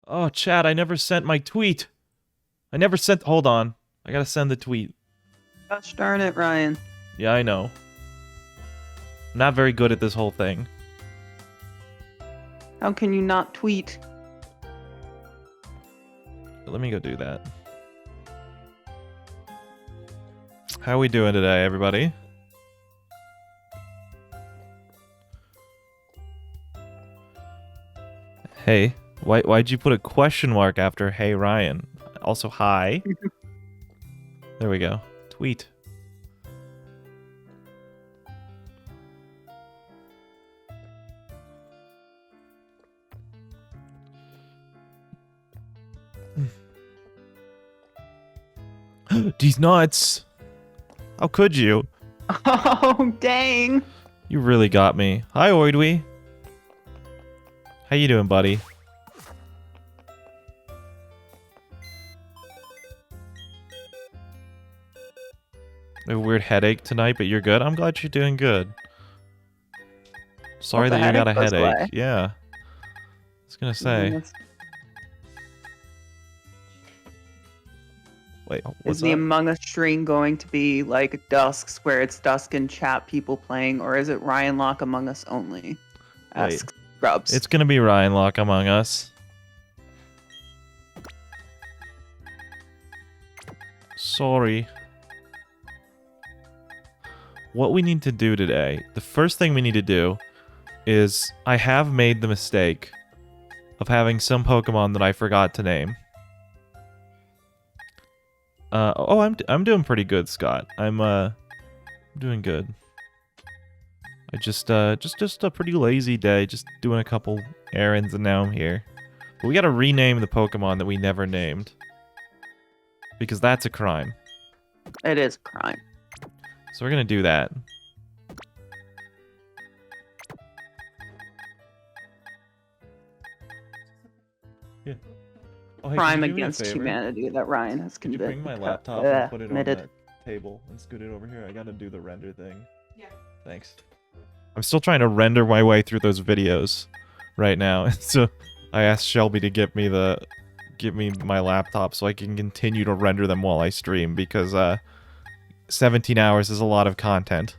Oh, chat, I never sent my tweet. I never sent... Hold on. I gotta send the tweet. Gosh darn it, Ryan. Yeah, I know. I'm not very good at this whole thing. How can you not tweet? Let me go do that. How are we doing today, everybody? Hey, why'd you put a question mark after hey Ryan? Also, hi. There we go. Tweet. These nuts! How could you? Oh, dang. You really got me. Hi, Oidwe. How you doing, buddy? I have a weird headache tonight, but you're good? I'm glad you're doing good. Sorry Hope the that you got a headache goes headache. away. Yeah. I was gonna say. Wait, what's Is the that? Among Us stream going to be like Dusks, where it's Dusk and chat people playing, or is it Ryan Lock Among Us only? Wait. Ask Grubs. It's gonna be Ryan Lock Among Us. Sorry. What we need to do today, the first thing we need to do is I have made the mistake of having some Pokemon that I forgot to name. I'm doing pretty good, Scott. I'm doing good. I just a pretty lazy day, just doing a couple errands and now I'm here. But we gotta rename the Pokemon that we never named. Because that's a crime. It is a crime. So we're gonna do that. Yeah. Oh, hey, Crime against humanity that Ryan has Could you convicted. bring my laptop and put it on the table and scoot it over here? I gotta do the render thing. Yeah. Thanks. I'm still trying to render my way through those videos right now. So I asked Shelby to give me my laptop so I can continue to render them while I stream because 17 hours is a lot of content.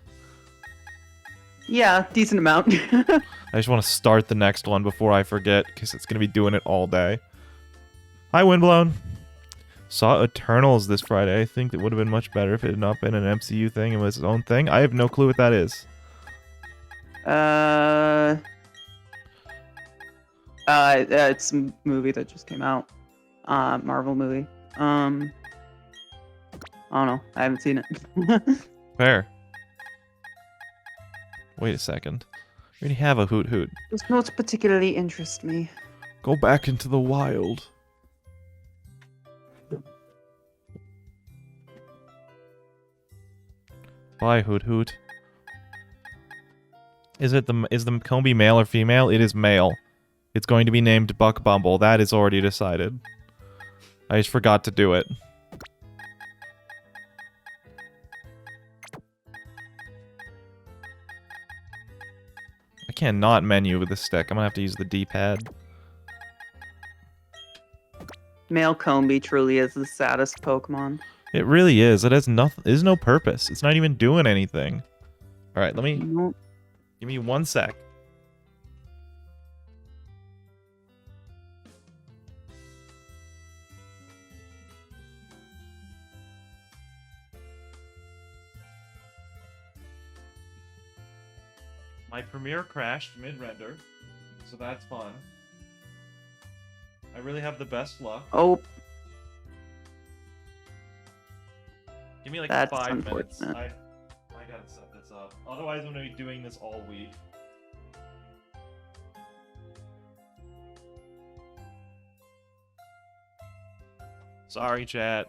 Yeah, decent amount. I just want to start the next one before I forget because it's gonna be doing it all day. Hi, Windblown. Saw Eternals this Friday. I think it would have been much better if it had not been an MCU thing and was its own thing. I have no clue what that is. It's a movie that just came out. Marvel movie. I don't know. I haven't seen it. Fair. Wait a second. We already have a Hoot Hoot. Those notes particularly interest me. Go back into the wild. Bye, Hoot Hoot. Is the Combi male or female? It is male. It's going to be named Buck Bumble. That is already decided. I just forgot to do it. I can't not menu with the stick. I'm gonna have to use the D-pad. Male Combi truly is the saddest Pokemon. It really is. It has nothing. There's no purpose. It's not even doing anything. All right, let me. Nope. Give me 1 sec. My Premiere crashed mid-render, so that's fun. I really have the best luck. Oh, Give me like that's 5 minutes. unfortunate. I gotta set this up. Otherwise, I'm gonna be doing this all week. Sorry, chat.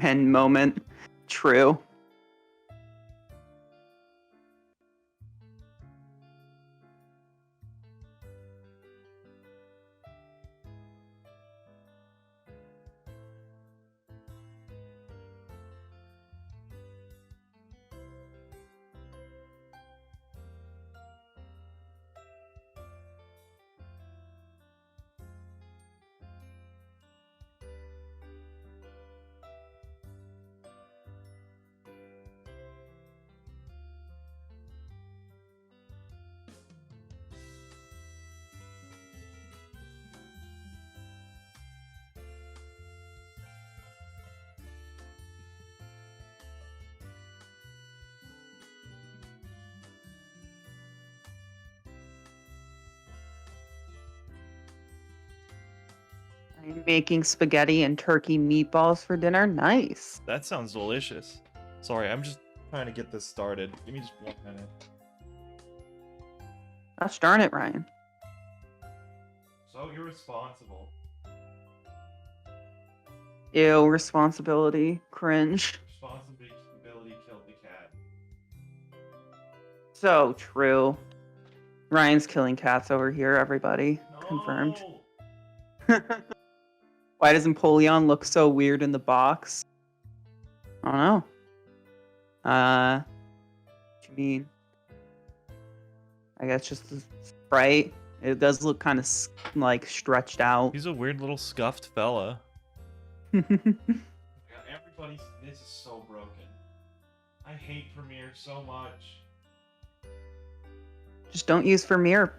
men moment. True. I'm making spaghetti and turkey meatballs for dinner. Nice. That sounds delicious. Sorry, I'm just trying to get this started. Give me just 1 minute. Gosh darn it, Ryan. So irresponsible. Ew, responsibility. Cringe. Responsibility killed the cat. So true. Ryan's killing cats over here, everybody. No! Confirmed. Why does Empoleon look so weird in the box? I don't know. What you mean? I guess just the sprite. It does look kind of like stretched out. He's a weird little scuffed fella. Everybody's. This is so broken. I hate Premiere so much. Just don't use Premiere.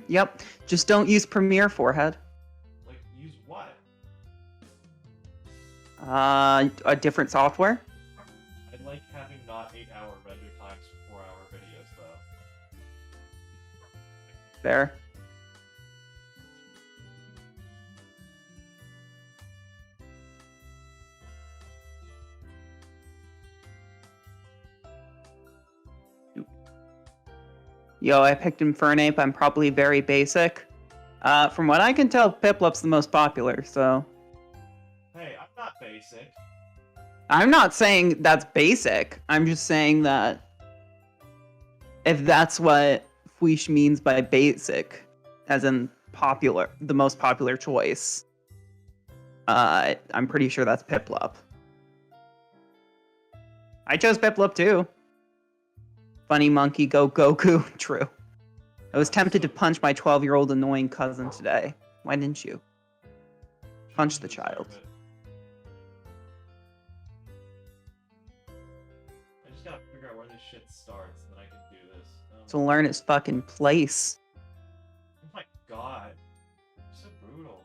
Yep. Just don't use Premiere, forehead. Like, use what? A different software. I like having not 8-hour render times for 4-hour videos, though. There. Yo, I picked Infernape. I'm probably very basic. From what I can tell, Piplup's the most popular, so... Hey, I'm not basic. I'm not saying that's basic. I'm just saying that... if that's what Fweesh means by basic, as in popular, the most popular choice, I'm pretty sure that's Piplup. I chose Piplup too. Funny monkey, go Goku. True. I was tempted to punch my 12-year-old annoying cousin today. Why didn't you? Punch the child. I just gotta figure out where this shit starts, and then I can do this. To learn its fucking place. Oh my god. You're so brutal.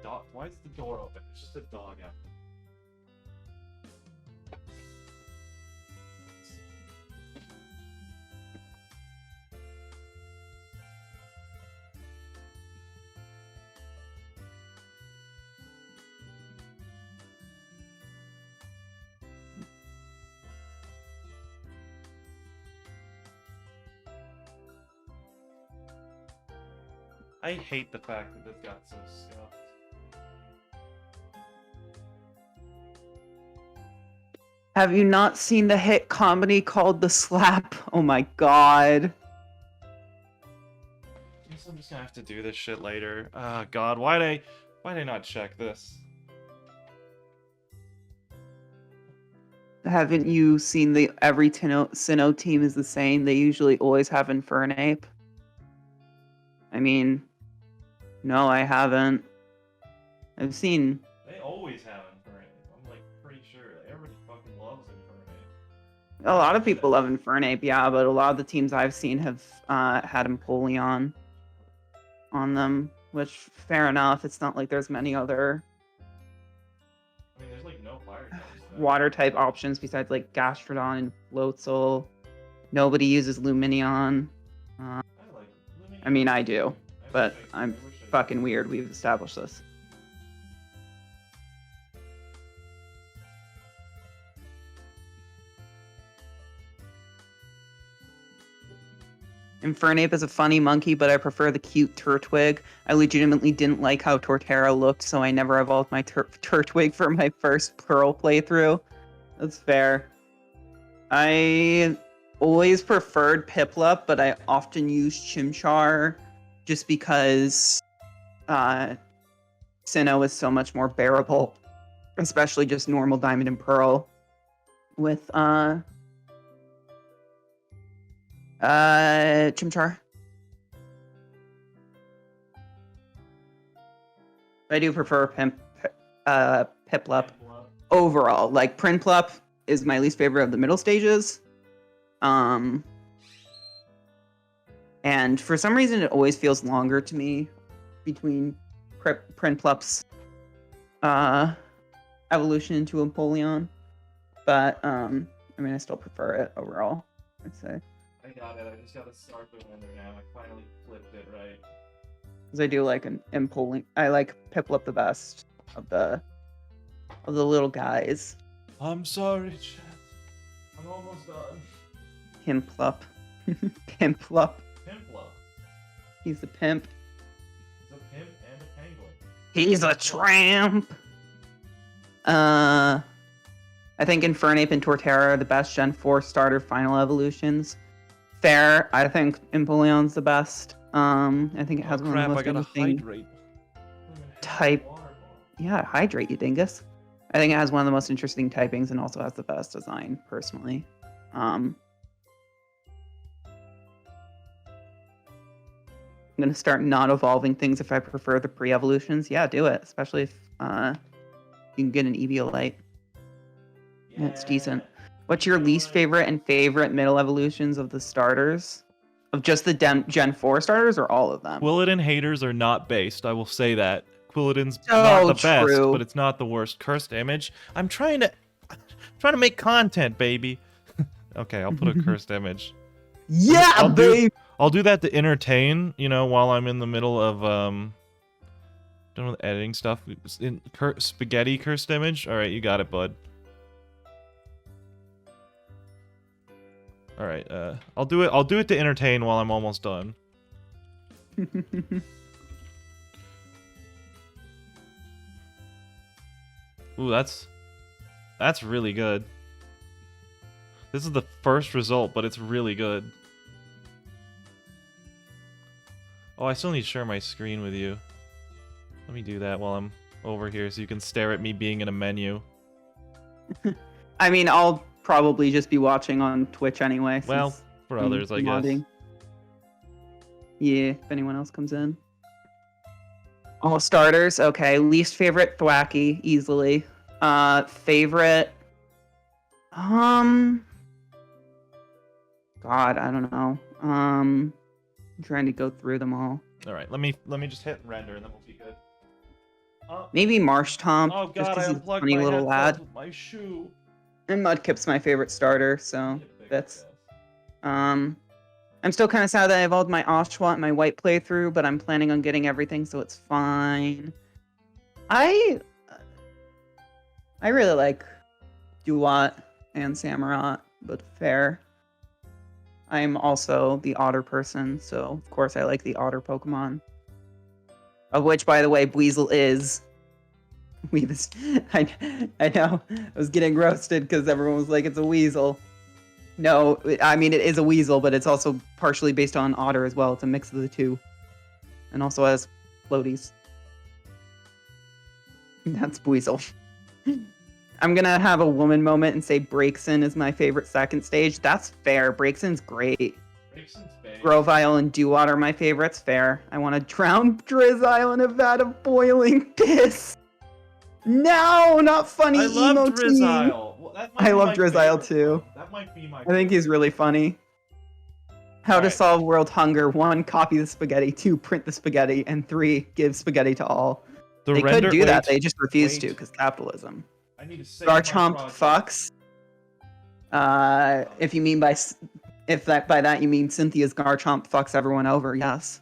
Dog. Why is the door open? It's just a dog out there. I hate the fact that this got so scuffed. Have you not seen the hit comedy called The Slap? Oh my god. I guess I'm just gonna have to do this shit later. Ah, god, why'd I not check this? Haven't you seen the every Sinnoh team is the same? They usually always have Infernape. I mean, no, I haven't. I've seen... They always have Infernape. I'm like pretty sure. Like, everybody fucking loves Infernape. A lot of people love Infernape, yeah, but a lot of the teams I've seen have had Empoleon on them, which, fair enough. It's not like there's many other... I mean, there's like no fire types. water type options besides like Gastrodon and Floatzel. Nobody uses Lumineon. I mean, I do, but I'm fucking weird. We've established this. Infernape is a funny monkey, but I prefer the cute Turtwig. I legitimately didn't like how Torterra looked, so I never evolved my Turtwig for my first Pearl playthrough. That's fair. I always preferred Piplup, but I often used Chimchar just because Sinnoh is so much more bearable, especially just normal Diamond and Pearl with Chimchar. I do prefer Piplup overall. Like, Prinplup is my least favorite of the middle stages. And for some reason, it always feels longer to me between Prinplup's evolution into Empoleon. But, I mean, I still prefer it overall, I'd say. I I got it. I just gotta start the render now. I finally flipped it right. Because I do like an Impulling. I like Piplup the best of the little guys. I'm sorry, chat. I'm almost done. Pimplup. Pimplup. Pimplup. He's a pimp. He's a pimp and a penguin. He's a tramp. I think Infernape and Torterra are the best Gen 4 starter final evolutions. Fair. I think Empoleon's the best. I think it has one of the most interesting type. Yeah, hydrate, you dingus. I think it has one of the most interesting typings and also has the best design, personally. I'm gonna start not evolving things if I prefer the pre-evolutions. Yeah, do it, especially if you can get an Eviolite. Yeah, it's decent. What's your least favorite and favorite middle evolutions of the starters? Of just the Gen 4 starters or all of them? Quilladin haters are not based, I will say that. Quilladin's not the best, but it's not the worst. Cursed image. I'm trying to make content, baby. Okay, I'll put a cursed image. Yeah, babe. I'll do that to entertain, you know, while I'm in the middle of doing the editing stuff. Spaghetti cursed image. All right, you got it, bud. All right, I'll do it to entertain while I'm almost done. Ooh, that's really good. This is the first result, but it's really good. Oh, I still need to share my screen with you. Let me do that while I'm over here so you can stare at me being in a menu. I mean, I'll probably just be watching on Twitch anyway. Well, for others, I guess. Yeah, if anyone else comes in. All starters, okay. Least favorite, Thwacky, easily. Favorite... God, I don't know. I'm trying to go through them all. All right, let me just hit render and then we'll be good. Maybe Marshtomp. Oh just God, I he's a unplugged funny my little lad. with my shoe. And Mudkip's my favorite starter, so that's. I'm still kind of sad that I evolved my Oshawott in my white playthrough, but I'm planning on getting everything, so it's fine. I really like Duat and Samurott, but fair. I'm also the otter person, so of course I like the otter Pokemon. Of which, by the way, Weasel is. I know. I was getting roasted because everyone was like, it's a weasel. No, I mean, it is a weasel, but it's also partially based on otter as well. It's a mix of the two. And also has floaties. That's Weasel. I'm gonna have a woman moment and say Braixen is my favorite second stage. That's fair. Braixen's great. Grovyle and Duat are my favorites. Fair. I want to drown Drizzile in a vat of boiling piss. No, not funny. I love Drizzile. Well, I love Drizzile too. That might be my. I think he's really funny. How to solve world hunger: 1, copy the spaghetti; 2, print the spaghetti; and 3, give spaghetti to all. They could do that. They just refuse to because capitalism. I need to say Garchomp fucks. If you mean by that you mean Cynthia's Garchomp fucks everyone over, yes.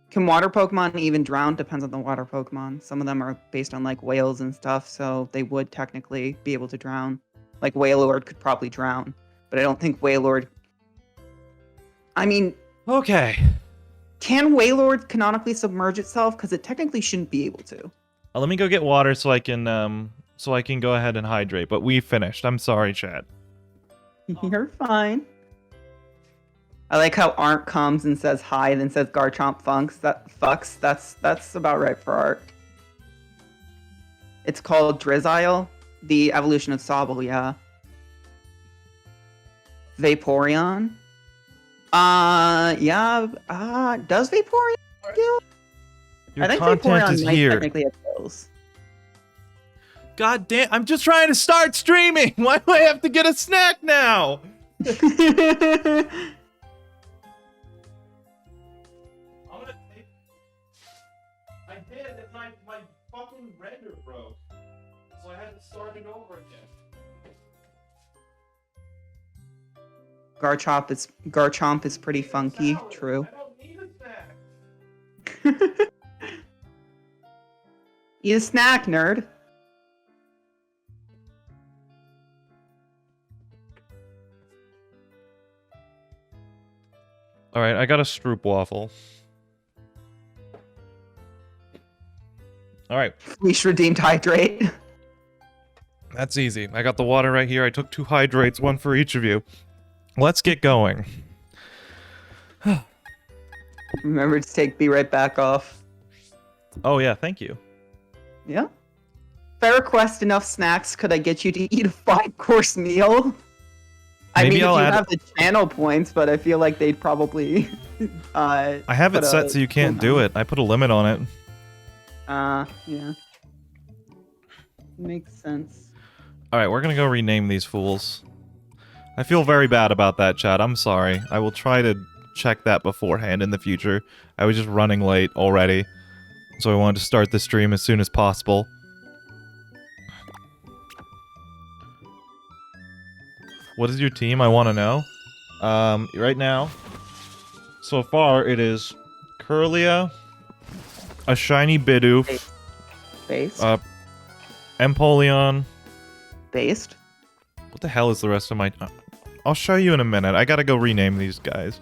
Can water Pokemon even drown? Depends on the water Pokemon. Some of them are based on like whales and stuff, so they would technically be able to drown. Like Wailord could probably drown, but I don't think Wailord. I mean, okay. Can Wailord canonically submerge itself? Because it technically shouldn't be able to. Let me go get water so I can go ahead and hydrate. But we finished. I'm sorry, chat. You're fine. I like how Arndt comes and says hi, then says Garchomp fucks. That's about right for Art. It's called Drizzile, the evolution of Sobble, yeah. Vaporeon. Does Vaporeon kill? I think Vaporeon might technically have kills. God damn, I'm just trying to start streaming! Why do I have to get a snack now? I did, and my fucking render broke. So I had to start it over again. Garchomp is pretty funky. True. Eat a snack, nerd. All right, I got a Stroop waffle. All right. Leash redeemed hydrate. That's easy. I got the water right here. I took 2 hydrates, 1 for each of you. Let's get going. Remember to take be right back off. Oh yeah, thank you. Yeah. If I request enough snacks, could I get you to eat a 5-course meal? I mean, I'll if you add have the channel points, but I feel like they'd probably. I have it set so you can't do it. I put a limit on it. Yeah. Makes sense. Alright, we're gonna go rename these fools. I feel very bad about that, chat. I'm sorry. I will try to check that beforehand in the future. I was just running late already, so I wanted to start the stream as soon as possible. What is your team? I want to know. Right now, so far it is Curlia, a shiny Bidoof, Based. Empoleon. Based. What the hell is the rest of my... I'll show you in a minute. I gotta go rename these guys.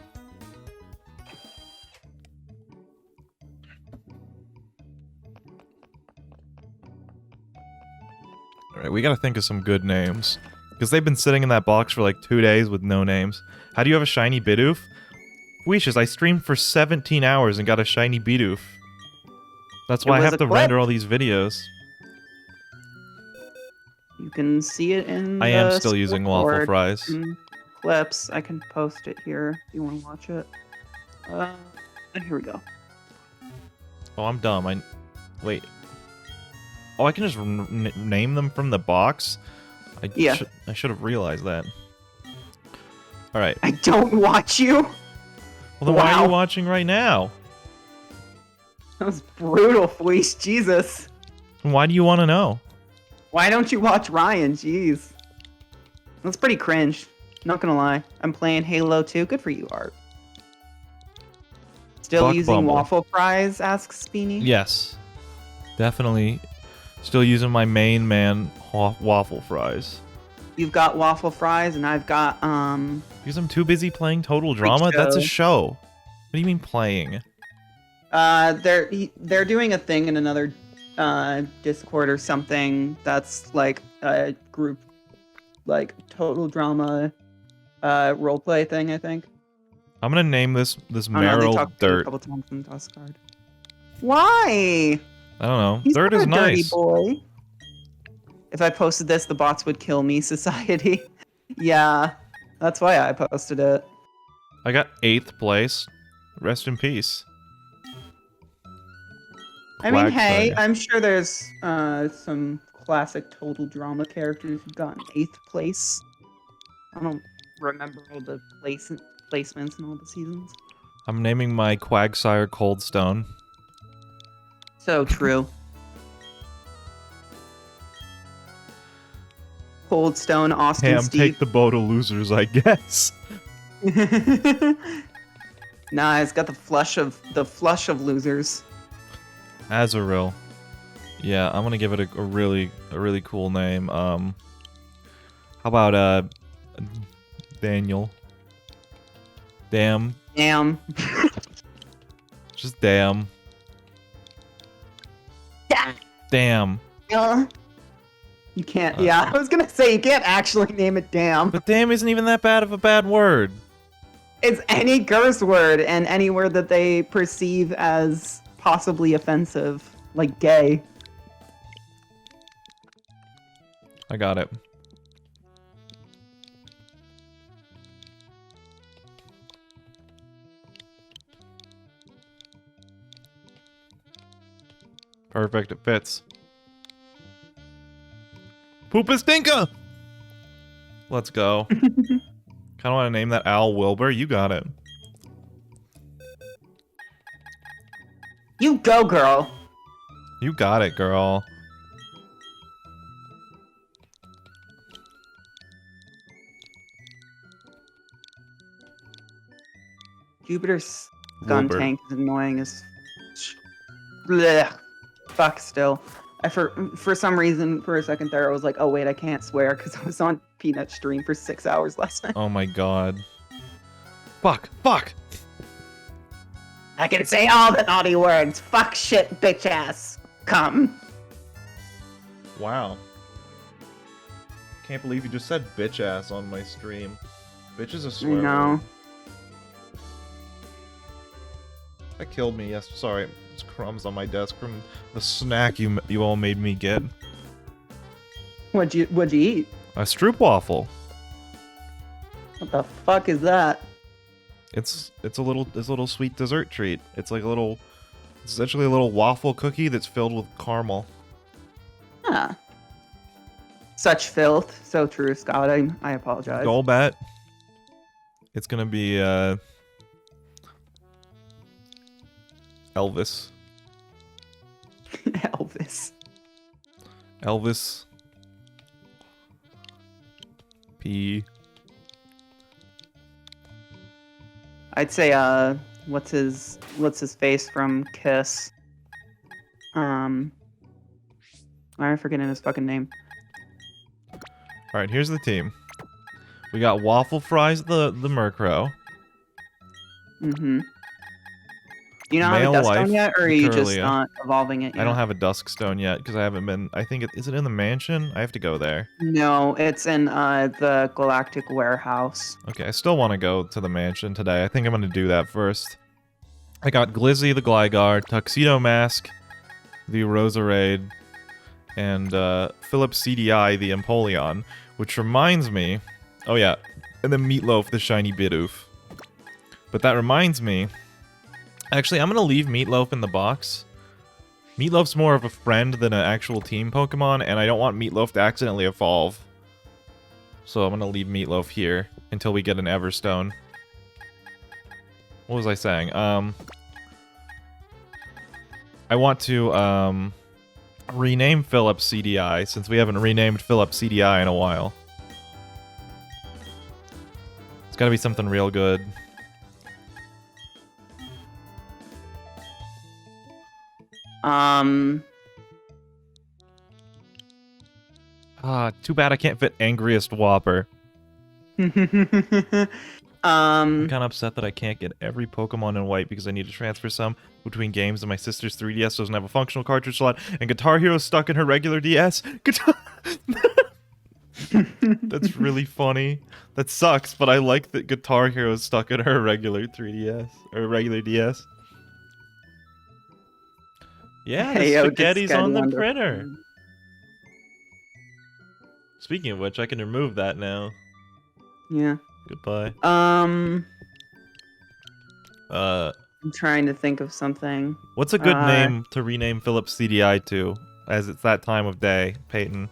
Alright, we gotta think of some good names. Because they've been sitting in that box for like 2 days with no names. How do you have a shiny Bidoof? Wishes, I streamed for 17 hours and got a shiny Bidoof. That's why I have to render all these videos. You can see it in I am still using waffle fries. Clips. I can post it here if you want to watch it. Here we go. Oh, I'm dumb. Wait. Oh, I can just name them from the box? Yeah. I should have realized that. Alright. I don't watch you? Well, then why are you watching right now? That was brutal, Fleece. Jesus. Why do you want to know? Why don't you watch Ryan? Jeez. That's pretty cringe. Not gonna lie. I'm playing Halo 2. Good for you, Art. Still Fuck using Bumble. waffle fries? Asks Speeny. Yes. Definitely. Still using my main man waffle fries. You've got waffle fries, and I've got Because I'm too busy playing Total Drama? That's a show. What do you mean playing? They're doing a thing in another Discord or something that's like a group, like Total Drama roleplay thing, I think. I'm gonna name this They Meryl talked to you a Dirt. couple times in Discord. Why? I don't know. He's Dirt not is a dirty nice. boy. If I posted this, the bots would kill me, society. Yeah, that's why I posted it. I got 8th place. Rest in peace. I mean, hey, Quagsire. I'm sure there's some classic Total Drama characters who've gotten 8th place. I don't remember all the placements in all the seasons. I'm naming my Quagsire Coldstone. So true. Coldstone, Austin Hey, I'm Steve. take the boat of losers, I guess. Nah, it's got the flush of losers. Azaril. Yeah, I'm gonna give it a really cool name. How about Daniel? Damn. Damn. Just damn. Damn. You can't. Yeah, I was gonna say you can't actually name it. Damn. But damn isn't even that bad of a bad word. It's any curse word and any word that they perceive as possibly offensive, like gay. I got it. Perfect, it fits. Poopastinka! Let's go. Kinda wanna name that Al Wilbur, you got it. You go, girl. You got it, girl. Jupiter's gun Wilbur. tank is annoying as blech. Fuck still. For some reason, for a second there, I was like, oh wait, I can't swear because I was on Peanut stream for 6 hours last night. Oh my god. Fuck! Fuck! I can say all the naughty words. Fuck, shit, bitch ass. Come. Wow. Can't believe you just said bitch ass on my stream. Bitch is a swear know. word. That killed me. Yes, sorry. There's crumbs on my desk from the snack you all made me get. What'd you eat? A stroopwafel. What the fuck is that? It's a little sweet dessert treat. It's essentially a little waffle cookie that's filled with caramel. Huh. Such filth. So true, Scott. I apologize. Goal bet. It's gonna be Elvis. Elvis. Elvis. P. I'd say what's his face from Kiss? Why am I forgetting his fucking name? Alright, here's the team. We got Waffle Fries the Murkrow. Mm-hmm. Do you not have Male a Dust Life, Stone yet, or are you just Curlia. not evolving it yet? I don't have a Dusk Stone yet because I haven't been. I think is it in the mansion? I have to go there. No, it's in the Galactic Warehouse. Okay, I still want to go to the mansion today. I think I'm gonna do that first. I got Glizzy the Gligar, Tuxedo Mask, the Roserade, and Philip CDI the Empoleon, which reminds me. Oh yeah, and then Meatloaf the Shiny Bidoof. But that reminds me. Actually, I'm gonna leave Meatloaf in the box. Meatloaf's more of a friend than an actual team Pokemon, and I don't want Meatloaf to accidentally evolve. So I'm gonna leave Meatloaf here until we get an Everstone. What was I saying? I want to rename Philip CDI since we haven't renamed Philip CDI in a while. It's gotta be something real good. Too bad I can't fit Angriest Whopper. I'm kind of upset that I can't get every Pokemon in White because I need to transfer some between games and my sister's 3DS doesn't have a functional cartridge slot and Guitar Hero's stuck in her regular DS. That's really funny. That sucks, but I like that Guitar Hero's stuck in her regular 3DS or regular DS. Yeah, the spaghetti's on the printer. Speaking of which, I can remove that now. Yeah. Goodbye. I'm trying to think of something. What's a good name to rename Philip CDI to, as it's that time of day, Payton?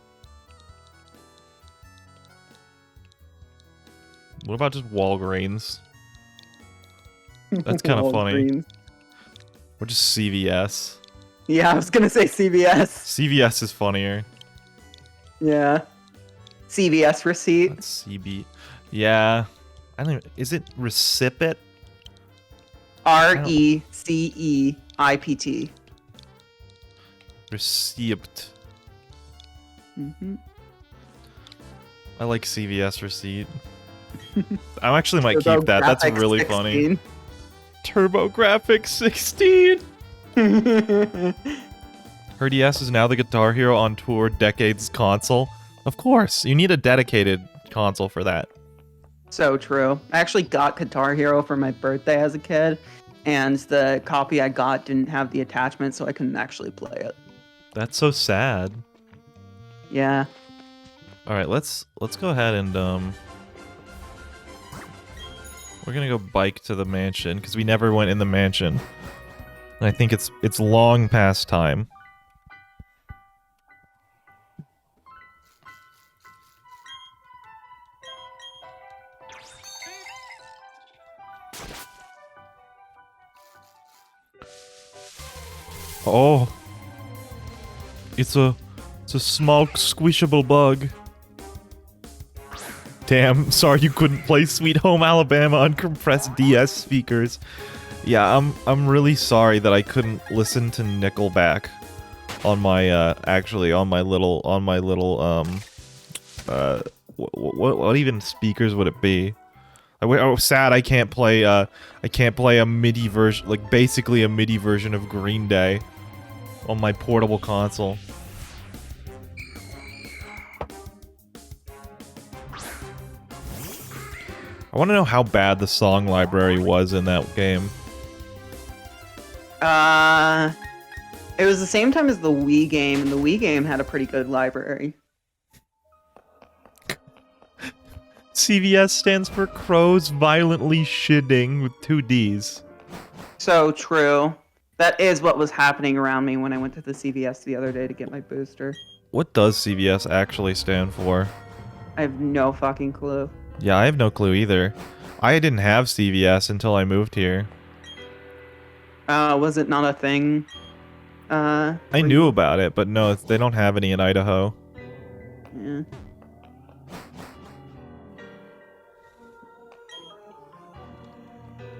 What about just Walgreens? That's kind of funny. Or just CVS. Yeah, I was gonna say CVS. CVS is funnier. Yeah. CVS receipt. That's CB. Yeah. I don't even, is it Recipit? RECEIPT. Receipt. Mm-hmm. I like CVS receipt. I actually might keep that. That's really 16. funny. TurboGrafx 16. Her DS is now the Guitar Hero on Tour Decades console. Of course, you need a dedicated console for that. So true. I actually got Guitar Hero for my birthday as a kid, and the copy I got didn't have the attachment, so I couldn't actually play it. That's so sad. Yeah. All right, let's go ahead and we're gonna go bike to the mansion because we never went in the mansion. And I think it's long past time. Oh, it's a small squishable bug. Damn, sorry you couldn't play Sweet Home Alabama on compressed DS speakers. Yeah, I'm really sorry that I couldn't listen to Nickelback on my what even speakers would it be? Oh, sad I can't play a MIDI version, like basically a MIDI version of Green Day on my portable console. I want to know how bad the song library was in that game. It was the same time as the Wii game, and the Wii game had a pretty good library. CVS stands for Crows Violently Shitting with 2 Ds. So true. That is what was happening around me when I went to the CVS the other day to get my booster. What does CVS actually stand for? I have no fucking clue. Yeah, I have no clue either. I didn't have CVS until I moved here. Was it not a thing? I knew about it, but no, they don't have any in Idaho. Yeah.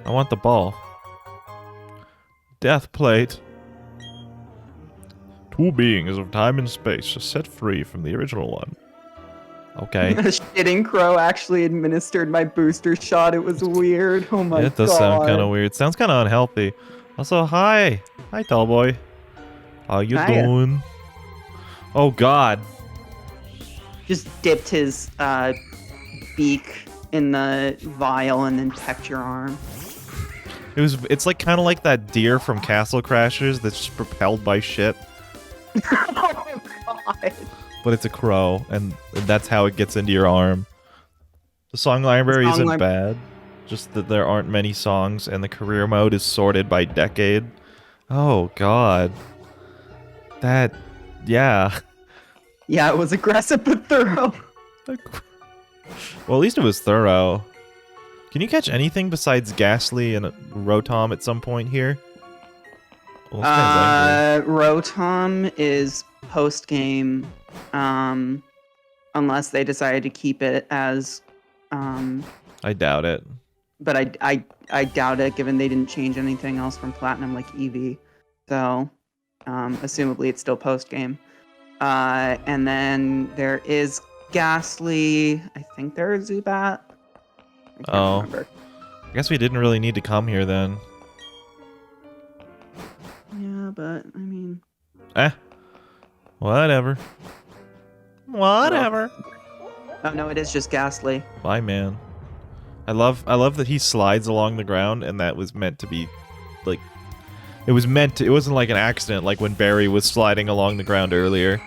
I want the ball. Death plate. 2 beings of time and space are set free from the original one. Okay. A shitting crow actually administered my booster shot. It was weird. Oh my god. Yeah, it does sound kind of weird. Sounds kind of unhealthy. Also, hi. Hi, tall boy. How you doing? Oh god. Just dipped his beak in the vial and then pecked your arm. It's like kind of like that deer from Castle Crashers that's just propelled by shit. Oh god. But it's a crow, and that's how it gets into your arm. The song library isn't bad, just that there aren't many songs, and the career mode is sorted by decade. Oh god. That, yeah. Yeah, it was aggressive but thorough. Well, at least it was thorough. Can you catch anything besides Ghastly and Rotom at some point here? Well, Rotom is post-game, unless they decided to keep it as, I doubt it. But I doubt it, given they didn't change anything else from Platinum like Eevee. So, assumably it's still post-game. And then there is Ghastly. I think there's Zubat. I can't remember. I guess we didn't really need to come here then. Yeah, but I mean, whatever. Whatever. Oh no, it is just Ghastly. Bye, man. I love that he slides along the ground, and that was meant to be, like, it wasn't like an accident, like when Barry was sliding along the ground earlier.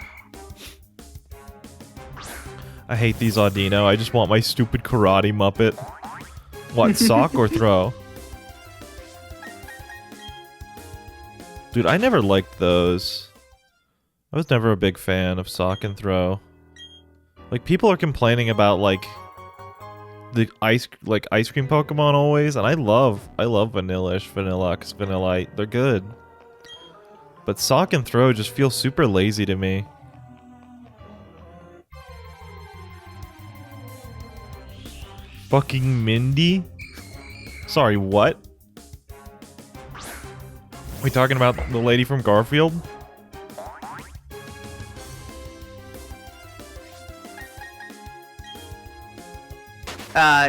I hate these Audino. I just want my stupid karate Muppet. What, sock or throw? Dude, I never liked those. I was never a big fan of sock and throw. Like, people are complaining about, like, the ice cream Pokemon always, and I love Vanillish, Vanilluxe, Vanillite. They're good. But sock and throw just feel super lazy to me. Fucking Mindy? Sorry, what? We talking about the lady from Garfield?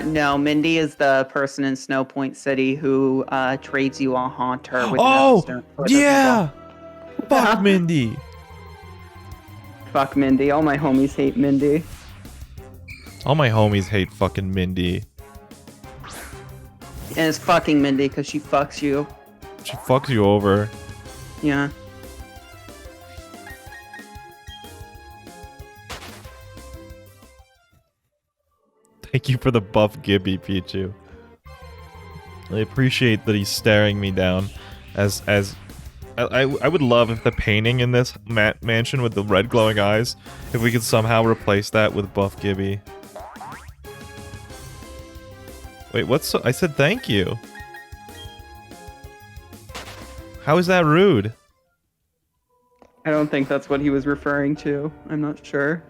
No, Mindy is the person in Snow Point City who trades you a Haunter with yeah! Fuck Mindy! Fuck Mindy. All my homies hate Mindy. All my homies hate fucking Mindy. And it's fucking Mindy because she fucks you. She fucks you over. Yeah. Thank you for the buff Gibby, Pichu. I appreciate that he's staring me down. I would love if the painting in this mansion with the red glowing eyes, if we could somehow replace that with buff Gibby. Wait, I said thank you. How is that rude? I don't think that's what he was referring to. I'm not sure.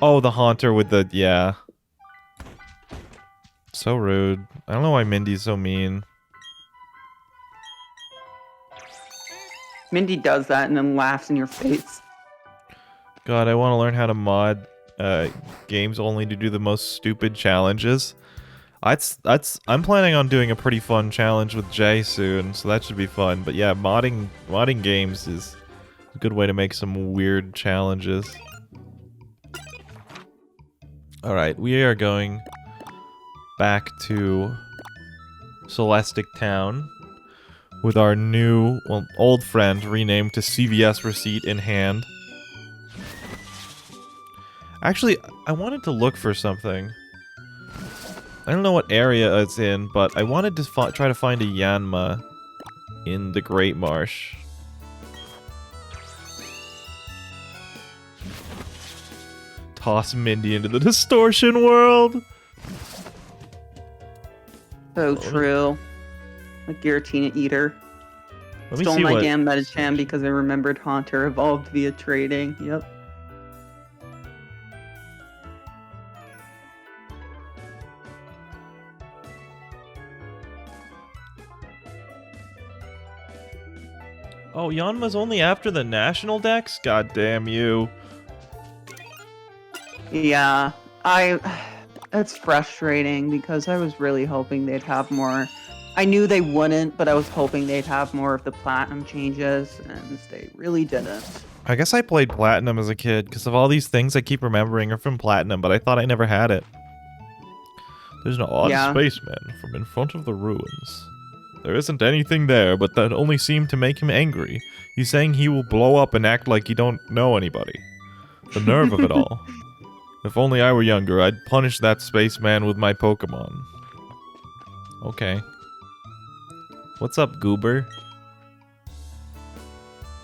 Oh, the Haunter with the... Yeah. So rude. I don't know why Mindy's so mean. Mindy does that and then laughs in your face. God, I want to learn how to mod games only to do the most stupid challenges. I'm planning on doing a pretty fun challenge with Jay soon, so that should be fun. But yeah, modding games is a good way to make some weird challenges. Alright, we are going back to Celestic Town with our new, well, old friend renamed to CVS receipt in hand. Actually, I wanted to look for something. I don't know what area it's in, but I wanted to try to find a Yanma in the Great Marsh. Toss Mindy into the distortion world! So true. Like Giratina Eater. Let me Stole see my what... Gambetta because I remembered Haunter evolved via trading. Yep. Oh, Yanma's only after the national decks? God damn you. Yeah, it's frustrating because I was really hoping they'd have more. I knew they wouldn't, but I was hoping they'd have more of the platinum changes, and they really didn't. I guess I played Platinum as a kid, because of all these things I keep remembering are from Platinum, but I thought I never had it. There's an odd spaceman from in front of the ruins. There isn't anything there, but that only seemed to make him angry. He's saying he will blow up and act like he don't know anybody. The nerve of it all. If only I were younger, I'd punish that spaceman with my Pokémon. Okay. What's up, Goober?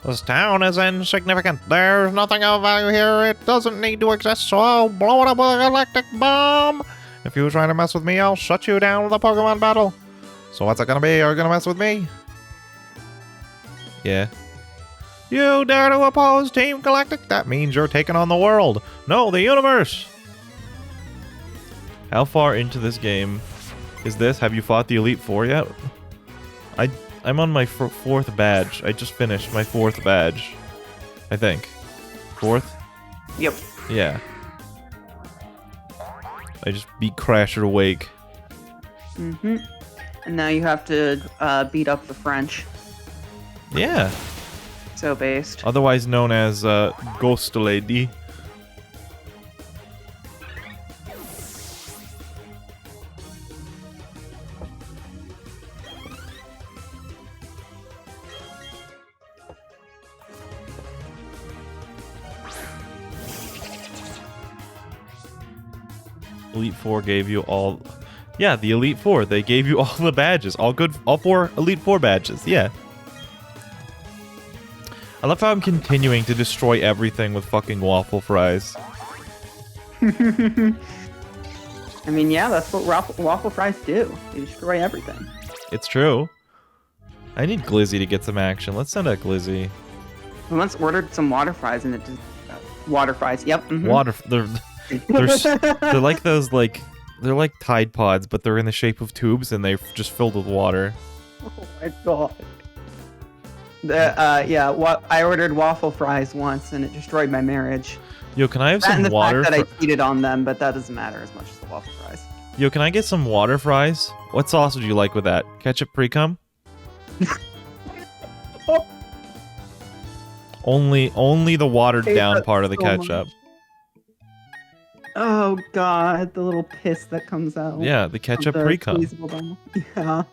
This town is insignificant. There's nothing of value here. It doesn't need to exist, so I'll blow it up with a galactic bomb. If you try to mess with me, I'll shut you down with a Pokemon battle. So what's it gonna be? Are you gonna mess with me? Yeah. You dare to oppose Team Galactic? That means you're taking on the world. No, the universe! How far into this game is this? Have you fought the Elite Four yet? I'm on my fourth badge. I just finished my fourth badge. I think. Fourth? Yep. Yeah. I just beat Crasher Wake. Mm-hmm. And now you have to beat up the French. Yeah. So based. Otherwise known as Ghost Lady. Elite Four gave you all... Yeah, the Elite Four. They gave you all the badges. All 4 Elite Four badges. Yeah. I love how I'm continuing to destroy everything with fucking waffle fries. I mean, yeah, that's what waffle fries do. They destroy everything. It's true. I need Glizzy to get some action. Let's send out Glizzy. We once ordered some water fries and it just... water fries, yep. Mm-hmm. Water... They're like those, like... They're like Tide Pods, but they're in the shape of tubes and they're just filled with water. Oh my god. I ordered waffle fries once and it destroyed my marriage. Yo, can I have some and the water? Fact that I cheated on them, but that doesn't matter as much as the waffle fries. Yo, can I get some water fries? What sauce would you like with that? Ketchup pre-cum? Only the watered down part of the ketchup. Much. Oh god, the little piss that comes out. Yeah, the ketchup pre-cum. Yeah.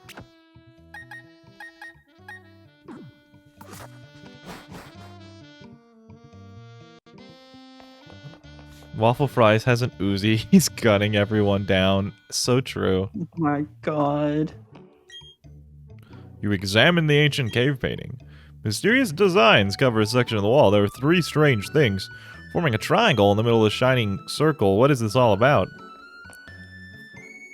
Waffle Fries has an Uzi. He's gunning everyone down. So true. Oh my god. You examine the ancient cave painting. Mysterious designs cover a section of the wall. There are 3 strange things, forming a triangle in the middle of the shining circle. What is this all about?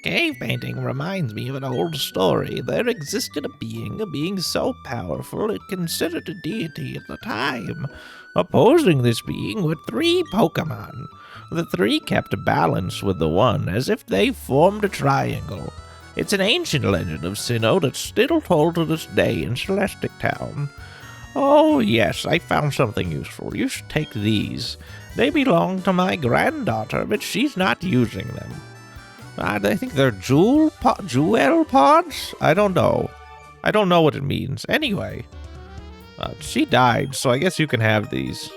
cave painting reminds me of an old story. There existed a being so powerful it considered a deity at the time. Opposing this being were 3 Pokémon. The 3 kept balance with the one, as if they formed a triangle. It's an ancient legend of Sinnoh that's still told to this day in Celestic Town. Oh yes, I found something useful. You should take these. They belong to my granddaughter, but she's not using them. I think they're jewel pods? I don't know. I don't know what it means. Anyway, she died, so I guess you can have these.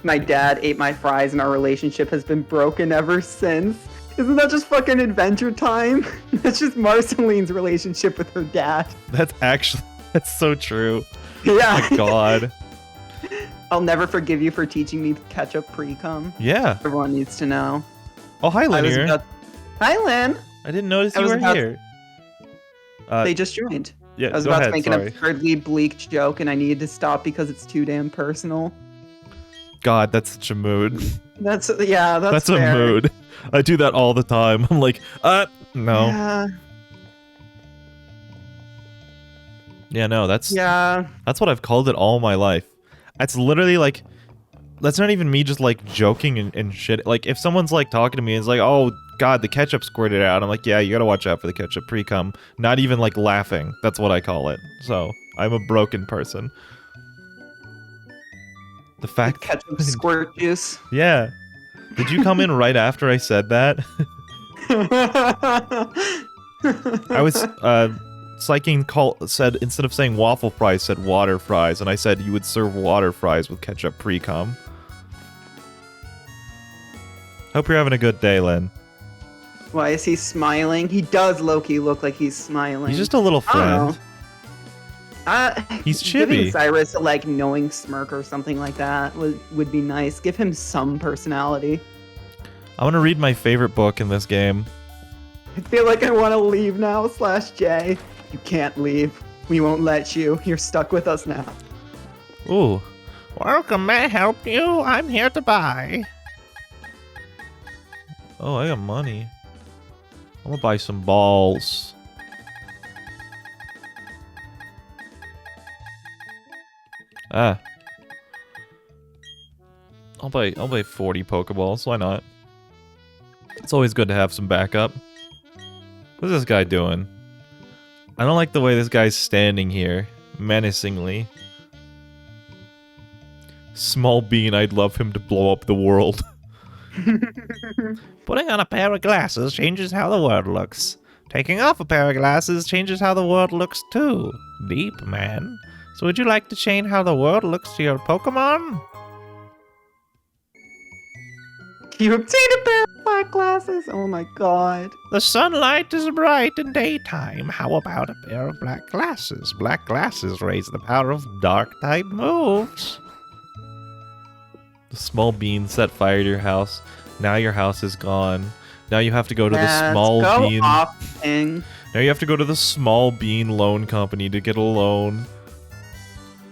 My dad ate my fries and our relationship has been broken ever since. Isn't that just fucking Adventure Time? That's just Marceline's relationship with her dad. That's so true. Yeah. Oh my god. I'll never forgive you for teaching me ketchup pre-cum. Yeah. Everyone needs to know. Oh, hi, Lynn. Hi, Lynn. I didn't notice you were here. They just joined. Yeah, I was about to make an absurdly bleak joke, and I needed to stop because it's too damn personal. God, that's such a mood. That's fair. A mood. I do that all the time. I'm like, no. Yeah. Yeah, no, that's what I've called it all my life. It's literally like, that's not even me just like joking and shit. Like if someone's like talking to me and it's like, oh god, the ketchup squirted out. I'm like, yeah, you gotta watch out for the ketchup pre-cum. Not even like laughing. That's what I call it. So I'm a broken person. The fact ketchup squirt juice. Yeah. Did you come in right after I said that? I was Psycane said instead of saying waffle fries, said water fries, and I said you would serve water fries with ketchup pre-cum. Hope you're having a good day, Lynn. Why is he smiling? He does low-key look like he's smiling. He's just a little friend. He's chibi. Giving Cyrus a like knowing smirk or something like that would be nice. Give him some personality. I want to read my favorite book in this game. I feel like I want to leave now, /J. You can't leave. We won't let you. You're stuck with us now. Ooh. Welcome, may I help you? I'm here to buy. Oh, I got money. I'm gonna buy some balls. Ah. I'll buy 40 Pokeballs, why not? It's always good to have some backup. What's this guy doing? I don't like the way this guy's standing here, menacingly. Small bean, I'd love him to blow up the world. Putting on a pair of glasses changes how the world looks. Taking off a pair of glasses changes how the world looks too. Deep, man. So would you like to change how the world looks to your Pokémon? You obtained a pair of black glasses? Oh my god. The sunlight is bright in daytime. How about a pair of black glasses? Black glasses raise the power of dark-type moves. The small bean set fire to your house. Now your house is gone. Now you have to go to the small bean. Now you have to go to the small bean loan company to get a loan.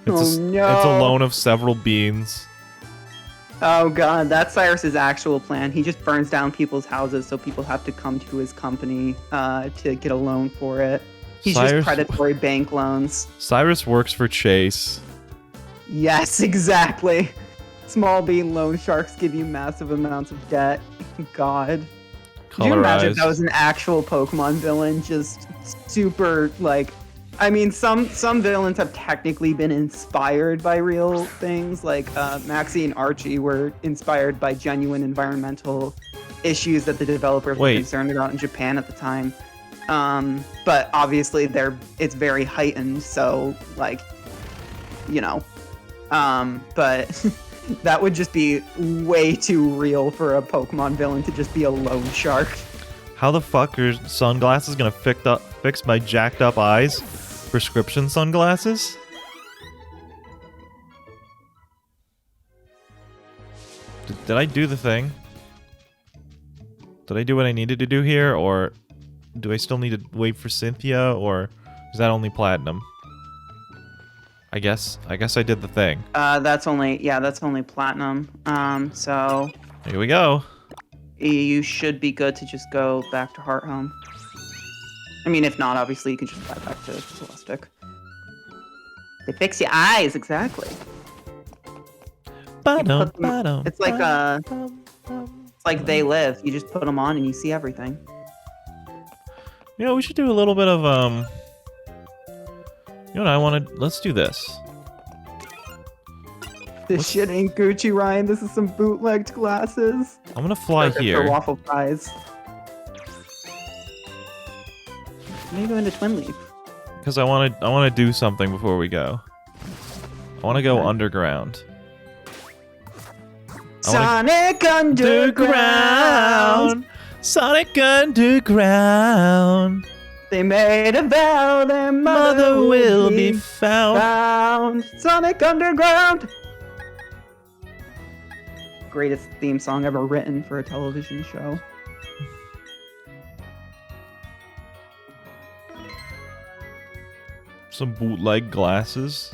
It's a loan of several beans. Oh god, that's Cyrus's actual plan. He just burns down people's houses so people have to come to his company to get a loan for it. He's just predatory bank loans. Cyrus works for Chase. Yes, exactly. Small bean loan sharks give you massive amounts of debt. God. Could you imagine if that was an actual Pokemon villain? Just super, like... I mean, some villains have technically been inspired by real things, like Maxie and Archie were inspired by genuine environmental issues that the developers were concerned about in Japan at the time. But obviously, it's very heightened, so like, you know, but that would just be way too real for a Pokemon villain to just be a loan shark. How the fuck are sunglasses gonna fix my jacked up eyes? Prescription sunglasses? Did I do the thing? Did I do what I needed to do here, or do I still need to wait for Cynthia, or is that only platinum? I guess I did the thing. That's only platinum. So here we go. You should be good to just go back to Heart Home. I mean, if not, obviously you can just fly back to Celestic. They fix your eyes, exactly. It's like They Live. You just put them on and you see everything. You know, we should do a little bit of You know what I wanted? Let's do this. This shit ain't Gucci, Ryan. This is some bootlegged glasses. I'm gonna fly Perfect here. for waffle pies. Maybe go into Twin Leaf. Because I wanna do something before we go. I wanna go underground. Sonic Underground! Sonic Underground! They made a vow their mother will be found. Sonic Underground! Greatest theme song ever written for a television show. Some bootleg glasses.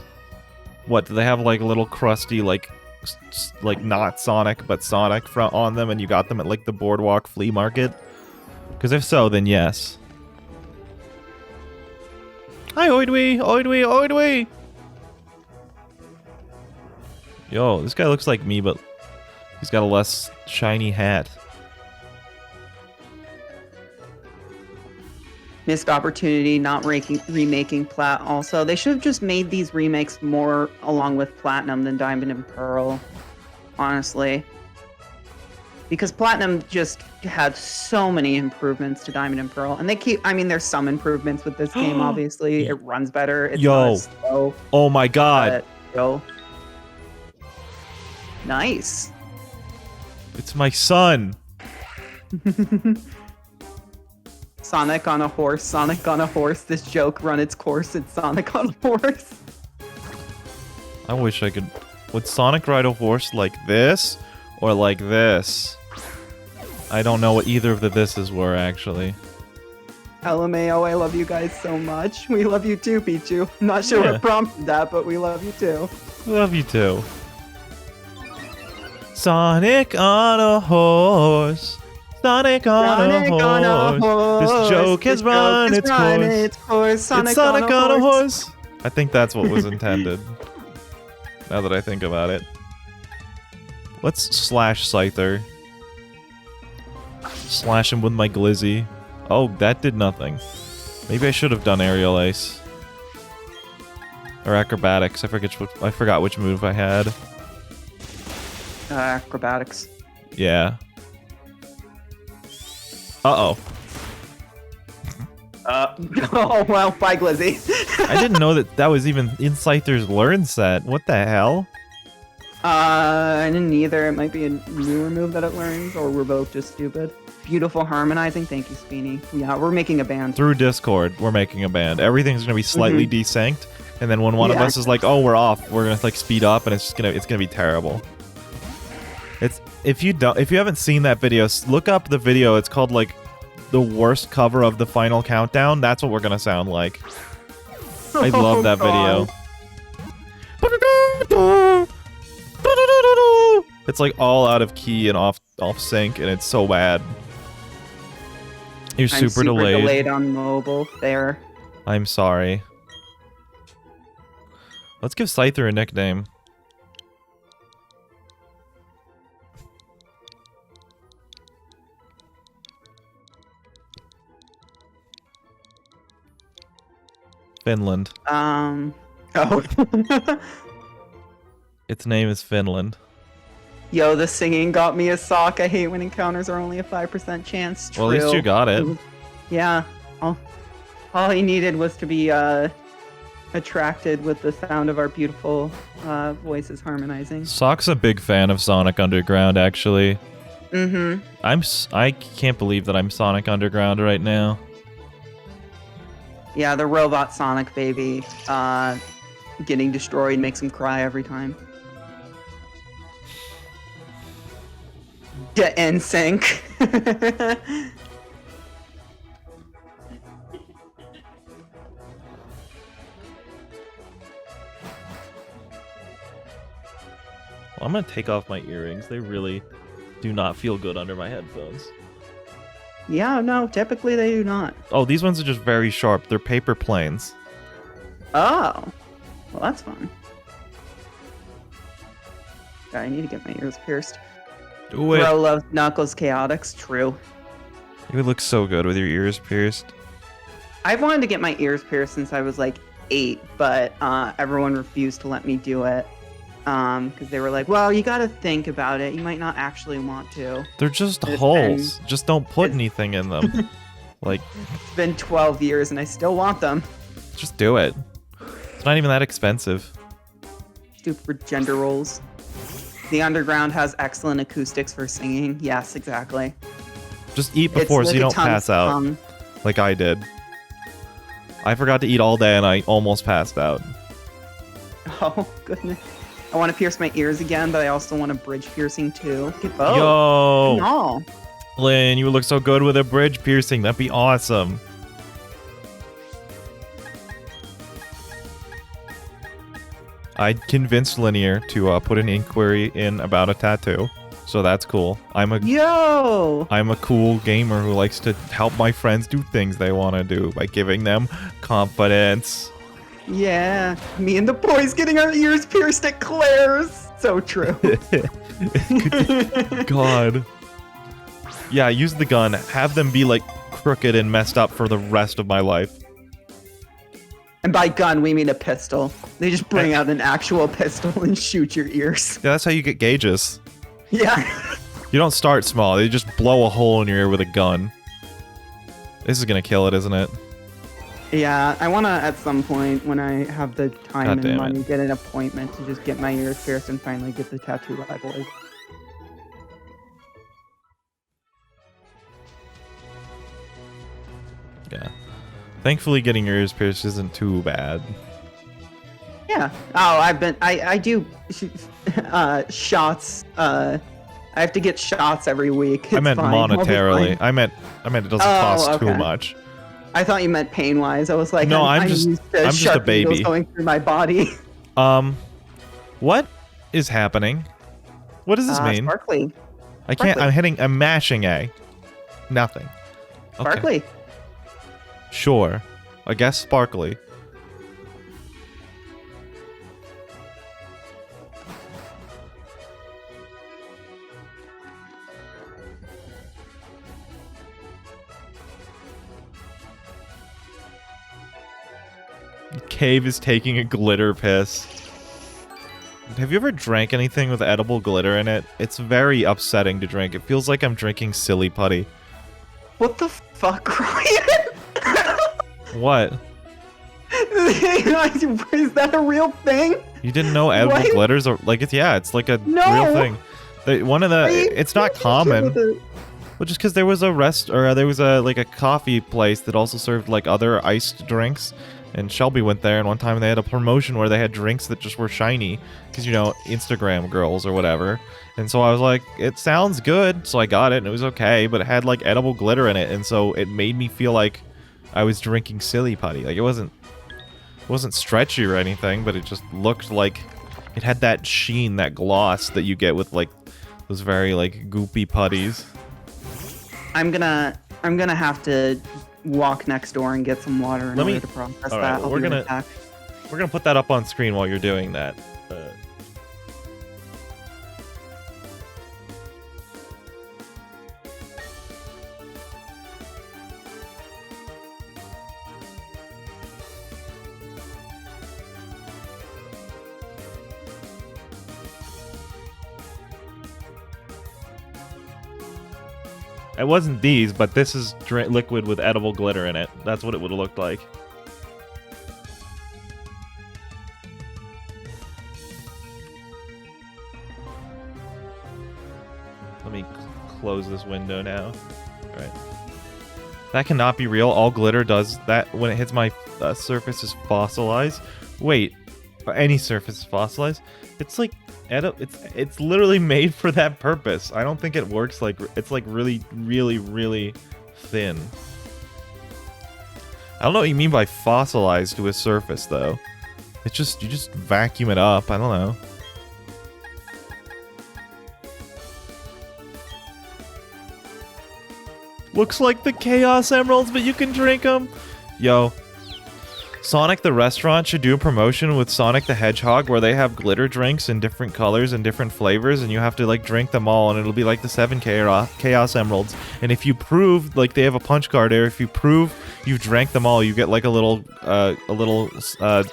What, do they have like a little crusty, like not Sonic, but Sonic front on them, and you got them at like the Boardwalk Flea Market? Because if so, then yes. Hi, Oidwee! Oidwee! Oidwee! Yo, this guy looks like me, but he's got a less shiny hat. Missed opportunity not remaking Plat also. They should have just made these remakes more along with Platinum than Diamond and Pearl, honestly. Because Platinum just had so many improvements to Diamond and Pearl. And they keep, I mean, there's some improvements with this game, obviously. It runs better. It's not as slow. Oh my god. Yo. Nice. It's my son. Sonic on a horse, Sonic on a horse. This joke run its course. It's Sonic on a horse. I wish I could... Would Sonic ride a horse like this? Or like this? I don't know what either of the thises were, actually. LMAO, I love you guys so much. We love you too, Pichu. I'm not sure what prompted that, but we love you too. Love you too. Sonic on a horse. Sonic on a horse. This joke has run its course. Sonic on a horse. I think that's what was intended. Now that I think about it. Let's slash Scyther. Slash him with my Glizzy. Oh, that did nothing. Maybe I should have done Aerial Ace. Or Acrobatics. I forgot which move I had. Acrobatics. Yeah. Uh-oh. Oh, well, bye, Glizzy. I didn't know that was even in Scyther's Learn set. What the hell? I didn't either. It might be a newer move that it learns, or we're both just stupid. Beautiful harmonizing. Thank you, Speeny. Yeah, we're making a band. Through Discord, we're making a band. Everything's gonna be slightly desynced, and then when one of us is like, "Oh, we're off," we're gonna like speed up, and it's gonna be terrible. If you haven't seen that video, look up the video. It's called like the worst cover of the final countdown. That's what we're gonna sound like. I love that video. It's like all out of key and off sync, and it's so bad. You're super delayed on mobile there. I'm sorry. Let's give Scyther a nickname. Finland. Oh. Its name is Finland. Yo, the singing got me a sock. I hate when encounters are only a 5% chance. True. Well, at least you got it. Yeah. All he needed was to be attracted with the sound of our beautiful voices harmonizing. Sock's a big fan of Sonic Underground, actually. Mm-hmm. I can't believe that I'm Sonic Underground right now. Yeah, the robot Sonic baby getting destroyed makes him cry every time. Get NSYNC. Well, I'm gonna take off my earrings. They really do not feel good under my headphones. Yeah, no, typically they do not. Oh, these ones are just very sharp. They're paper planes. Oh. Well, that's fun. God, I need to get my ears pierced. Do it. Bro loves Knuckles Chaotix. True. You would look so good with your ears pierced. I've wanted to get my ears pierced since I was like 8, but everyone refused to let me do it. Because they were like, well, you gotta think about it. You might not actually want to. They're just It's holes. Just don't put it's- anything in them. Like, It's been 12 years and I still want them. just do it. It's not even that expensive. Stupid gender roles. The underground has excellent acoustics for singing. Yes, exactly. Just eat It's before so like you a don't pass out, tongue. like I did. I forgot to eat all day and I almost passed out. Oh, goodness. I want to pierce my ears again, but I also want a bridge piercing too. Get both. Yo, No. Lynn, you would look so good with a bridge piercing. That'd be awesome. I convinced Linear to put an inquiry in about a tattoo, so that's cool. I'm a cool gamer who likes to help my friends do things they want to do by giving them confidence. Yeah. Me and the boys getting our ears pierced at Claire's. So true. God. Yeah, use the gun. Have them be like crooked and messed up for the rest of my life. And by gun, we mean a pistol. They just bring out an actual pistol and shoot your ears. Yeah, that's how you get gauges. Yeah. You don't start small. They just blow a hole in your ear with a gun. This is gonna kill it, isn't it? Yeah, I want to, at some point, when I have the time God and damn money, it. get an appointment to just get my ears pierced and finally get the tattoo that I've always. Yeah. Thankfully, getting your ears pierced isn't too bad. Yeah. Oh, I do shots. I have to get shots every week. I It's meant fine. I'll be monetarily. fine. I meant it doesn't Oh, cost too okay. much. I thought you meant pain-wise. I was like, No, I'm just used to a sharp needles baby. going through my body. What is happening? What does this mean? Sparkly. I can't. sparkly. I'm mashing A. Nothing. Okay. Sparkly. Sure. I guess sparkly. Cave is taking a glitter piss. Have you ever drank anything with edible glitter in it? It's very upsetting to drink. It feels like I'm drinking silly putty. What the fuck, Ryan? What? Is that a real thing? You didn't know edible What? glitters are like it's it's like a No. real thing. One of the it's not common. Well, just because there was a coffee place that also served like other iced drinks, and Shelby went there, and one time they had a promotion where they had drinks that just were shiny, because Instagram girls or whatever. And so I was like, it sounds good, so I got it, and it was okay, but it had like edible glitter in it, and so it made me feel like I was drinking silly putty. Like it wasn't stretchy or anything, but it just looked like it had that sheen, that gloss that you get with like those very like goopy putties. I'm gonna have to walk next door and get some water in order to process All right, that. well, I'll we're be gonna- right back. We're gonna put that up on screen while you're doing that. It wasn't these, but this is liquid with edible glitter in it. That's what it would have looked like. Let me close this window now. All right. That cannot be real. All glitter does that when it hits my surface is fossilized. Wait, any surface is fossilized? It's like it's literally made for that purpose. I don't think it works like it's like really, really, really thin. I don't know what you mean by fossilized to a surface though. It's just you just vacuum it up. I don't know. Looks like the Chaos Emeralds, but you can drink them. Yo. Sonic the Restaurant should do a promotion with Sonic the Hedgehog where they have glitter drinks in different colors and different flavors, and you have to like drink them all, and it'll be like the 7 Chaos Emeralds. And if you prove, like they have a punch card there, if you prove you've drank them all, you get like a little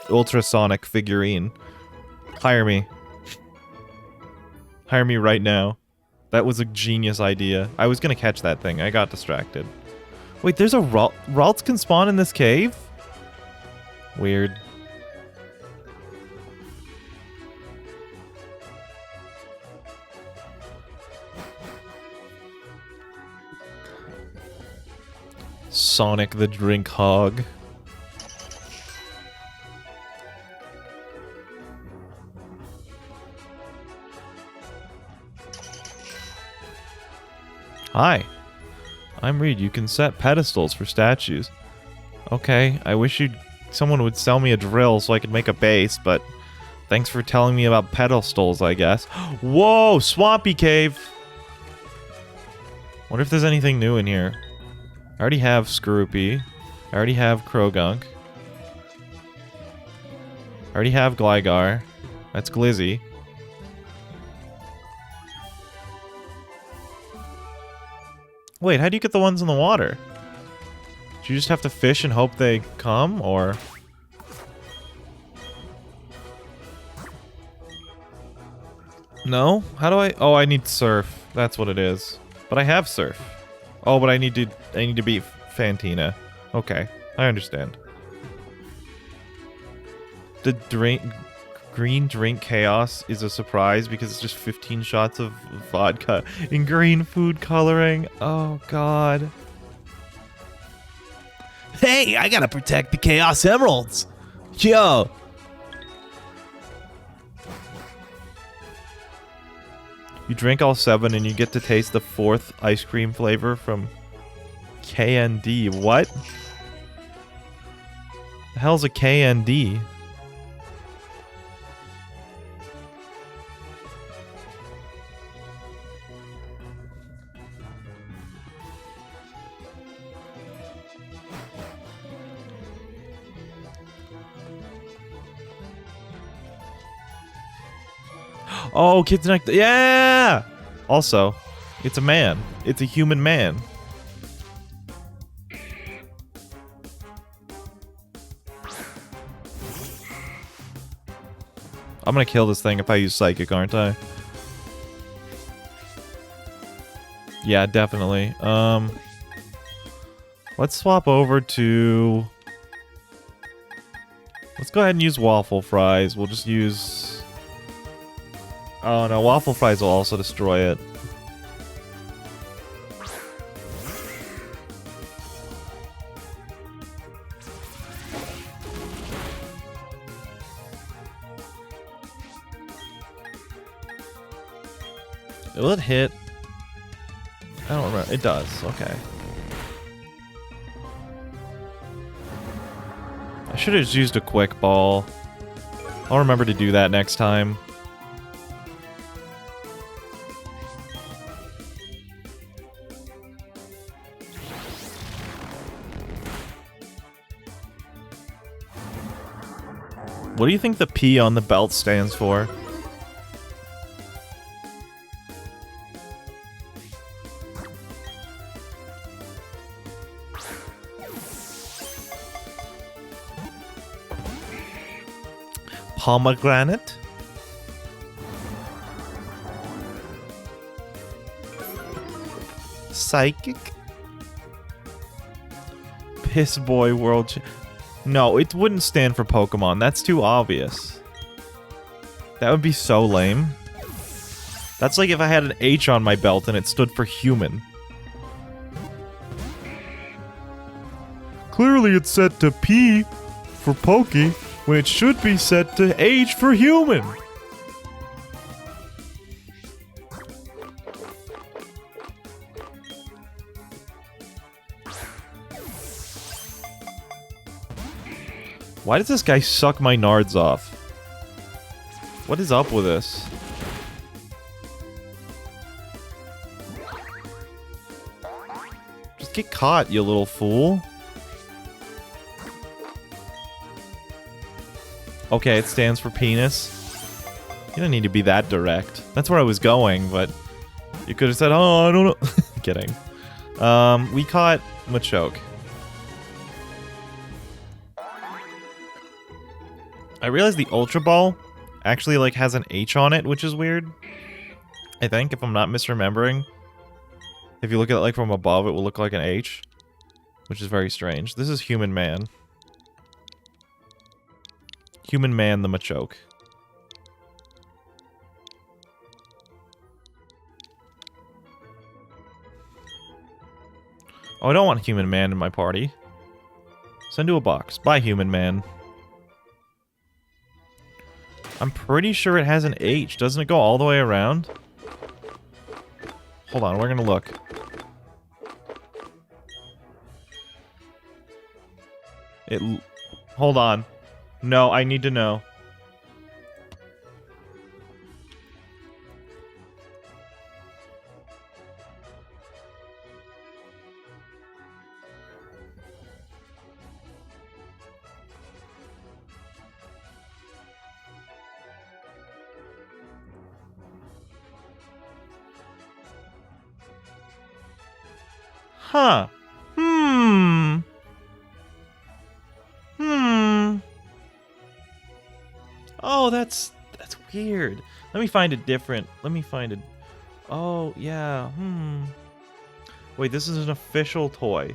ultrasonic figurine. Hire me. Hire me right now. That was a genius idea. I was gonna catch that thing. I got distracted. Wait, there's a Ralts can spawn in this cave? Weird. Sonic the Drink Hog. Hi. I'm Reed. You can set pedestals for statues. Okay, I wish someone would sell me a drill so I could make a base, but thanks for telling me about pedestals, I guess. Whoa, Swampy Cave! Wonder if there's anything new in here. I already have Skorupi. I already have Krogunk. I already have Gligar. That's Glizzy. Wait, how do you get the ones in the water? Do you just have to fish and hope they come, or...? No? How do I... Oh, I need Surf. That's what it is. But I have Surf. Oh, but I need to beat Fantina. Okay, I understand. The green drink chaos is a surprise because it's just 15 shots of vodka in green food coloring. Oh, God. Hey, I gotta protect the Chaos Emeralds. Yo. You drink all 7 and you get to taste the 4th ice cream flavor from KND. What? The hell's a KND? Oh, Kids Next. Yeah! Also, it's a man. It's a human man. I'm gonna kill this thing if I use Psychic, aren't I? Yeah, definitely. Let's swap over to... Let's go ahead and use Waffle Fries. We'll just use... Oh no, Waffle Fries will also destroy it. Will it hit? I don't remember. It does. Okay. I should have just used a quick ball. I'll remember to do that next time. What do you think the P on the belt stands for? Pomegranate? Psychic? Piss Boy World... No, it wouldn't stand for Pokemon. That's too obvious. That would be so lame. That's like if I had an H on my belt and it stood for human. Clearly it's set to P for Pokey when it should be set to H for human. Why does this guy suck my nards off? What is up with this? Just get caught, you little fool. Okay, it stands for penis. You don't need to be that direct. That's where I was going, but you could have said, oh, I don't know. Kidding. We caught Machoke. I realized the Ultra Ball actually like has an H on it, which is weird. I think, if I'm not misremembering. If you look at it like from above, it will look like an H, which is very strange. This is Human Man. Human Man the Machoke. Oh, I don't want Human Man in my party. Send to a box. Bye, Human Man. I'm pretty sure it has an H. Doesn't it go all the way around? Hold on, we're gonna look. Hold on. No, I need to know. Huh. Oh, that's weird. Let me find it different. Let me find it. Oh, yeah. Wait, this is an official toy.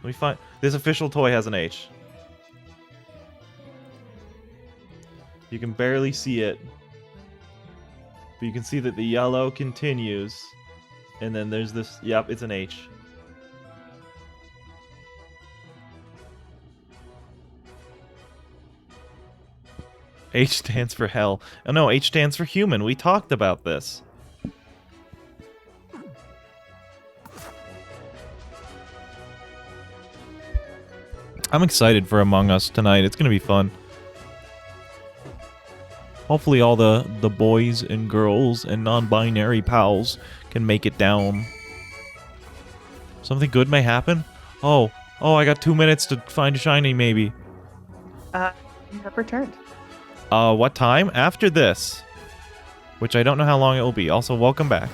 Let me find... This official toy has an H. You can barely see it. But you can see that the yellow continues. And then there's this... Yep, it's an H. H stands for hell. Oh no, H stands for human. We talked about this. I'm excited for Among Us tonight. It's gonna be fun. Hopefully all the boys and girls and non-binary pals can make it down. Something good may happen? Oh, I got 2 minutes to find a shiny, maybe. You have returned. What time? After this. Which I don't know how long it will be. Also, welcome back.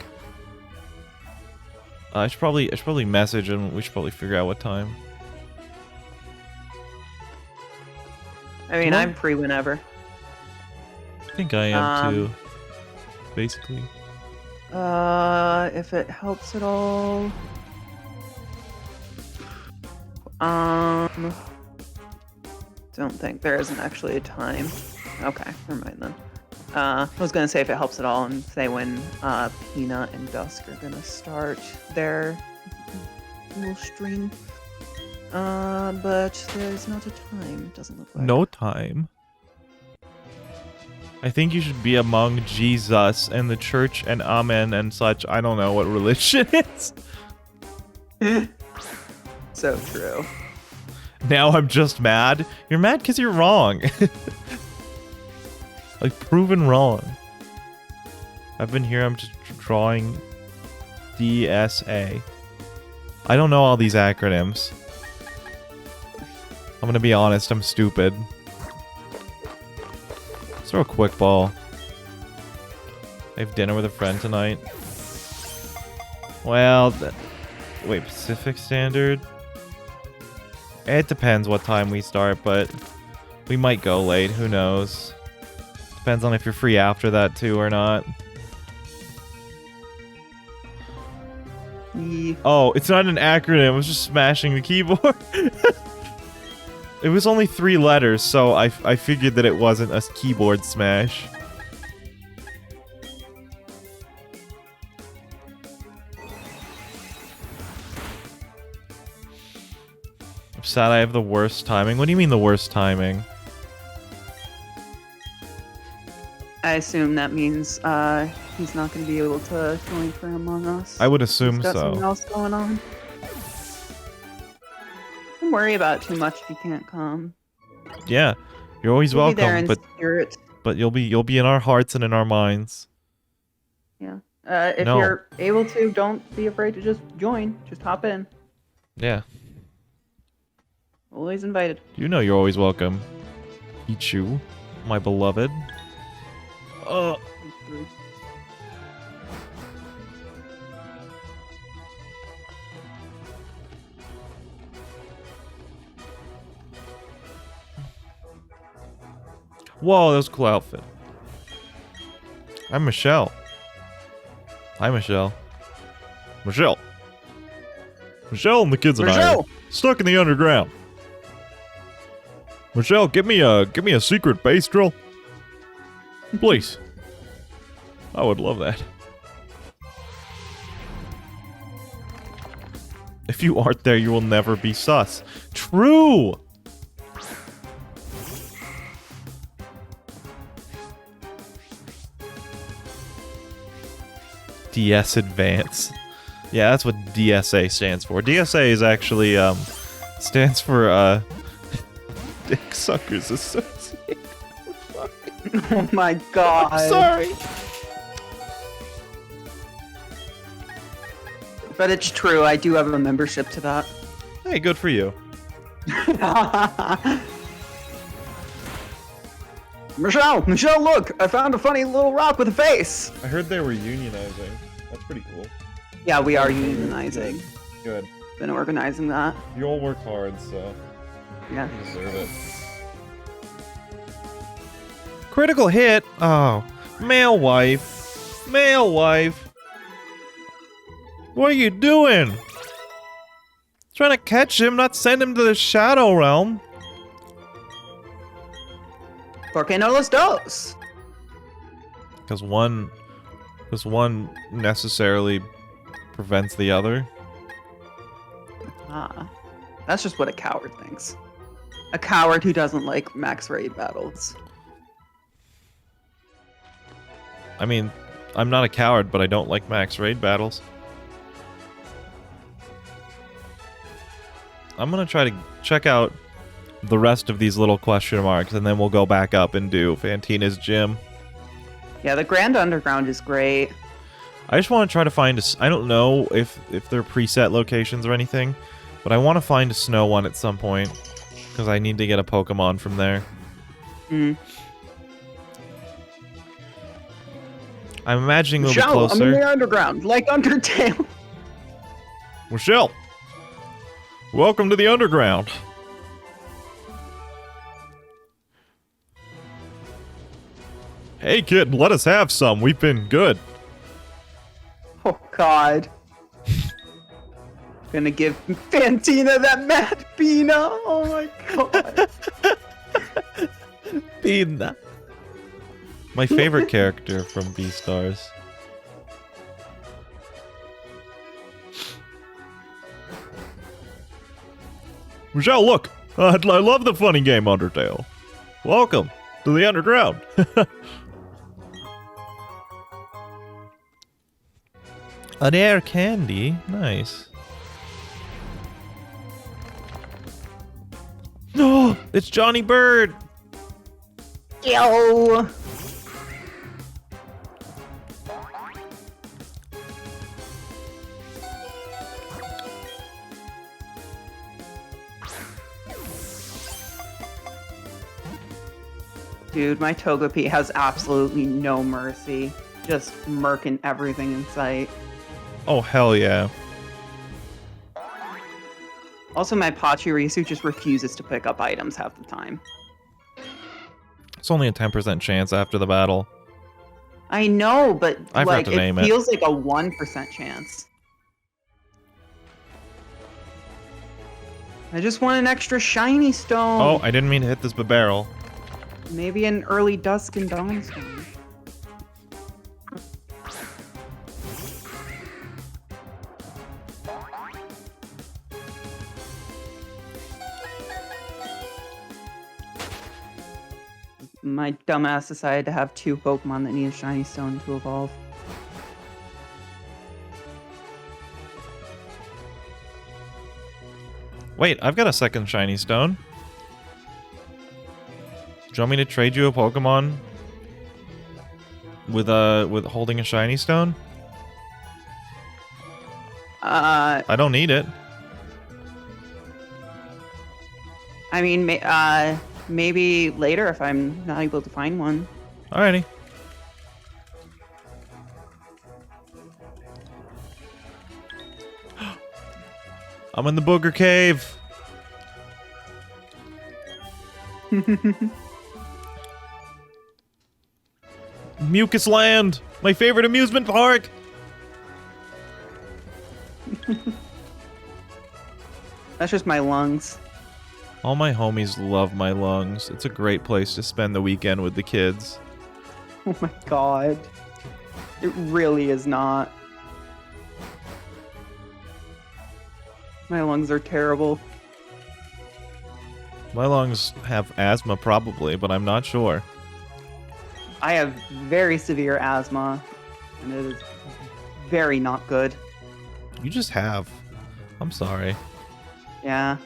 I should probably message him. We should probably figure out what time. I mean, I'm free whenever. I think I am too. Basically. If it helps at all. Don't think there isn't actually a time. Okay, never mind then. I was gonna say if it helps at all and say when Peanut and Dusk are gonna start their little stream. But there's not a time. Doesn't look like. No time. I think you should be among Jesus and the church and Amen and such. I don't know what religion is. So true. Now I'm just mad. You're mad because you're wrong. Like, proven wrong. I've been here, I'm just drawing DSA. I don't know all these acronyms. I'm gonna be honest, I'm stupid. Let's throw a quick ball. I have dinner with a friend tonight. Well, wait, Pacific Standard? It depends what time we start, but we might go late, who knows. Depends on if you're free after that too or not. Yeah. Oh, it's not an acronym, I was just smashing the keyboard. It was only 3 letters, so I figured that it wasn't a keyboard smash. I'm sad I have the worst timing. What do you mean the worst timing? I assume that means he's not going to be able to join for Among Us. I would assume He's got so. something else going on. Don't worry about it too much if you can't come. Yeah, you're always You'll be there welcome, in spirit. but you'll be in our hearts and in our minds. Yeah. If No. you're able to, don't be afraid to just join. Just hop in. Yeah. Always invited. You know you're always welcome. Pichu, my beloved. Whoa, that was a cool outfit. I'm Michelle. Hi, Michelle. Michelle. Michelle and the kids and I are Michelle! stuck in the underground. Michelle, give me a secret bass drill, please. I would love that. If you aren't there, you will never be sus. True. DS Advance. Yeah, that's what DSA stands for. DSA is actually stands for Dick Suckers Associated. Oh my god. I'm sorry. But it's true, I do have a membership to that. Hey, good for you. Michelle, look! I found a funny little rock with a face! I heard they were unionizing. That's pretty cool. Yeah, we are unionizing. Good. Been organizing that. You all work hard, so Yeah. you deserve it. Critical hit? Oh. Male wife. Male wife. What are you doing? Trying to catch him, not send him to the Shadow Realm. ¿Por qué no los dos? Because one necessarily prevents the other. Ah. That's just what a coward thinks. A coward who doesn't like max raid battles. I mean, I'm not a coward, but I don't like max raid battles. I'm gonna try to check out the rest of these little question marks, and then we'll go back up and do Fantina's gym. Yeah, the Grand Underground is great. I just want to try to find a... I don't know if they're preset locations or anything, but I want to find a snow one at some point, because I need to get a Pokemon from there. Mm. I'm imagining they'll be Michelle, I'm in closer. the underground, like Undertale. Michelle! Welcome to the underground. Hey kid, let us have some. We've been good. Oh god. Gonna give Fantina that mad Pina. Oh my god. Pina. My favorite character from Beastars. Michelle, look! I love the funny game Undertale. Welcome to the underground. An air candy? Nice. No, it's Johnny Bird! Yo. Dude, my Togepi has absolutely no mercy. Just murking everything in sight. Oh, hell yeah. Also, my Pachirisu just refuses to pick up items half the time. It's only a 10% chance after the battle. I know, but I forgot like to it name it. feels like a 1% chance. I just want an extra shiny stone. Oh, I didn't mean to hit this barrel. Maybe an early Dusk and Dawn stone. My dumbass decided to have two Pokemon that need a shiny stone to evolve. Wait, I've got a second shiny stone. Do you want me to trade you a Pokemon with holding a shiny stone? I don't need it. I mean, maybe later if I'm not able to find one. Alrighty. I'm in the booger cave. Mucus Land, my favorite amusement park. That's just my lungs. All my homies love my lungs. It's a great place to spend the weekend with the kids. Oh my god. It really is not. My lungs are terrible. My lungs have asthma probably, but I'm not sure. I have very severe asthma, and it is very not good. You just have. I'm sorry. Yeah.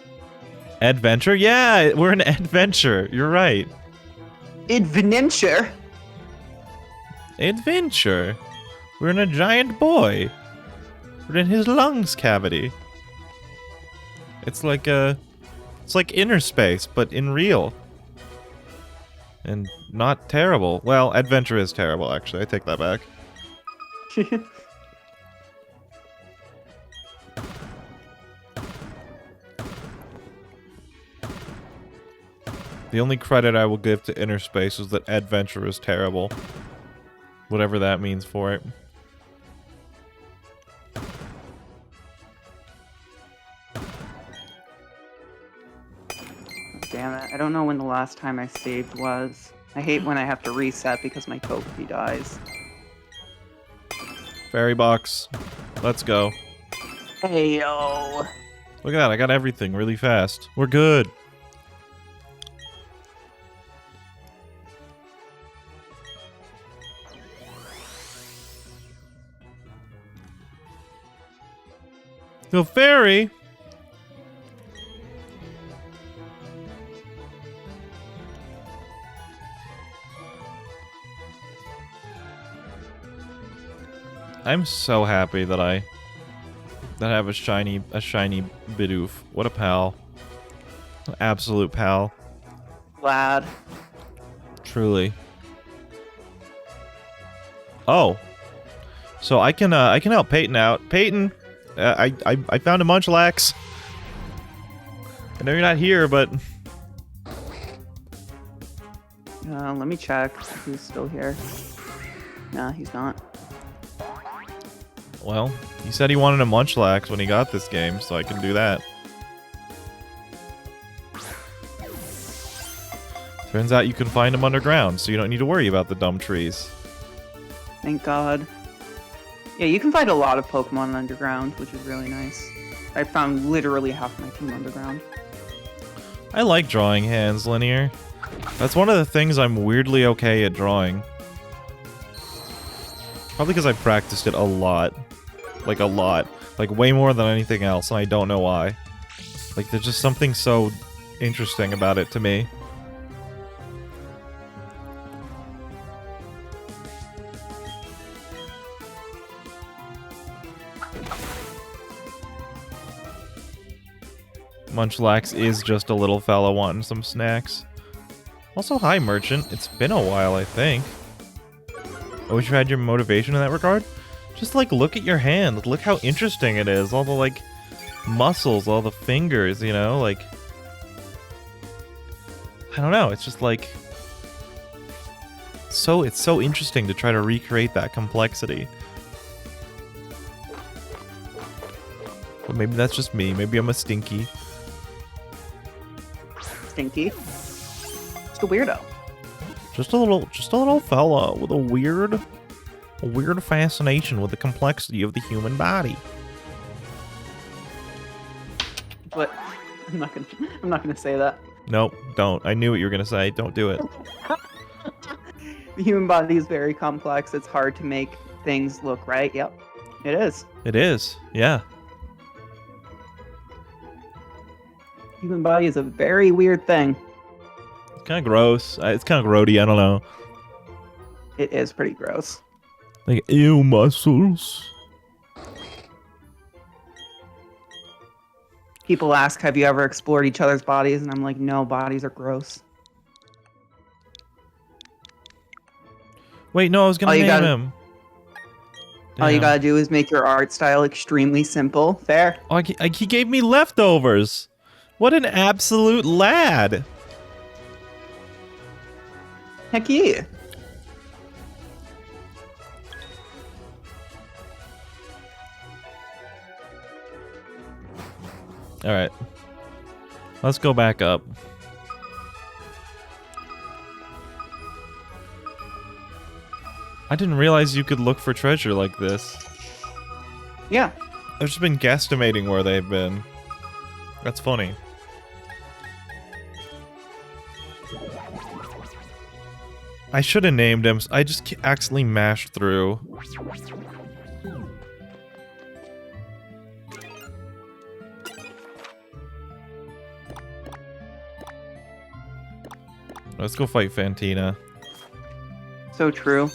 Adventure? Yeah, we're in adventure. You're right. Adventure? Adventure. We're in a giant boy. We're in his lungs cavity. It's like inner space, but in real. And not terrible. Well, adventure is terrible, actually. I take that back. The only credit I will give to inner space is that adventure is terrible. Whatever that means for it. Damn it. I don't know when the last time I saved was. I hate when I have to reset because my Togepi dies. Fairy box. Let's go. Hey, yo. Look at that. I got everything really fast. We're good. The fairy? I'm so happy that I have a shiny Bidoof. What a pal. An absolute pal. Glad. Truly. Oh. So I can help Payton out. Payton, I found a Munchlax. I know you're not here, but Let me check if he's still here. Nah, he's not. well, he said he wanted a Munchlax when he got this game, so I can do that. Turns out you can find them underground, so you don't need to worry about the dumb trees. Thank God. Yeah, you can find a lot of Pokemon underground, which is really nice. I found literally half my team underground. I like drawing hands linear. That's one of the things I'm weirdly okay at drawing. Probably because I practiced it a lot. Like a lot. Like way more than anything else, and I don't know why. Like there's just something so interesting about it to me. Munchlax is just a little fella wanting some snacks. Also, hi, Merchant. It's been a while, I think. I wish you had your motivation in that regard. Just, like, look at your hand. Look how interesting it is. All the, like, muscles, all the fingers, you know? Like, I don't know. It's just, like... It's so interesting to try to recreate that complexity. But maybe that's just me. Maybe I'm a stinky. Stinky. Just a weirdo. Just a little fella with a weird fascination with the complexity of the human body. But I'm not gonna say that. Nope, don't. I knew what you were gonna say. Don't do it. The human body is very complex. It's hard to make things look right. Yep, it is. It is. Yeah. Human body is a very weird thing. It's kind of gross. It's kind of grody. I don't know. It is pretty gross. Like, ew, muscles. People ask, have you ever explored each other's bodies? And I'm like, no, bodies are gross. Wait, no, I was gonna All you name gotta- him. All you Damn. gotta do is make your art style extremely simple. Fair. Oh, he gave me leftovers. What an absolute lad. Heck yeah. All right. Let's go back up. I didn't realize you could look for treasure like this. Yeah. I've just been guesstimating where they've been. That's funny. I should have named him. I just accidentally mashed through. Let's go fight Fantina. So true.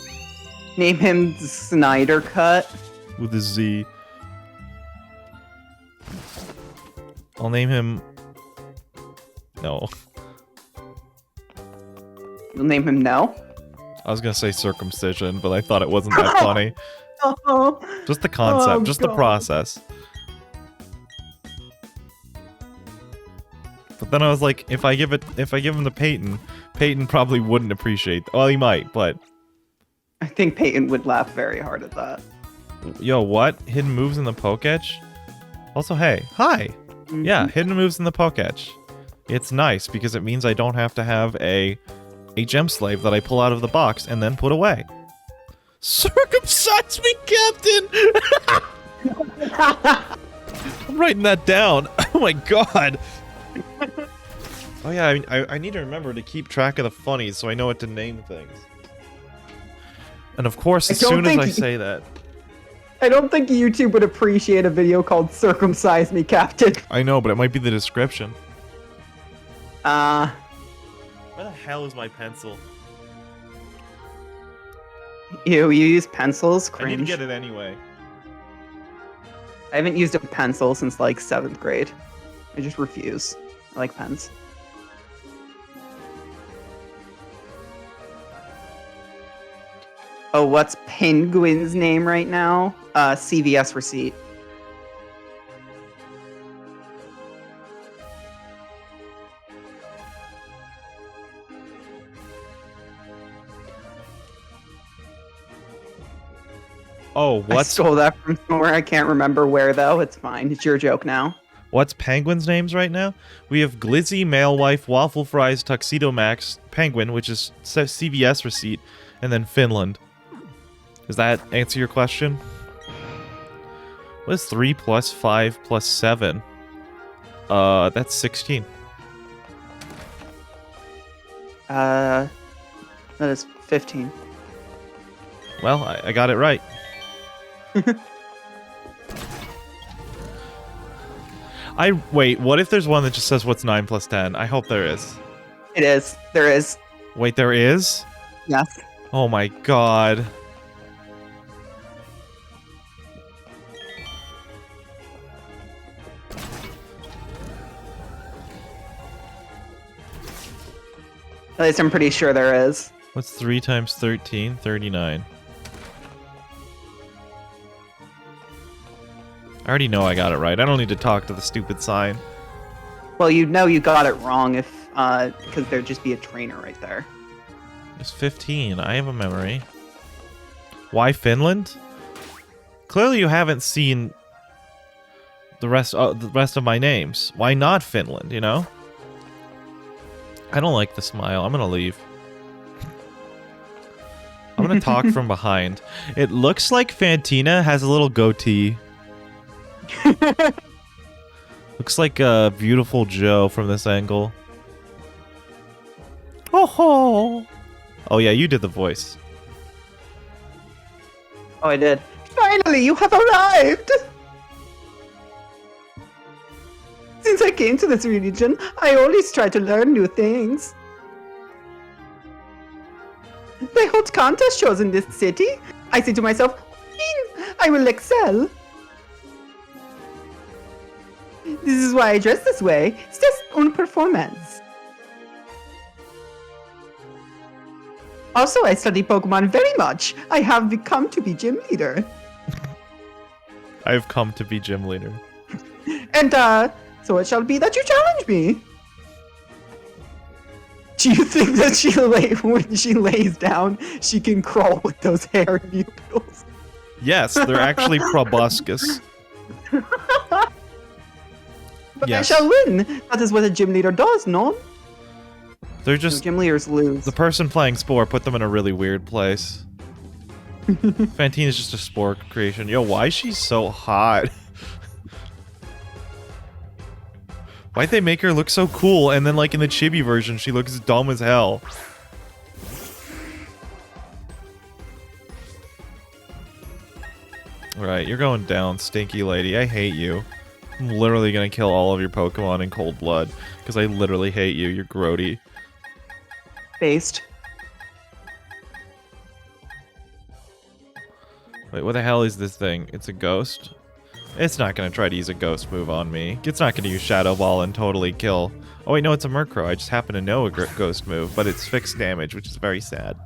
Name him Snyder Cut. With a Z. I'll name him... No. You'll name him No. I was gonna say circumcision, but I thought it wasn't that funny. Oh. Just the concept, Oh, just the God. process. But then I was like, if I give him to Payton, Payton probably wouldn't appreciate. Well, he might, but I think Payton would laugh very hard at that. yo, what? Hidden moves in the Pokétch? Also, hey, hi. Mhm. Yeah, hidden moves in the Pokétch. It's nice because it means I don't have to have a gem slave that I pull out of the box and then put away. Circumcise me, Captain! I'm writing that down. Oh my god. Oh yeah, I need to remember to keep track of the funnies so I know what to name things. And of course, as I don't soon as think I you- say that, I don't think YouTube would appreciate a video called Circumcise Me, Captain. I know, but it might be the description. Uh, Where the hell is my pencil? you use pencils? I need to Cringe. get it anyway. I haven't used a pencil since like 7th grade. I just refuse. I like pens. Oh, what's Penguin's name right now? CVS receipt. Oh, I what's stole that from somewhere. I can't remember where though. It's fine. It's your joke now. What's Penguin's names right now? We have Glizzy, Male Wife, Waffle Fries, Tuxedo Max, Penguin, which is CVS receipt, and then Finland. Does that answer your question? What is 3 plus 5 plus 7? That's 16. That is 15. Well, I got it right. Wait, what if there's one that just says what's 9 plus 10? I hope there is. It is. There is. Wait, there is? Yes. Oh my god. At least I'm pretty sure there is. What's 3 times 13? 39. I already know I got it right. I don't need to talk to the stupid sign. Well, you know you got it wrong if because there'd just be a trainer right there. It's 15. I have a memory. Why Finland? Clearly you haven't seen the rest of my names. Why not Finland, you know? I don't like the smile. I'm gonna leave. I'm gonna talk from behind. It looks like Fantina has a little goatee. Looks like a beautiful Joe from this angle. Oh ho! Oh yeah, you did the voice. Oh, I did. Finally, you have arrived! Since I came to this region, I always try to learn new things. They hold contest shows in this city. I say to myself, I will excel. This is why I dress this way. It's just own performance. Also, I study Pokemon very much. I have become to be gym leader. I've come to be gym leader. And, so it shall be that you challenge me. Do you think that when she lays down, she can crawl with those hair noodles? Yes, they're actually proboscis. But Yes. I shall win. That is what a gym leader does, no? They're No, just... gym leaders lose. The person playing Spore put them in a really weird place. Fantine is just a Spore creation. Yo, why is she so hot? Why'd they make her look so cool, and then like in the chibi version, she looks dumb as hell? Alright, you're going down, stinky lady. I hate you. I'm literally gonna kill all of your Pokemon in cold blood, because I literally hate you. You're grody. Based. Wait, what the hell is this thing? It's a ghost? It's not gonna try to use a ghost move on me. It's not gonna use Shadow Ball and totally kill. Oh wait, no, it's a Murkrow. I just happen to know a ghost move, but it's fixed damage, which is very sad.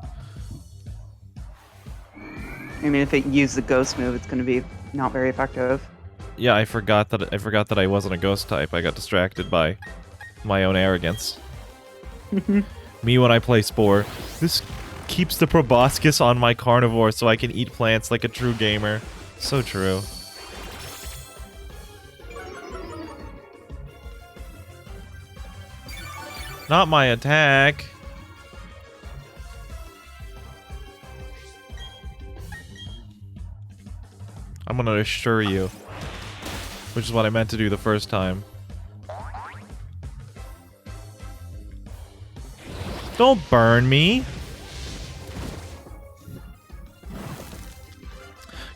I mean, if it used the ghost move, it's going to be not very effective. Yeah, I forgot that I wasn't a ghost type. I got distracted by my own arrogance. Me when I play Spore. This keeps the proboscis on my carnivore so I can eat plants like a true gamer. So true. Not my attack. I'm gonna assure you. Which is what I meant to do the first time. Don't burn me.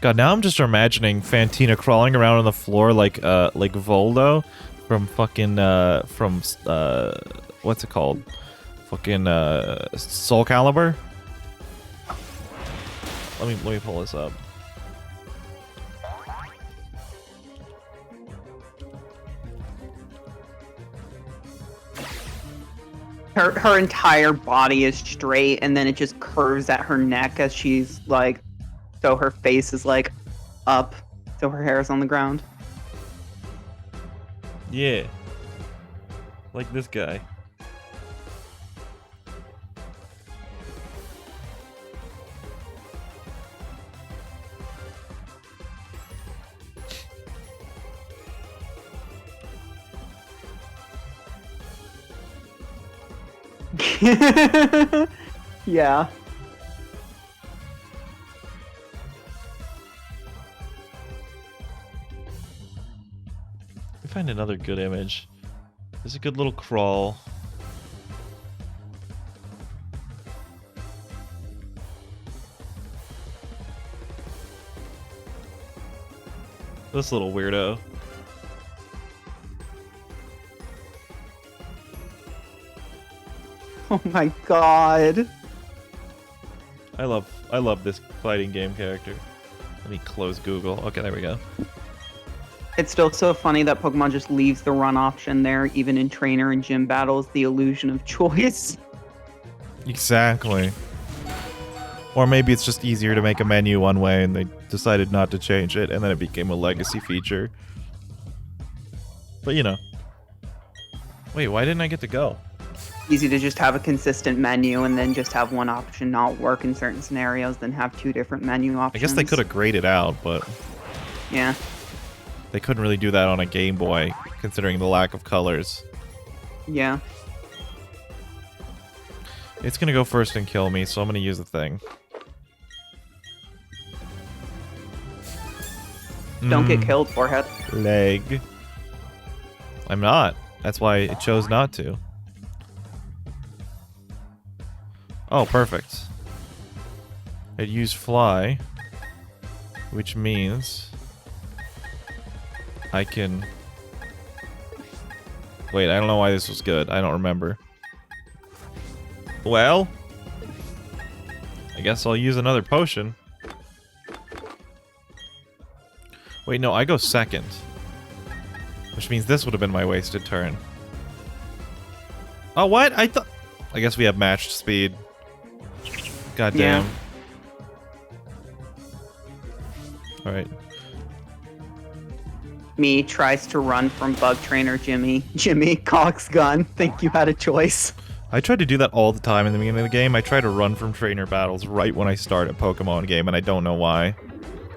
God, now I'm just imagining Fantina crawling around on the floor like Voldo from fucking what's it called? Fucking Soul Calibur. Let me pull this up. Her entire body is straight, and then it just curves at her neck as she's like, so her face is like up, so her hair is on the ground. Yeah. Like this guy. Yeah. Let me find another good image. There's a good little crawl. This little weirdo. Oh my god. I love this fighting game character. Let me close Google. Okay, there we go. It's still so funny that Pokemon just leaves the run option there, even in trainer and gym battles, the illusion of choice. Exactly. Or maybe it's just easier to make a menu one way and they decided not to change it and then it became a legacy feature. But you know. Wait, why didn't I get to go? Easy to just have a consistent menu and then just have one option not work in certain scenarios than have two different menu options. I guess they could have graded out, but Yeah. they couldn't really do that on a Game Boy, considering the lack of colors. Yeah. It's gonna go first and kill me, so I'm gonna use the thing. Don't get killed, forehead. Leg. I'm not. That's why it chose not to. Oh, perfect. It used fly, which means I can... Wait, I don't know why this was good. I don't remember. Well, I guess I'll use another potion. Wait, no, I go second. Which means this would have been my wasted turn. Oh, what? I guess we have matched speed. God damn. Yeah. Alright. Me tries to run from Bug Trainer Jimmy. Jimmy cocks gun. Think you had a choice. I tried to do that all the time in the beginning of the game. I try to run from trainer battles right when I start a Pokemon game, and I don't know why.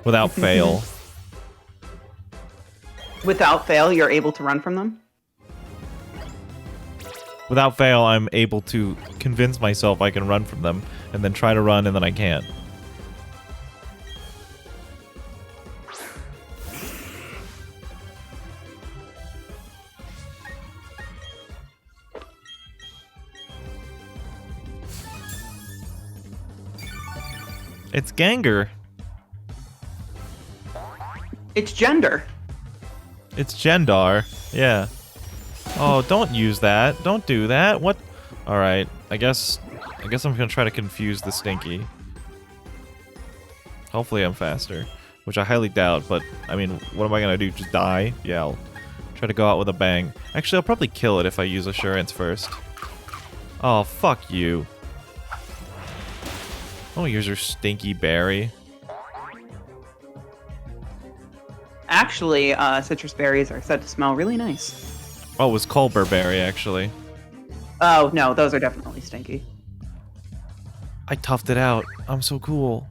Without fail. Without fail, you're able to run from them? Without fail, I'm able to convince myself I can run from them, and then try to run, and then I can't. It's Gengar. It's gender. It's Gendar. Yeah. Oh, don't use that. Don't do that. What? Alright. I guess I'm gonna try to confuse the Stinky. Hopefully I'm faster. Which I highly doubt, but, I mean, what am I gonna do? Just die? Yeah, I'll try to go out with a bang. Actually, I'll probably kill it if I use Assurance first. Oh, fuck you. Oh, here's your Stinky Berry. Actually, citrus berries are said to smell really nice. Oh, it was Culber Berry, actually. Oh, no, those are definitely stinky. I toughed it out. I'm so cool.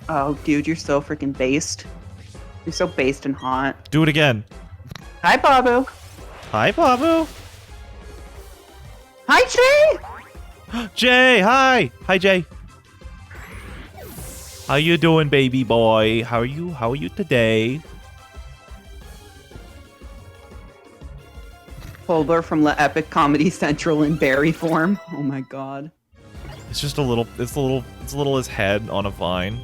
Oh, dude, you're so freaking based. You're so based and hot. Do it again. Hi, Pabu. Hi, Pabu. Hi, Jay. Jay, hi. Hi, Jay. How you doing, baby boy? How are you? How are you today? Holber from La Epic Comedy Central in berry form. Oh my god. It's just a little. It's a little his head on a vine.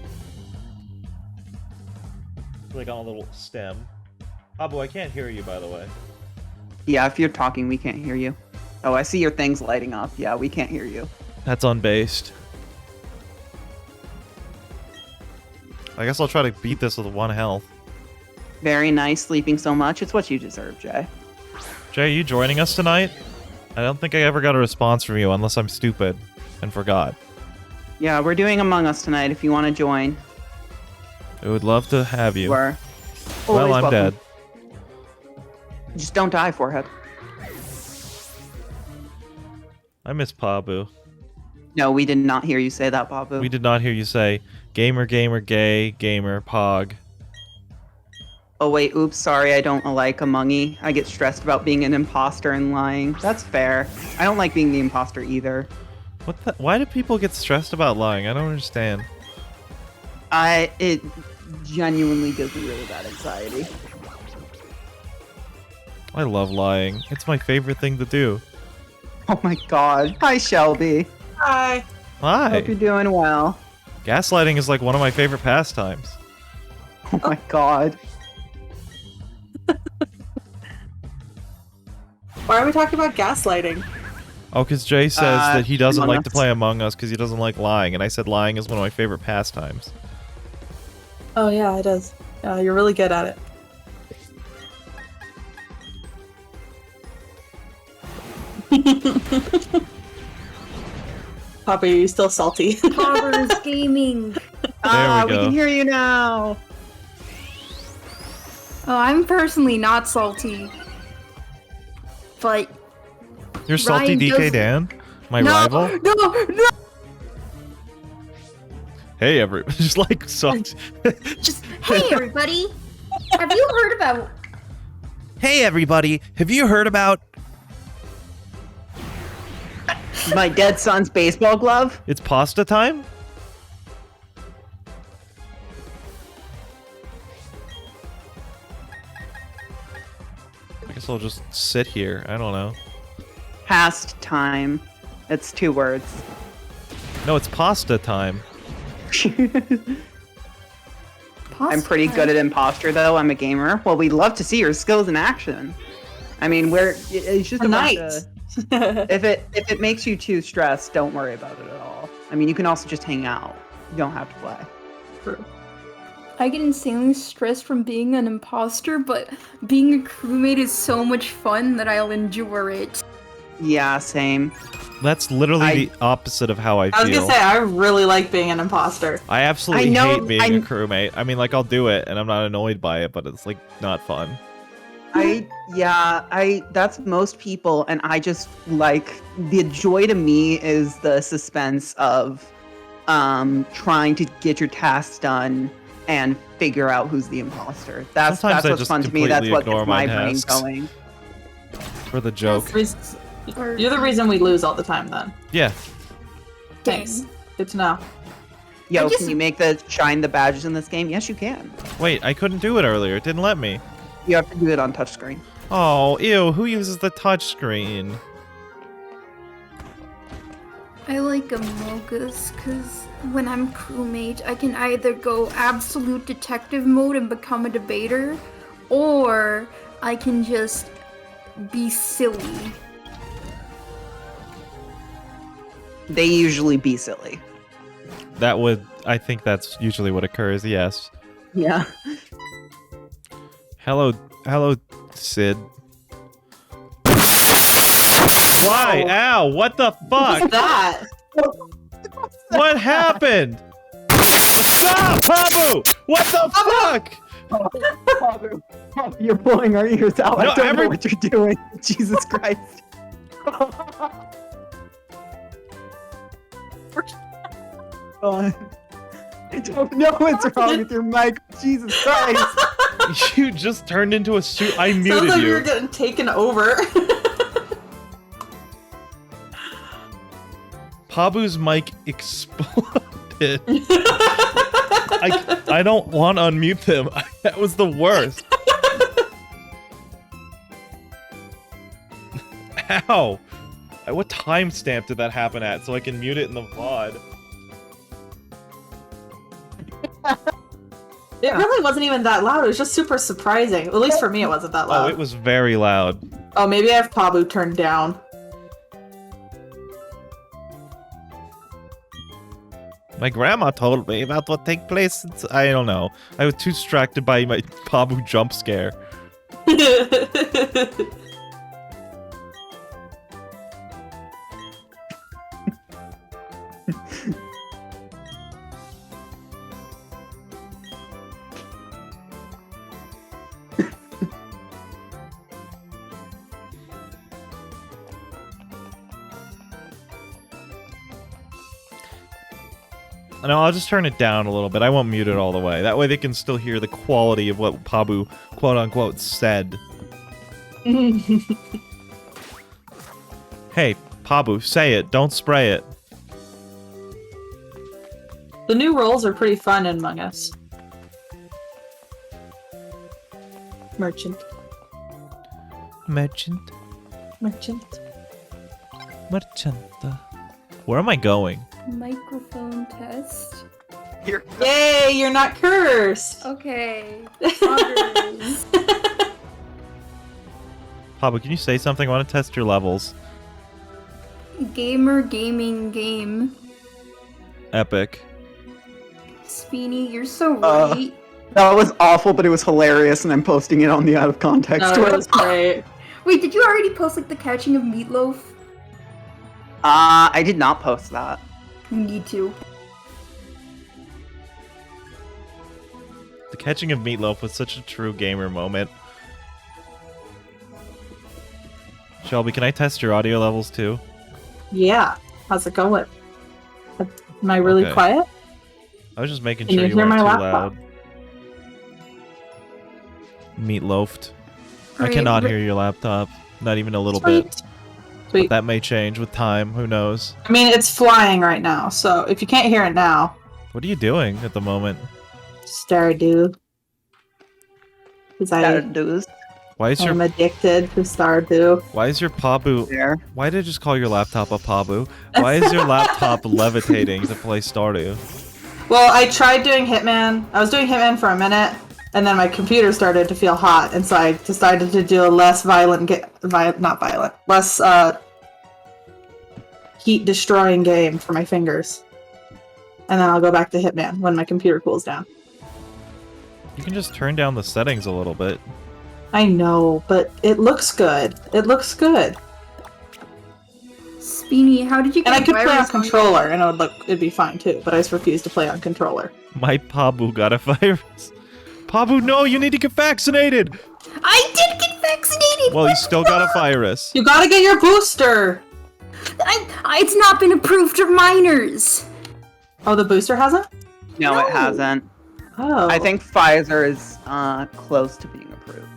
Like on a little stem. Pabu, I can't hear you, by the way. Yeah, if you're talking, we can't hear you. Oh, I see your things lighting up. Yeah, we can't hear you. That's unbased. I guess I'll try to beat this with 1 health. Very nice, sleeping so much. It's what you deserve, Jay. Jay, are you joining us tonight? I don't think I ever got a response from you unless I'm stupid and forgot. Yeah, we're doing Among Us tonight if you want to join. I would love to have you. We're Well, always I'm welcome. dead. Just don't die, Forehead. I miss Pabu. No, we did not hear you say that, Pabu. We did not hear you say gamer, gamer, gay, gamer, pog. Oh wait, oops, sorry, I don't like Amongy. I get stressed about being an imposter and lying. That's fair. I don't like being the imposter either. What the? Why do people get stressed about lying? I don't understand. It genuinely gives me really bad anxiety. I love lying. It's my favorite thing to do. Oh my god. Hi, Shelby. Hi. Hi. Hope you're doing well. Gaslighting is like one of my favorite pastimes. Oh my god. Why are we talking about gaslighting? Oh, because Jay says that he doesn't Among like to Us. play Among Us because he doesn't like lying, and I said lying is one of my favorite pastimes. Oh yeah, it is. You're really good at it. Papa, are you still salty? Poggers Gaming. Ah, we we go. can hear you now. Oh, I'm personally not salty. But You're salty, Ryan DK does- Dan? My no, rival? no. Hey, just like salty. Just hey, everybody. Have you heard about? Hey, everybody, have you heard about... My dead son's baseball glove? It's pasta time? I guess I'll just sit here. I don't know. Past time. It's 2 words. No, it's pasta time. I'm pretty good at imposter, though. I'm a gamer. Well, we'd love to see your skills in action. I mean, it's just a bunch Night. of... If it makes you too stressed, don't worry about it at all. I mean, you can also just hang out. You don't have to play. True. I get insanely stressed from being an imposter, but being a crewmate is so much fun that I'll endure it. Yeah, same. That's literally the opposite of how I feel. I was gonna say, I really like being an imposter. I absolutely I know, hate being a crewmate. I mean, like, I'll do it, and I'm not annoyed by it, but it's, like, not fun. That's most people, and I just, like, the joy to me is the suspense of trying to get your tasks done and figure out who's the imposter. That's Sometimes I what's just fun to me. That's what completely gets my ignore my brain tasks. going. For the joke. You're the reason we lose all the time, then. Yeah. Thanks. Good to know. Yo, can you make the shine the badges in this game? Yes, you can. Wait, I couldn't do it earlier. It didn't let me. You have to do it on touchscreen. Oh, ew. Who uses the touchscreen? I like Amogus because when I'm crewmate, I can either go absolute detective mode and become a debater, or I can just be silly. They usually be silly. I think that's usually what occurs, yes. Yeah. Hello, Sid. Why? Ow, what the fuck? What's that? What happened? Stop, Pabu! What the fuck? You're pulling our ears out. No, I don't know what you're doing. Jesus Christ. I don't know what's wrong with your mic. Jesus Christ. You just turned into a suit. I muted Sounds like you. you were getting taken over. Pabu's mic exploded. I don't want to unmute them. That was the worst. Ow. What timestamp did that happen at so I can mute it in the VOD? It really wasn't even that loud. It was just super surprising. At least for me, it wasn't that loud. Oh, it was very loud. Oh, maybe I have Pabu turned down. My grandma told me about what take place. I don't know. I was too distracted by my Pabu jump scare. No, I'll just turn it down a little bit. I won't mute it all the way. That way they can still hear the quality of what Pabu, quote-unquote, said. Hey, Pabu, say it. Don't spray it. The new roles are pretty fun in Among Us. Merchant. Merchant. Merchant. Merchant. Where am I going? Microphone test. Yay, you're not cursed! Okay. Others. Pabu, can you say something? I want to test your levels. Gamer, gaming, game. Epic. Speeny, you're so right. That was awful, but it was hilarious, and I'm posting it on the out of context No, Twitter. that was great. Wait, did you already post like the catching of Meatloaf? I did not post that. You need to. The catching of Meatloaf was such a true gamer moment. Shelby, can I test your audio levels too? Yeah. How's it going? Am I really Okay. quiet? I was just making Can sure you you hear weren't too my loud. Meatloafed. I Alright, cannot but- hear your laptop. Not even a little bit. Sweet. But Sweet. that may change with time. Who knows? I mean, it's flying right now, so if you can't hear it now, What are you doing at the moment? Stardew. Because I Dudes Why is your am addicted to Stardew. Why is your Pabu? there. Why did I just call your laptop a Pabu? Why is your laptop levitating to play Stardew? Well, I tried doing Hitman. I was doing Hitman for a minute, and then my computer started to feel hot, and so I decided to do a less violent, less heat-destroying game for my fingers. And then I'll go back to Hitman when my computer cools down. You can just turn down the settings a little bit. I know, but it looks good. It looks good. Speedy, how did you get And I could play on virus controller, and it'd be fine too. But I just refuse to play on controller. My Pabu got a virus. Pabu, no, you need to get vaccinated! I did get vaccinated! Well, you still got a virus. You gotta get your booster. It's not been approved for minors. Oh, the booster hasn't? No, No. it hasn't. Oh. I think Pfizer is close to being approved,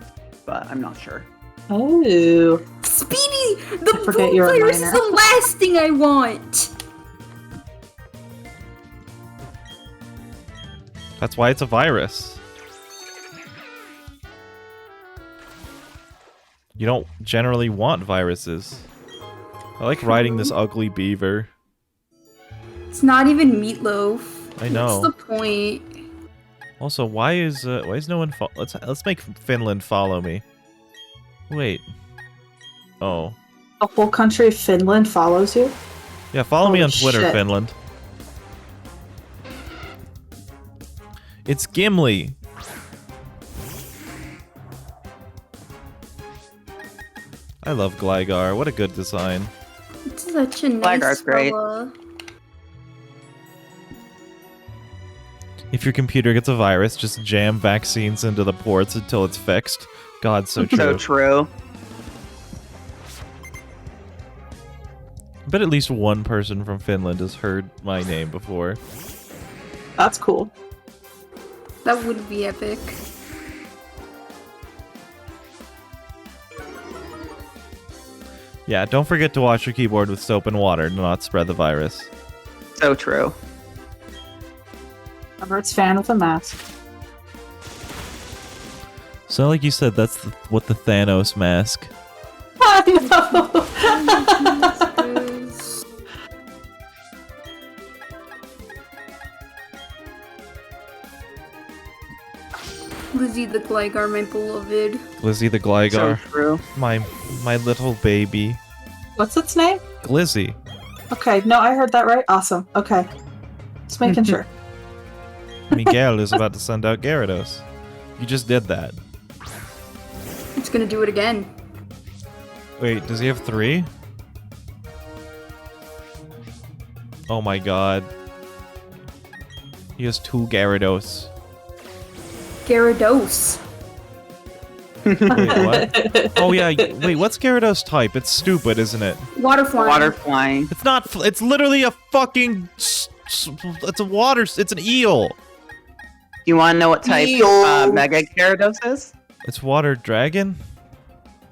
but I'm not sure. Oh. Speedy, the forget boot you're a virus is minor. the last thing I want. That's why it's a virus. You don't generally want viruses. I like riding this ugly beaver. It's not even meatloaf. I know. What's the point? Also, why is no one let's make Finland follow me. Wait. Oh. The whole country of Finland follows you? Yeah, follow me Holy on Twitter, shit. Finland. It's Gimli. I love Gligar. What a good design. It's such a nice Gligar's great. fella. If your computer gets a virus, just jam vaccines into the ports until it's fixed. God, so true. So true. I bet at least one person from Finland has heard my name before. That's cool. That would be epic. Yeah, don't forget to wash your keyboard with soap and water to not spread the virus. So true. Robert's fan with a mask. So like you said, that's what the Thanos mask. I know. Lizzie the Gligar, my beloved. Glizzy the So Gligar. true. My little baby. What's its name? Glizzy. Okay, no, I heard that right. Awesome. Okay. Just making sure. Miguel is about to send out Gyarados. You just did that. It's gonna do it again. Wait, does he have 3? Oh my god. He has 2 Gyarados. Gyarados. Wait, what? Oh yeah, wait, what's Gyarados type? It's stupid, isn't it? Water flying. Water flying. It's not, it's literally a fucking, it's a water, it's an eel. You want to know what type Eel. Mega Gyarados is? It's water dragon?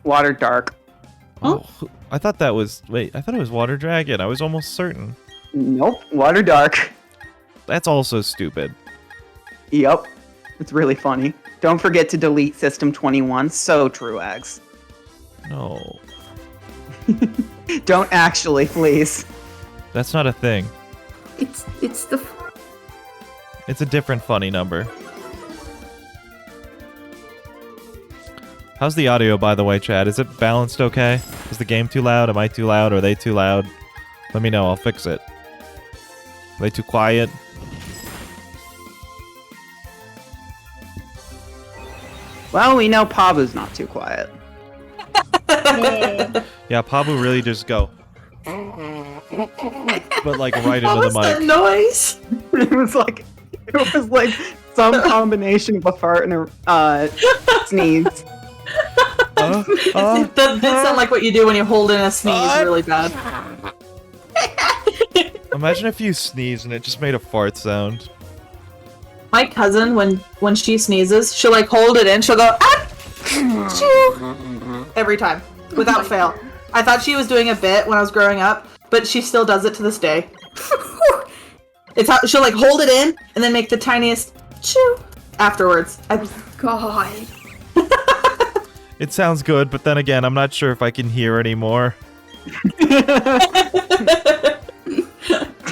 Water Dark. Oh, I thought that was, wait, I thought it was water dragon. I was almost certain. Nope. Water Dark. That's also stupid. Yep. It's really funny. Don't forget to delete System 21. So true, Ags. No, Don't actually, please. that's not a thing. It's the It's a different funny number. How's the audio, by the way, Chad? Is it balanced okay? Is the game too loud? Am I too loud? Are they too loud? Let me know. I'll fix it. Are they too quiet? Well, we know Pabu's not too quiet. Yeah, Pabu really just go. But like right What into was the that mic. noise? It was like some combination of a fart and a sneeze. That sound like what you do when you hold in a sneeze really bad. Imagine if you sneezed and it just made a fart sound. My cousin, when she sneezes, she'll like hold it in. She'll go ah, achoo, every time, without fail. I thought she was doing a bit when I was growing up, but she still does it to this day. It's how she'll like hold it in and then make the tiniest chew afterwards. God. It sounds good, but then again, I'm not sure if I can hear anymore.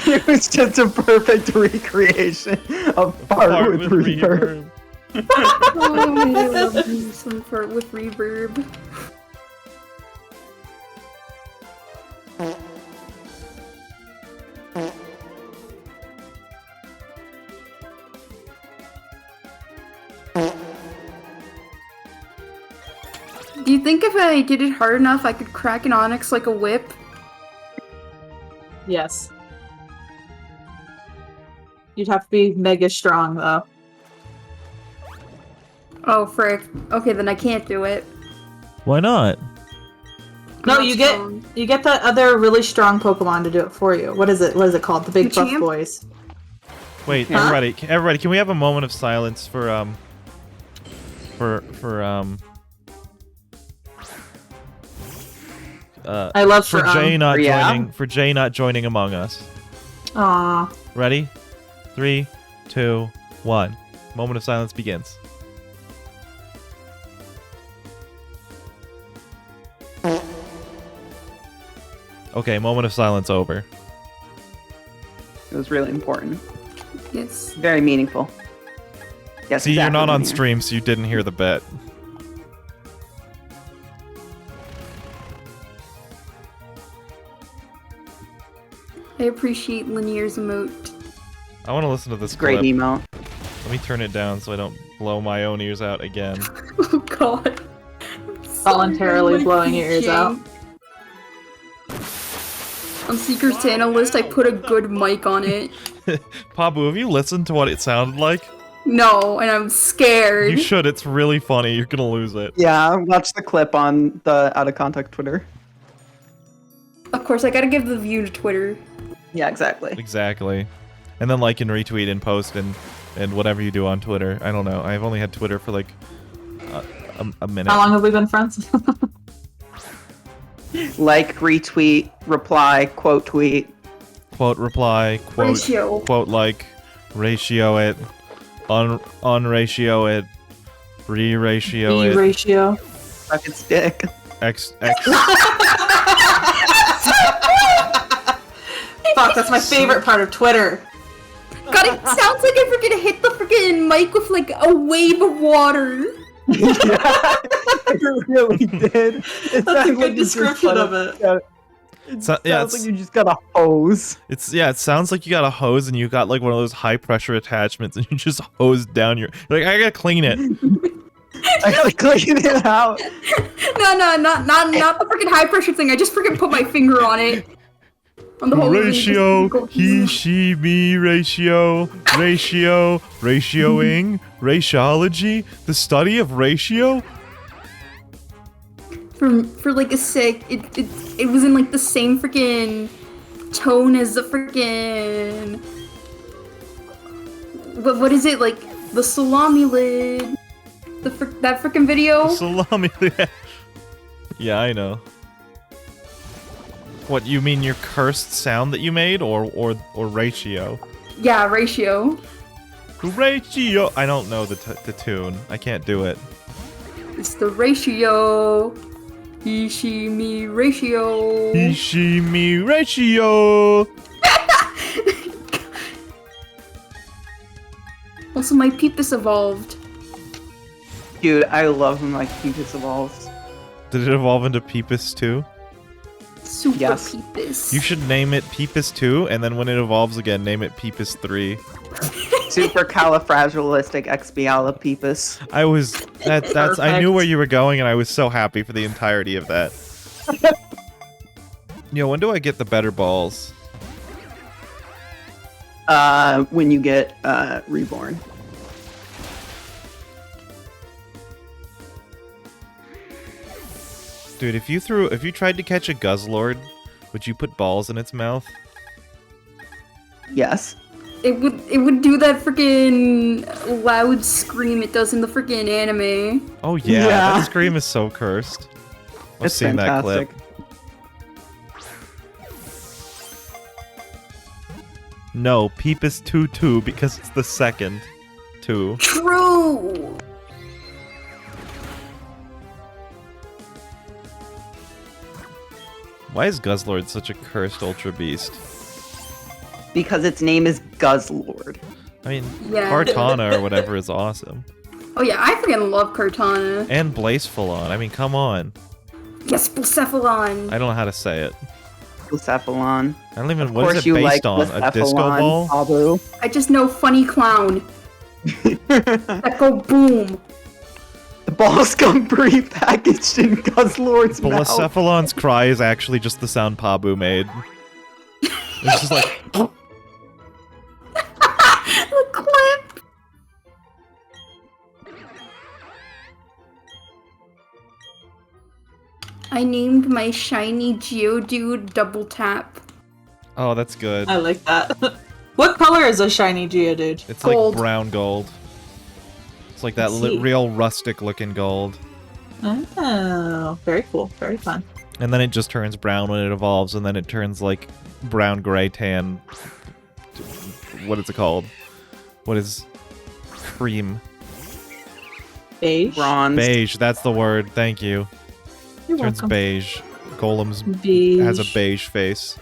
It was just a perfect recreation of fart with reverb. Oh, I love me some fart with reverb. Do you think if I did it hard enough, I could crack an Onyx like a whip? Yes. You'd have to be mega strong, though. Oh, frick. Okay, then I can't do it. Why not? No, Not you strong. get that other really strong Pokemon to do it for you. What is it? What is it called? The big buff Machamp? boys. Wait, Huh? everybody, can we have a moment of silence for I love for Jay not yeah. joining Among Us. Aw. Ready? 3, 2, 1. Moment of silence begins. Okay, moment of silence over. It was really important. Yes. Very meaningful. Yes, See, you're exactly not on what I mean. stream, so you didn't hear the bet. I appreciate Linear's emote. I want to listen to this Great clip. email. Let me turn it down so I don't blow my own ears out again. Oh god. Voluntarily Sorry, blowing your ears out. On Secret Santa list, I put a good mic on it. Pabu, have you listened to what it sounded like? No, and I'm scared. You should. It's really funny. You're gonna lose it. Yeah, watch the clip on the Out of Contact Twitter. Of course, I gotta give the view to Twitter. Yeah, exactly. Exactly. And then like and retweet and post and whatever you do on Twitter. I don't know. I've only had Twitter for like a minute. How long have we been friends? Like, retweet, reply, quote tweet. Quote reply, quote Ratio. quote like, ratio it, unratio it, re-ratio it, ratio. Suck its dick. x. Fuck, that's my favorite part of Twitter. God, it sounds like I freaking hit the freaking mic with like a wave of water. Yeah, it really did. It That's a good description of it. It So- sounds yeah, like it's- you just got a hose. It sounds like you got a hose and you got like one of those high pressure attachments and you just hose down your like I gotta clean it. I gotta clean it out. No, not the freaking high pressure thing. I just freaking put my finger on it. On the hose and it just Ratio, go- he, she, me, ratioing, ratiology, the study of ratio. For like a sec, it was in like the same freaking tone as the freaking what is it, like the salami lid, that freaking video. Salami. Yeah, I know. What, you mean your cursed sound that you made, or ratio? Yeah, ratio. Ratio. I don't know the tune. I can't do it. It's the ratio. He, she, me ratio. He, she, me, ratio. Also, my Peepus evolved. Dude, I love when my Peepus evolves. Did it evolve into Peepus 2? Super Yes. Peepus. You should name it Peepus 2, and then when it evolves again, name it Peepus 3. Supercalifragilisticexpialidocious. I was that's I knew Perfect. where you were going, and I was so happy for the entirety of that. Yo, when do I get the better balls? When you get reborn. Dude, if you tried to catch a Guzzlord, would you put balls in its mouth? Yes. It would do that freaking loud scream it does in the freaking anime. Oh yeah, Yeah. that scream is so cursed. I've It's seen that clip. fantastic. No, Peepus 2 because it's the second 2. True. Why is Guzzlord such a cursed ultra beast? Because its name is Guzzlord. I mean, Yeah. Kartana or whatever is awesome. Oh yeah, I freaking love Cortana. And Blazefulon. I mean, come on. Yes, Blacephalon. I don't know how to say it. Blacephalon. I don't even. Of What course is it you based like on? A disco ball? Pabu. I just know funny clown. That go boom. The balls come pre-packaged in Guzzlord's mouth. Bulicephalon's cry is actually just the sound Pabu made. It's just like... The clip! I named my shiny Geodude Double Tap. Oh, that's good. I like that. What color is a shiny Geodude? It's Gold. like brown gold. It's like that I see. real rustic looking gold. Oh, very cool. Very fun. And then it just turns brown when it evolves, and then it turns like brown, gray, tan. What is it called? What is cream? Beige. Bronze. Beige, that's the word. Thank you. You're Turns welcome. beige. Golem's Beige. has a beige face.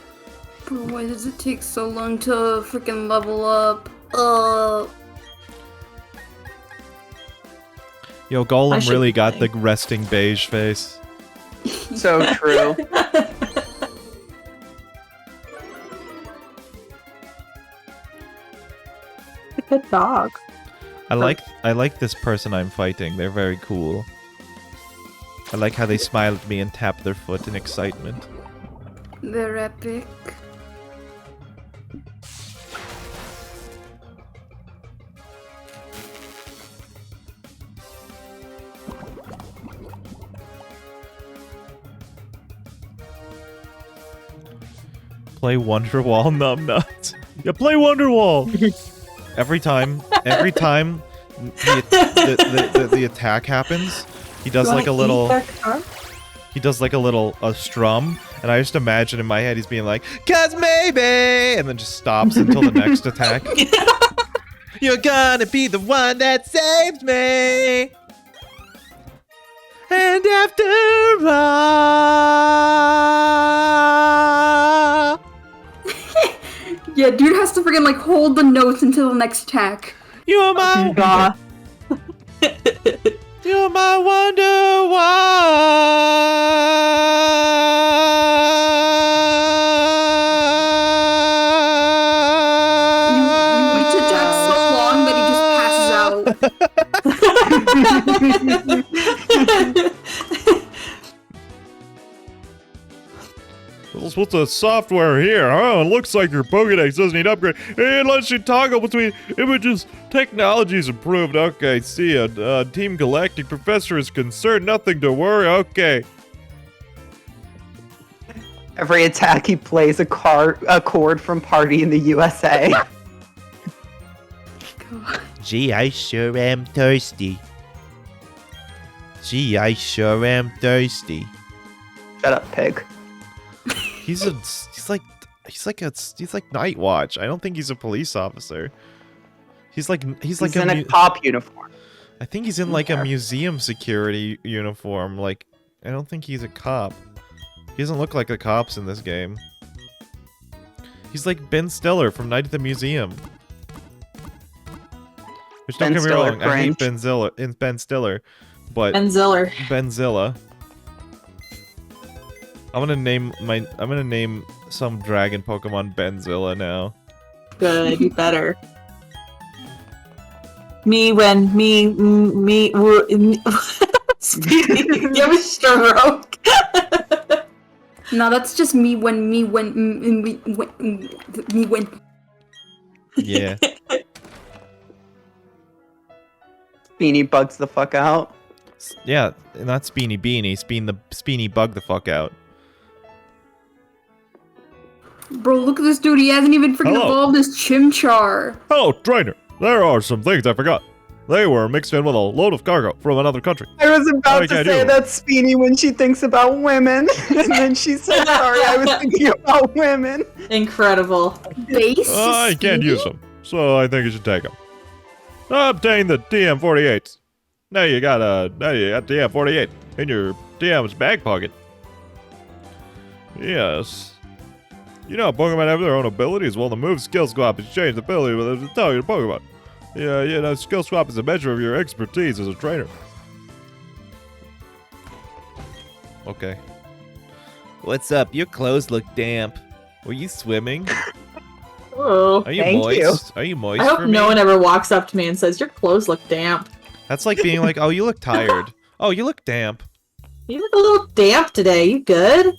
Bro, why does it take so long to freaking level up? Yo, I Golem should really got play. the resting beige face. So true. A good dog. I like this person I'm fighting. They're very cool. I like how they smile at me and tap their foot in excitement. They're epic. Play Wonderwall, numbnuts. Yeah, play Wonderwall. every time the attack happens, he does like a little strum, and I just imagine in my head he's being like, "'Cause maybe," and then just stops until the next attack. You're gonna be the one that saves me. And after all, Yeah, dude has to freaking like hold the notes until the next attack. you're my God. You're my You wait to attack so long that he just passes out. What's the software here? Oh, it looks like your Pokédex doesn't need upgrade. It lets you toggle between images. Technology's improved. Okay, see ya. Team Galactic Professor is concerned. Nothing to worry. Okay. Every attack he plays a chord from Party in the USA. Gee, I sure am thirsty. Gee, I sure am thirsty. Shut up, pig. He's like Night Watch. I don't think he's a police officer. He's He's in a cop uniform. I think he's in like a Okay. museum security uniform. Like, I don't think he's a cop. He doesn't look like the cops in this game. He's like Ben Stiller from Night at the Museum. Which don't Ben get me Stiller, wrong, I hate cringe. Ben Stiller, but Benziller. Benzilla. I'm gonna name some dragon Pokemon Benzilla now. Good. You better. Me. Speedy, you have a stroke. No, that's just me when. Yeah. Beanie bugs the fuck out. Yeah, not Speeny Beanie, Speeny bug the fuck out. Bro, look at this dude. He hasn't even freaking Hello. evolved his Chimchar. Oh, trainer, there are some things I forgot. They were mixed in with a load of cargo from another country. I was about to can't say do. that's Speedy when she thinks about women, and then she said, "Sorry, I was thinking about women." Incredible. Base? I can't use them, so I think you should take them. Obtain the TM48s. Now you got TM48 in your TM's back pocket. Yes. You know, Pokemon have their own abilities. Well, the move skill swap has changed the ability with to tell your Pokemon. Yeah, you know, skill swap is a measure of your expertise as a trainer. Okay. What's up? Your clothes look damp. Were you swimming? Oh. Are you Thank moist? you. Are you moist I hope for me? no one ever walks up to me and says, "Your clothes look damp." That's like being like, oh, you look tired. Oh, you look damp. You look a little damp today. You good?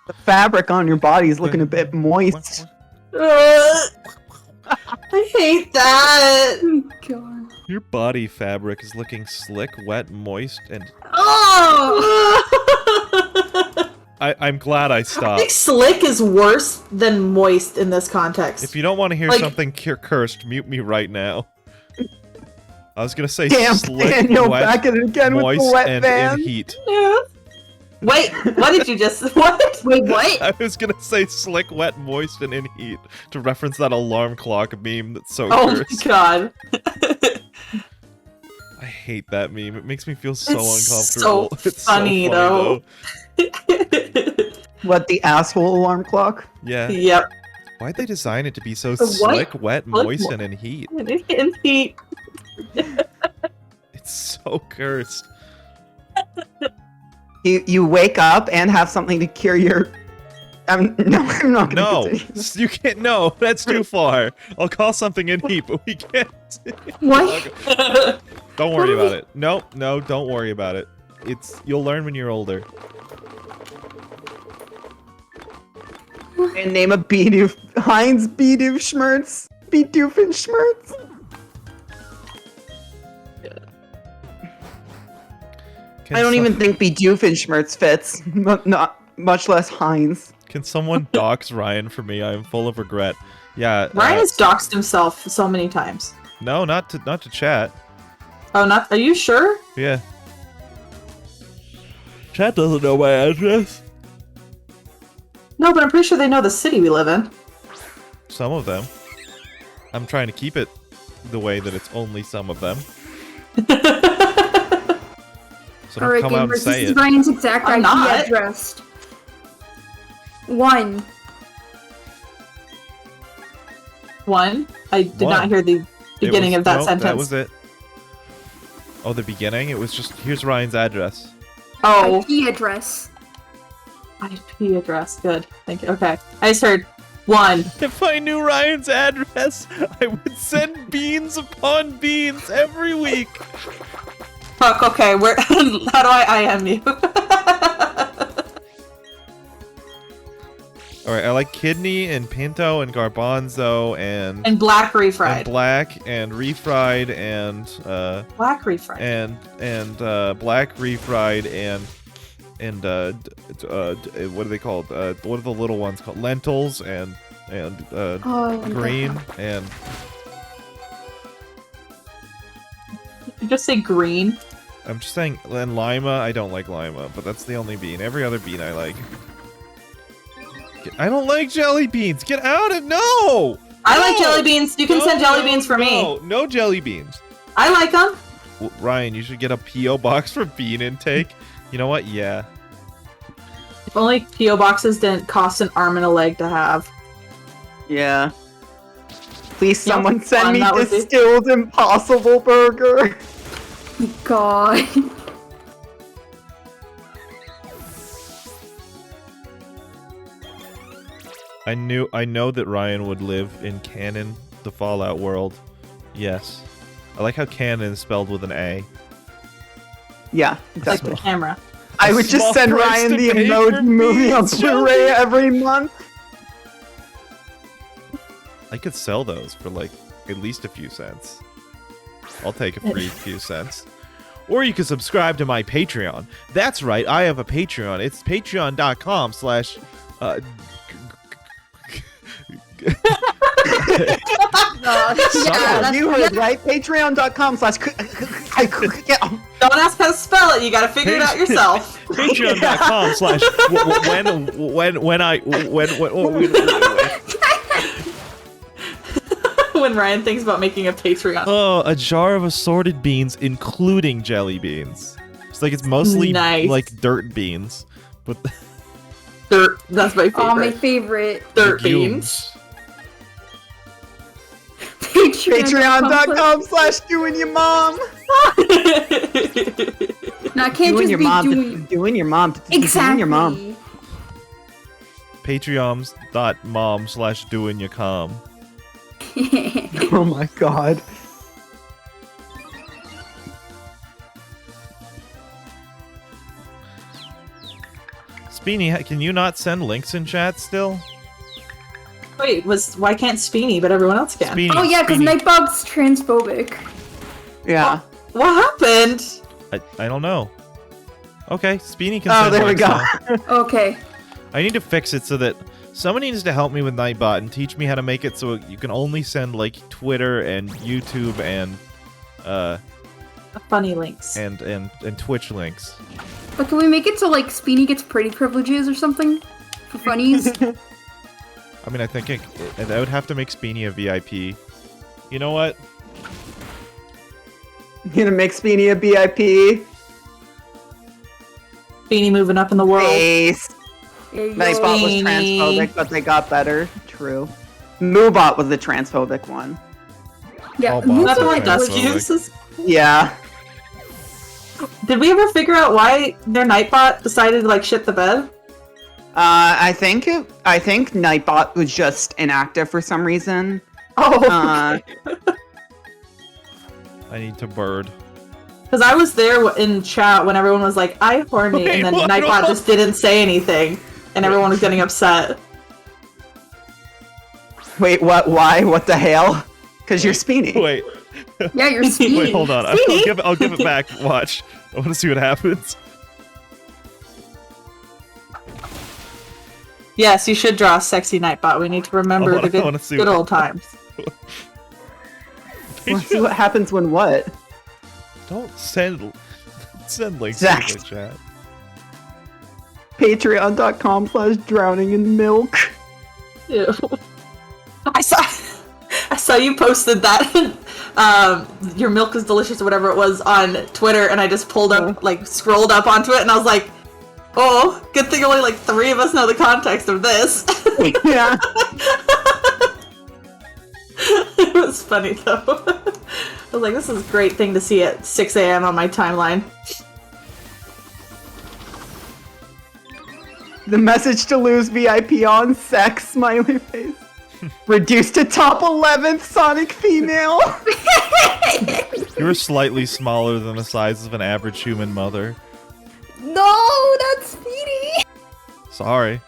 The fabric on your body is looking a bit moist. I hate that. Oh, God. Your body fabric is looking slick, wet, moist, and Oh! I'm glad I I think stopped. slick is worse than moist in this context. If you don't want to hear Like- something cursed, mute me right now. I was gonna say Damn, slick, Daniel, wet, back at it again with moist, the wet and van. in heat. Yeah. Wait, what did you just... What? Wait, what? I was gonna say slick, wet, moist, and in heat to reference that alarm clock meme that's so Oh my cursed. god. I hate that meme. It makes me feel so It's uncomfortable. so It's funny, so though. What, the asshole alarm clock? Yeah. Yep. Why'd they design it to be so The what? slick, wet, Slick, moist, and in heat? In heat. It's so cursed. You wake up and have something to cure your... I'm not gonna No, continue. you can't. No, that's too far. I'll call something in heat, but we can't. What? Don't worry about it. No, don't worry about it. You'll learn when you're older. And name a Bidoof... Heinz Bidoof Schmertz. I don't even think Bedoofenschmerz fits, not much less Heinz. Can someone dox Ryan for me? I am full of regret. Yeah. Ryan has doxed himself so many times. No, not to chat. Oh, not? Are you sure? Yeah. Chat doesn't know my address. No, but I'm pretty sure they know the city we live in. Some of them. I'm trying to keep it the way that it's only some of them. So don't Alright, come out and gamers, say this is it. Ryan's exact I'm IP not. address. 1. 1. I did One. not hear the beginning It was- of that nope, sentence. That was it. Oh, the beginning? It was just, here's Ryan's address. Oh, IP address. IP address. Good. Thank you. Okay. I just heard 1. If I knew Ryan's address, I would send beans upon beans every week. Fuck, okay. Where? How do I IM you? Alright, I like kidney and pinto and garbanzo and And black refried. and black and refried and Black refried. black refried and what are they called? What are the little ones called? Lentils and Oh, green and Did you just say green? I'm just saying, and lima. I don't like lima, but that's the only bean. Every other bean I like. I don't like jelly beans. Get out of no. I like No! jelly beans. You can No, send jelly no, beans for me. No jelly beans. I like them. Well, Ryan, you should get a PO box for bean intake. You know what? Yeah. If only PO boxes didn't cost an arm and a leg to have. Yeah. Please, Yep, someone send fun, me that would be- Distilled Impossible Burger. God. I know that Ryan would live in canon, the Fallout world. Yes. I like how canon is spelled with an A. Yeah, Like exactly. the camera. I would small just send price Ryan to the pay for Emoji movie on beans, Blu-ray every month. I could sell those for like at least a few cents. I'll take a free few cents. Or you can subscribe to my Patreon. That's right, I have a Patreon. It's patreon.com/ Yeah, You heard that's- right. Patreon.com/ Don't ask how to spell it. You gotta figure it out yourself. Patreon.com/ When Ryan thinks about making a Patreon. Oh, a jar of assorted beans, including jelly beans. It's like it's mostly Nice. like dirt beans, but Dirt. That's my favorite. Oh, my favorite. Dirt legumes. beans. Patreon.com/ doing your mom. No, I can't Doing just your be mom. doing... Doing your mom. Exactly. Doing your mom. Patreon.com/doingyacom. Oh my god. Beanie, can you not send links in chat still? Wait, why can't Speeny, but everyone else can? Speenie, Oh yeah, because Speenie. Nightbot's transphobic. Yeah. What happened? I don't know. Okay, Speenie can Oh, send there we links go. now. Okay. I need to fix it so that someone needs to help me with Nightbot and teach me how to make it so you can only send like Twitter and YouTube and Funny links. and Twitch links. But can we make it so like Speedy gets pretty privileges or something? For funnies? I mean, I think I would have to make Speenie a VIP. You know what? You gonna make Speedy a BIP? Speeny moving up in the world. Face. Yeah, Nightbot was Speedy. transphobic, but they got better. True. Moobot was the transphobic one. Yeah, All Is that the bots are one Dusk transphobic. uses? Yeah. Did we ever figure out why their Nightbot decided to like shit the bed? I think Nightbot was just inactive for some reason. Oh, Uh, I need to bird. because I was there in chat when everyone was like, "I horny," Wait, and then what? Nightbot just didn't say anything, and everyone was getting upset. wait, what? Why? What the hell? Because you're Speedy. Wait, Yeah, you're Speedy. wait, hold on. I'll give it back. Watch. I want to see what happens. Yes, you should draw a sexy Nightbot. We need to remember I the wanna see good what- old times. Let's see what happens when what? Don't send links Zach. to the chat. Patreon.com/drowning in milk. Ew. I saw you posted that. Your milk is delicious or whatever it was on Twitter, and I just pulled up, like, scrolled up onto it, and I was like, "Oh, good thing only like 3 of us know the context of this." Yeah. It was funny though. I was like, "This is a great thing to see at 6 a.m. on my timeline." The message to lose VIP on sex, smiley face. Reduced to top 11th Sonic female. You're slightly smaller than the size of an average human mother. No, that's Speedy. Sorry.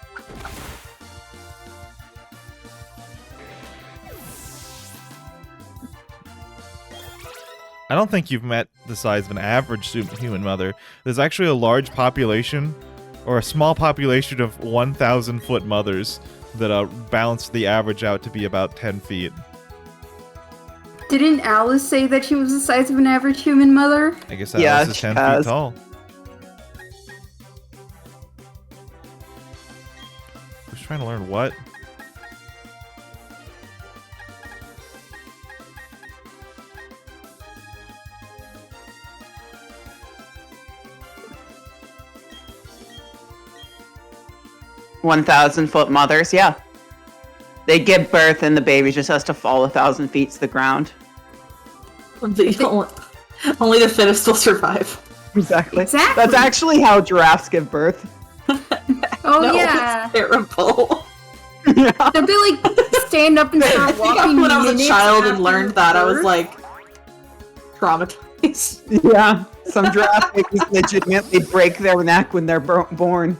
I don't think you've met the size of an average human mother. There's actually a large population, or a small population of 1,000-foot mothers that balance the average out to be about 10 feet. Didn't Alice say that she was the size of an average human mother? I guess Yeah, Alice is she 10 has. feet tall. Who's trying to learn what? $1,000-foot mothers, yeah. They give birth and the baby just has to fall 1,000 feet to the ground. Only the fittest will survive. Exactly. Exactly. That's actually how giraffes give birth. Oh No, yeah. it's terrible. Yeah. They'll be like stand up and start walking. When I was a minutes child and after learned that, I was birth. like traumatized. Yeah. Some giraffe babies legitimately break their neck when they're born.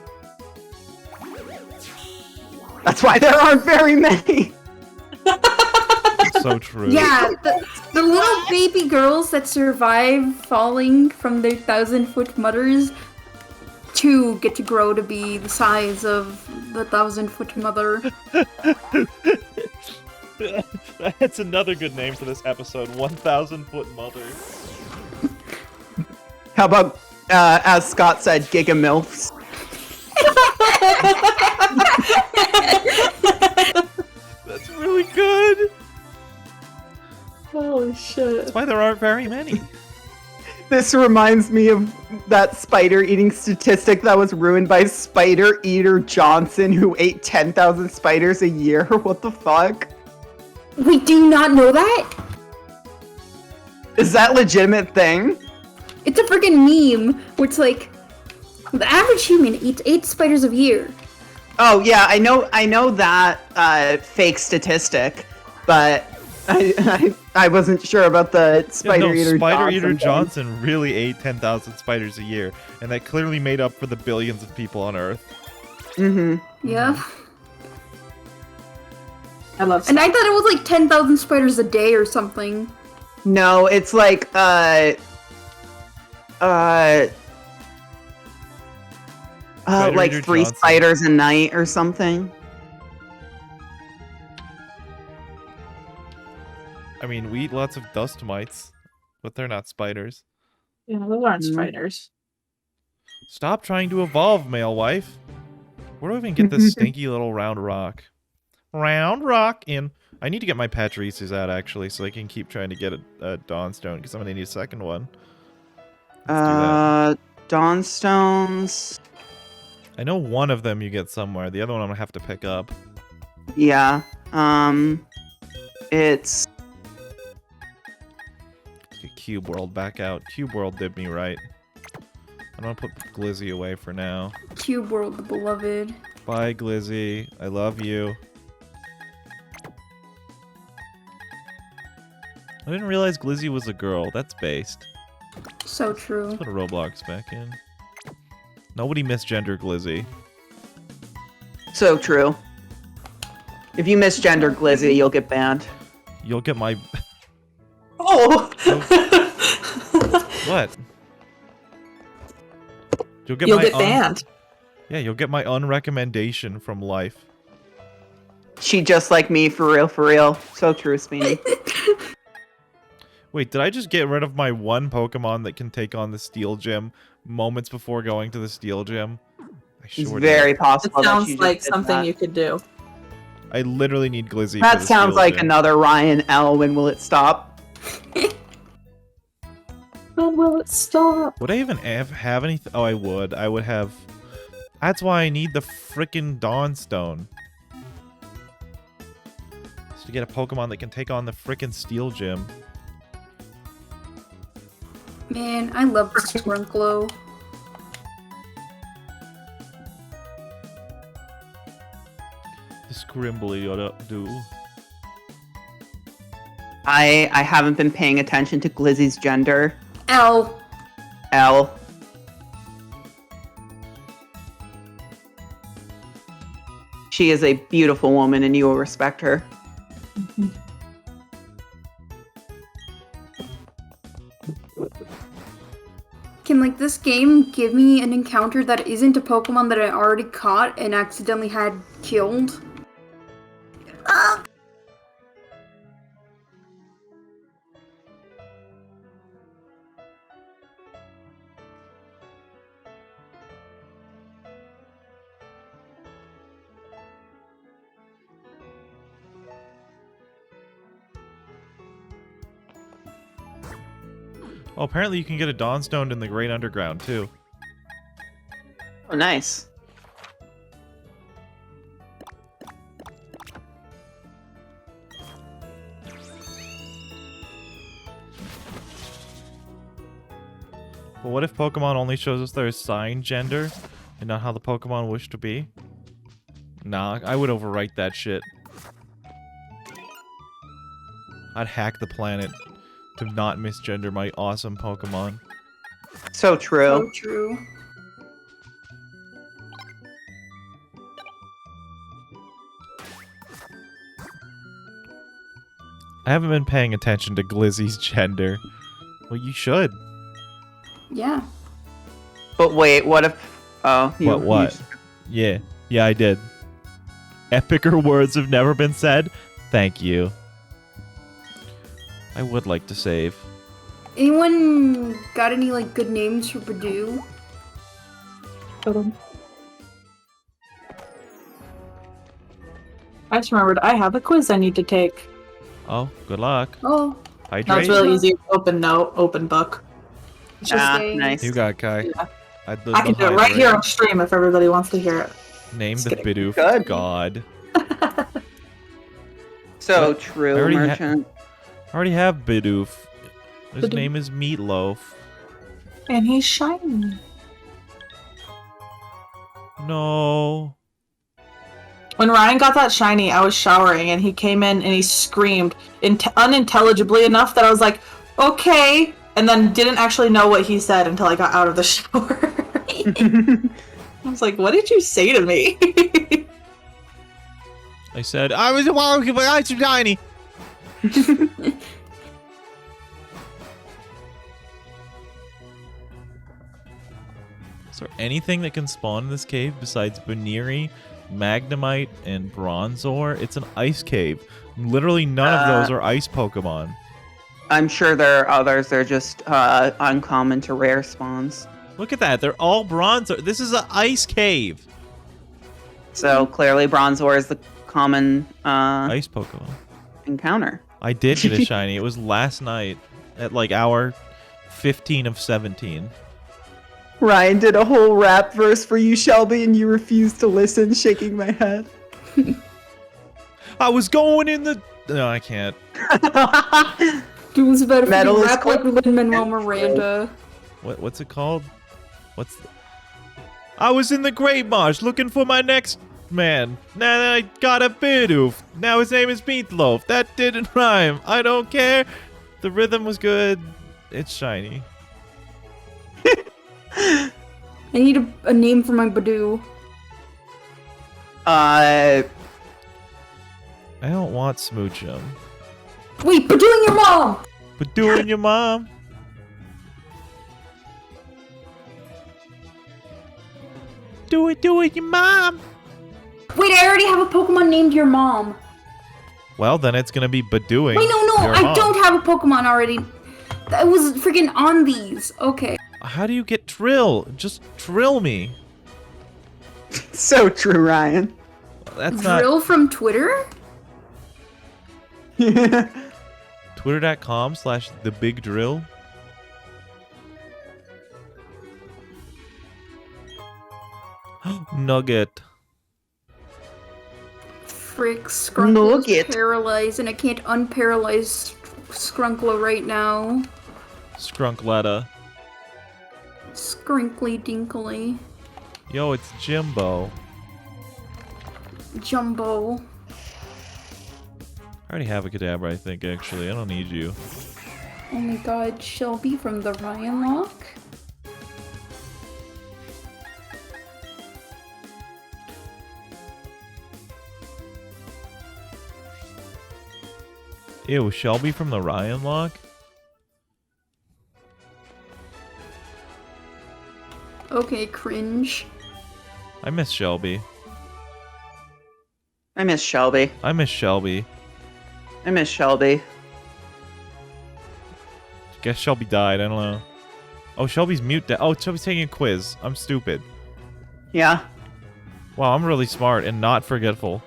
That's why there aren't very many. So true. Yeah, the little baby girls that survive falling from their 1,000-foot mothers to get to grow to be the size of the 1,000-foot mother. That's another good name for this episode. 1,000-foot mother. How about, as Scott said, gigamilfs? That's really good. Holy shit. That's why there aren't very many. This reminds me of that spider eating statistic that was ruined by Spider Eater Johnson, who ate 10,000 spiders a year. What the fuck? We do not know that? Is that a legitimate thing? It's a freaking meme where it's like, the average human eats 8 spiders a year. Oh yeah, I know that fake statistic, but I wasn't sure about the Spider Eater Spider-Eater Johnson Johnson really ate 10,000 spiders a year, and that clearly made up for the billions of people on Earth. Mm-hmm. Yeah. I love And I thought it was like 10,000 spiders a day or something. No, it's like like Reader 3 Johnson. spiders a night or something. I mean, we eat lots of dust mites, but they're not spiders. Yeah, those aren't Mhm. spiders. Stop trying to evolve, male wife. Where do I even get this stinky little round rock? Round rock in. I need to get my Patrices out, actually, so I can keep trying to get a Dawnstone, because I'm going to need a second one. Let's do that. Dawnstones. I know one of them you get somewhere. The other one I'm going to have to pick up. Yeah. It's Get Cube World back out. Cube World did me right. I'm going to put Glizzy away for now. Cube World, the beloved. Bye, Glizzy. I love you. I didn't realize Glizzy was a girl. That's based. So true. Put a Roblox back in. Nobody misgender Glizzy. so true. If you misgender Glizzy, you'll get banned. You'll get my... Oh! What? You'll get You'll my get banned. Yeah, you'll get my unrecommendation from life. She just like me, for real, for real. So true, Speedy. Wait, did I just get rid of my one Pokemon that can take on the Steel Gym moments before going to the Steel Gym? I It's sure very did. It possible. that sounds you just like did something that. you could do. I literally need Glizzy That for the sounds Steel like Gym. another Ryan L. When will it stop? When will it stop? Would I even have anything? Oh, I would. I would have... That's why I need the frickin' Dawnstone. Just to get a Pokemon that can take on the frickin' Steel Gym. Man, I love the Sprinklo. The Scrimbly oughta do. I haven't been paying attention to Glizzy's gender. L. L. She is a beautiful woman and you will respect her. Can like this game give me an encounter that isn't a Pokemon that I already caught and accidentally had killed? Oh, apparently you can get a Dawnstone in the Great Underground, too. Oh, nice. But what if Pokemon only shows us their assigned gender and not how the Pokemon wish to be? Nah, I would overwrite that shit. I'd hack the planet to not misgender my awesome Pokemon. So true. So true. I haven't been paying attention to Glizzy's gender. Well, you should. Yeah. But wait, what if... Oh, you, What? Yeah, I did. Epicer words have never been said. Thank you. I would like to save. Anyone got any like good names for Purdue? I just remembered I have a quiz I need to take. Oh, good luck. Oh, Hydrate. No, it's really easy. Open note, open book. It's just, Ah, Interesting. nice. You got Kai. Yeah. I I can do it right here on stream if everybody wants to hear it. Name Just the kidding. Bidoof Good. god. So What? I true, already ha- merchant. I already have Bidoof. His Bidoof. name is Meatloaf. And he's shiny. No. When Ryan got that shiny, I was showering and he came in and he screamed unintelligibly enough that I was like, okay, and then didn't actually know what he said until I got out of the shower. I was like, what did you say to me? I said, I was walking, but I'm tiny. Is there anything that can spawn in this cave besides Baniri, Magnemite, and Bronzor? It's an ice cave. Literally none of those are ice Pokemon. I'm sure there are others. They're just uncommon to rare spawns. Look at that. They're all Bronzor. This is an ice cave. So clearly Bronzor is the common Ice Pokemon. encounter. I did get a shiny. It was last night at like hour 15 of 17. Ryan did a whole rap verse for you, Shelby, and you refused to listen, shaking my head. I was going in the... No, I can't. Dude was about to Metal freaking is rap like cold. Lin-Manuel Miranda. What's it called? I was in the Great Marsh looking for my next man. Now I got a Bidoof. Now his name is Meatloaf. That didn't rhyme. I don't care. The rhythm was good. It's shiny. I need a name for my Badoo. I don't want Smoochum. Wait, Badoo and your mom! But doing your mom. Do it, your mom. Wait, I already have a Pokemon named your mom. Well, then it's gonna be Badooing. Wait, no, your I mom. don't have a Pokemon already. I was freaking on these. Okay. How do you get Trill? Just Trill me. So true, Ryan. That's not Drill from Twitter? Twitter.com/thebigdrill. Nugget. Frick, Skrunkle's Nugget. paralyzed, and I can't unparalyze Skrunkle right now. Scrunkletta. Scrinkly dinkly. Yo, it's Jimbo. Jumbo. I already have a Kadabra, I think, actually. I don't need you. Oh my god, Shelby from the Ryan Lock? Ew, Shelby from the Ryan Lock? Okay, cringe. I miss Shelby. I miss Shelby. I miss Shelby. I miss Shelby. Guess Shelby died, I don't know. Oh, Shelby's mute. Oh, Shelby's taking a quiz. I'm stupid. Yeah. Wow, I'm really smart and not forgetful.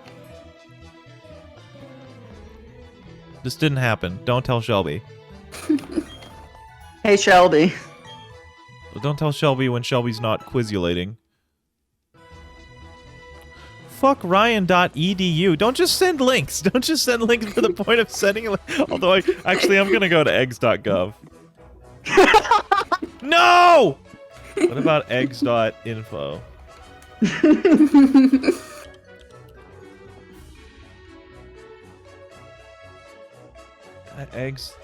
This didn't happen. Don't tell Shelby. Hey, Shelby. Don't tell Shelby when Shelby's not quizulating. Fuck Ryan.edu. Don't just send links. Don't just send links for the point of sending a link. Although, I'm gonna go to eggs.gov. No! What about eggs.info? Eggs.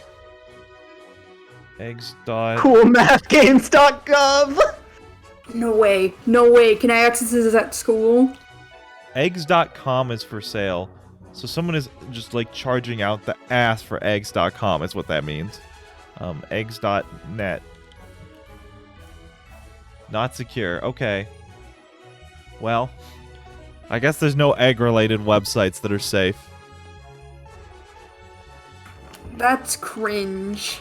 Eggs. Coolmathgames.gov. No way. No way. Can I access this at school? Eggs.com is for sale. So someone is just like charging out the ass for eggs.com is what that means. Eggs.net. Not secure. Okay. Well, I guess there's no egg-related websites that are safe. That's cringe.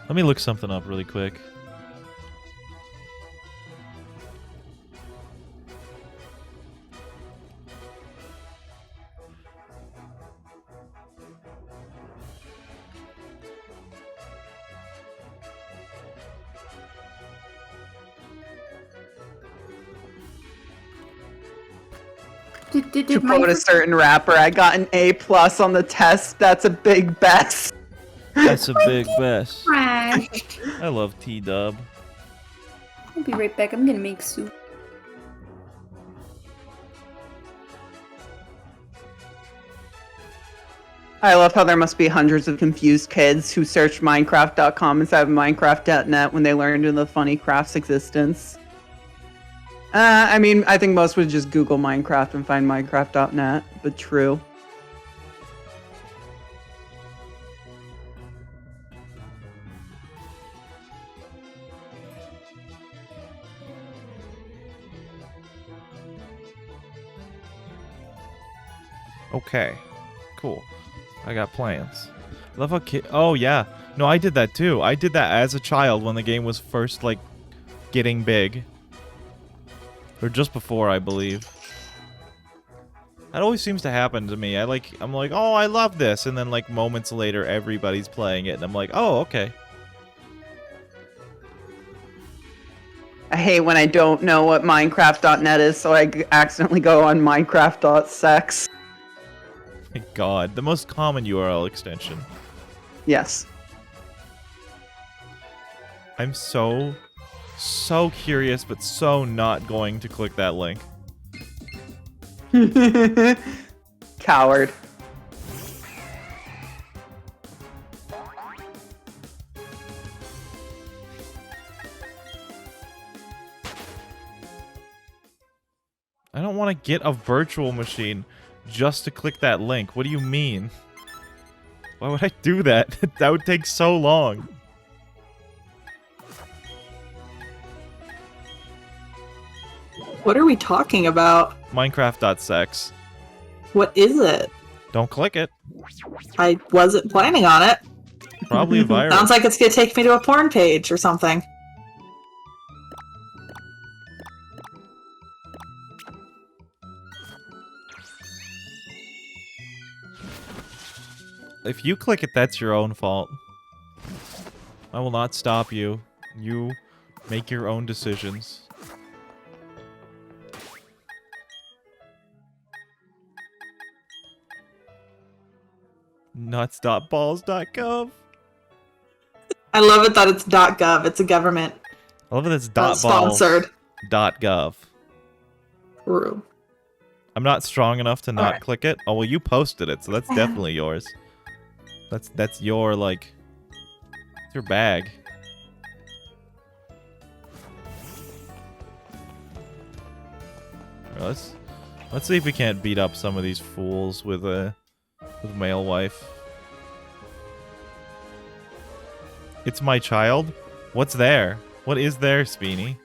Let me look something up really quick. To quote a certain rapper, I got an A+ on the test. That's a big best. That's a big best. Trash. I love T-Dub. I'll be right back. I'm gonna make soup. I love how there must be hundreds of confused kids who searched Minecraft.com instead of Minecraft.net when they learned of the funny craft's existence. I mean, I think most would just Google Minecraft and find Minecraft.net, but true. Okay, cool. I got plans. Love how oh yeah, no, I did that too. I did that as a child when the game was first like getting big, or just before, I believe. That always seems to happen to me. I'm like, oh, I love this, and then like moments later, everybody's playing it, and I'm like, oh, okay. I hate when I don't know what Minecraft.net is, so I accidentally go on Minecraft.sex. My God, the most common URL extension. Yes. I'm so curious, but so not going to click that link. Coward. I don't want to get a virtual machine just to click that link. What do you mean? Why would I do that? That would take so long. What are we talking about? Minecraft.sex. What is it? Don't click it. I wasn't planning on it. Probably a virus. Sounds like it's gonna take me to a porn page or something. If you click it, that's your own fault. I will not stop you. You make your own decisions. Nuts.balls.gov. I love it that it's .gov. It's a government. I love that it's Not sponsored. .gov. True. I'm not strong enough to not Alright. click it. Oh well, you posted it, so that's definitely yours. That's your like, it's your bag. Alright, let's see if we can't beat up some of these fools with male wife. It's my child. What's there? What is there, Speeny?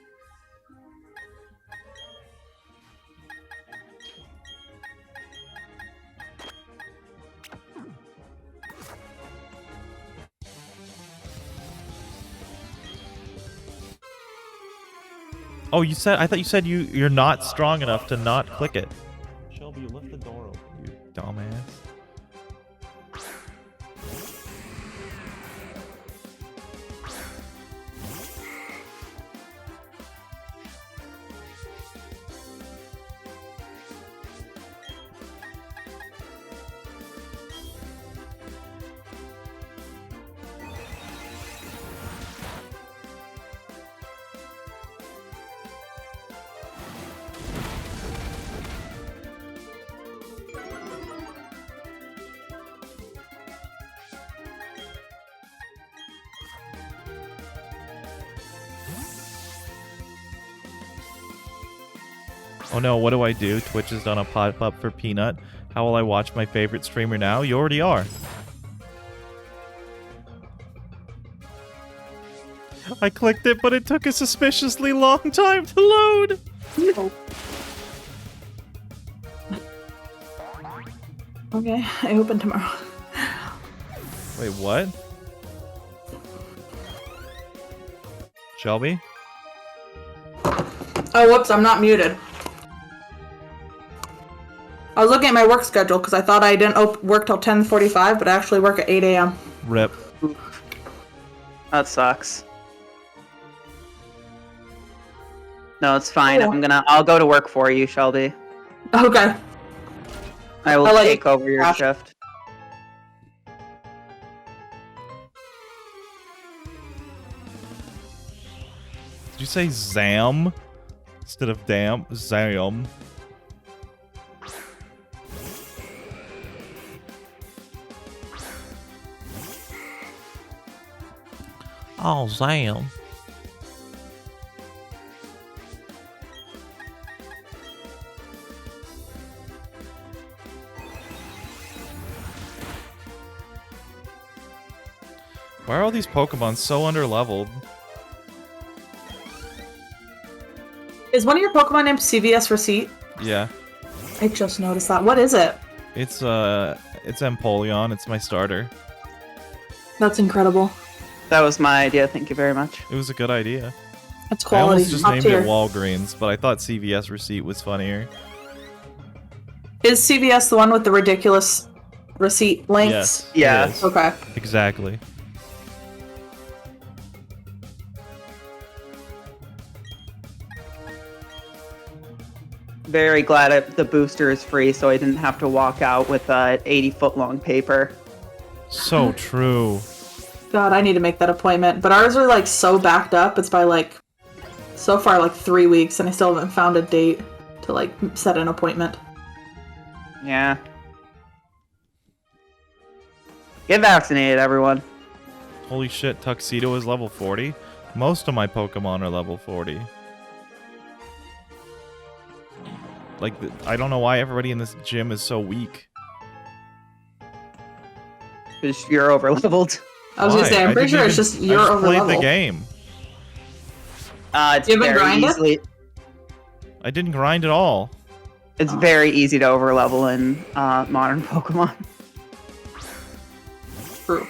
Oh, I thought you said you're not strong enough to not click it. Shelby, you left the door open, you dumbass. Oh no, what do I do? Twitch has done a pop-up for Peanut. How will I watch my favorite streamer now? You already are. I clicked it, but it took a suspiciously long time to load. Okay, I open tomorrow. Wait, what? Shelby? Oh, whoops, I'm not muted. I was looking at my work schedule because I thought I didn't work till 10:45, but I actually work at 8 a.m. Rip. That sucks. No, it's fine. Oh. I'll go to work for you, Shelby. Okay. I will I'll let take you- over your shift. Did you say Zam? Instead of damn, Zam. Oh, Sam. Why are all these Pokemon so underleveled? Is one of your Pokemon named CVS Receipt? Yeah. I just noticed that. What is it? It's Empoleon. It's my starter. That's incredible. That was my idea. Thank you very much. It was a good idea. That's I quality. almost just Top named tier. it Walgreens, but I thought CVS Receipt was funnier. Is CVS the one with the ridiculous receipt links? Yes. Yeah. it is. Okay. Exactly. Very glad the booster is free, so I didn't have to walk out with 80-foot long paper. So true. God, I need to make that appointment. But ours are like so backed up. It's by like so far like 3 weeks, and I still haven't found a date to like set an appointment. Yeah. Get vaccinated, everyone. Holy shit, Tuxedo is level 40? Most of my Pokemon are level 40. Like, I don't know why everybody in this gym is so weak. Because you're over-leveled. I was gonna Why? say, I'm I pretty didn't sure it's even- just you're I just over played level. the game. It's You haven't very grinded? easily. I didn't grind at all. It's very easy to over-level in modern Pokemon. True.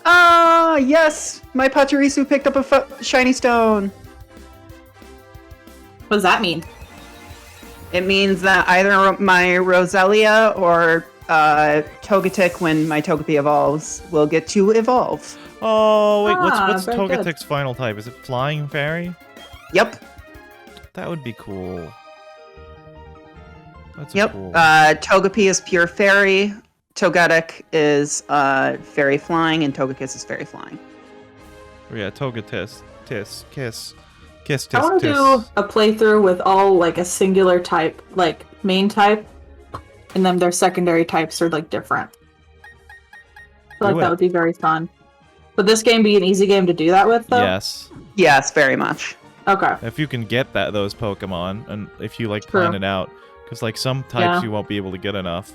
Ah, yes! My Pachirisu picked up a shiny stone. What does that mean? It means that either my Roselia or Togetic, when my Togepi evolves, will get to evolve. Oh, wait, what's very good. Togetic's final type? Is it Flying Fairy? Yep. That would be cool. That's Yep. cool. Togepi is pure fairy. Togetic is fairy flying, and Togekiss is fairy flying. Oh, yeah, Togekiss. Kiss. Kiss, I want to tis. do a playthrough with all like a singular type, like main type, and then their secondary types are like different. I feel like Do that it. would be very fun. Would this game be an easy game to do that with, though? Yes. Yes, very much. Okay. If you can get those Pokemon, and if you like True. plan it out, because like some types Yeah. you won't be able to get enough.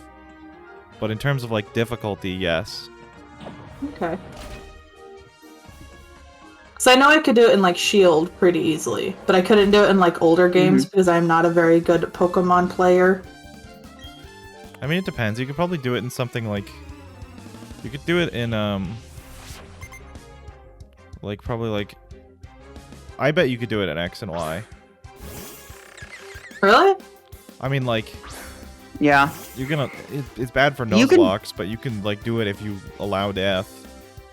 But in terms of like difficulty, yes. Okay. So I know I could do it in like Shield pretty easily, but I couldn't do it in like older games because I'm not a very good Pokemon player. I mean, it depends. You could probably do it in something like, you could do it in like probably like, I bet you could do it in X and Y. Really? I mean, like, Yeah. you're gonna, it's bad for You can- Nuzlocke, but you can like do it if you allow death.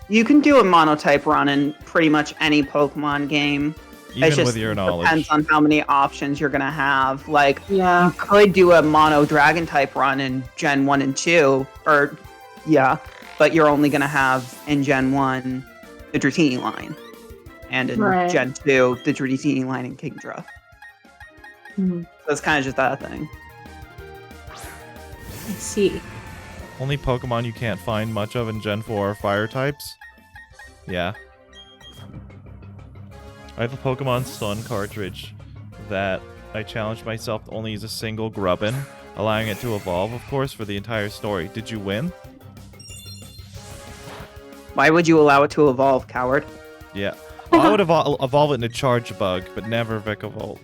You can do a monotype run in pretty much any Pokemon game. Even It's just with your knowledge. depends on how many options you're gonna have. Like, Yeah. you could do a mono dragon type run in Gen 1 and 2, or yeah, but you're only gonna have in Gen 1 the Dratini line, and in Right. Gen 2 the Dratini line and Kingdra. Mhm. So it's kind of just that thing. I see. Only Pokemon you can't find much of in Gen 4 are fire types. Yeah. I have a Pokemon Sun cartridge that I challenged myself to only use a single Grubbin, allowing it to evolve, of course, for the entire story. Did you win? Why would you allow it to evolve, coward? Yeah. I would evolve it into Charge Bug, but never Vikavolt.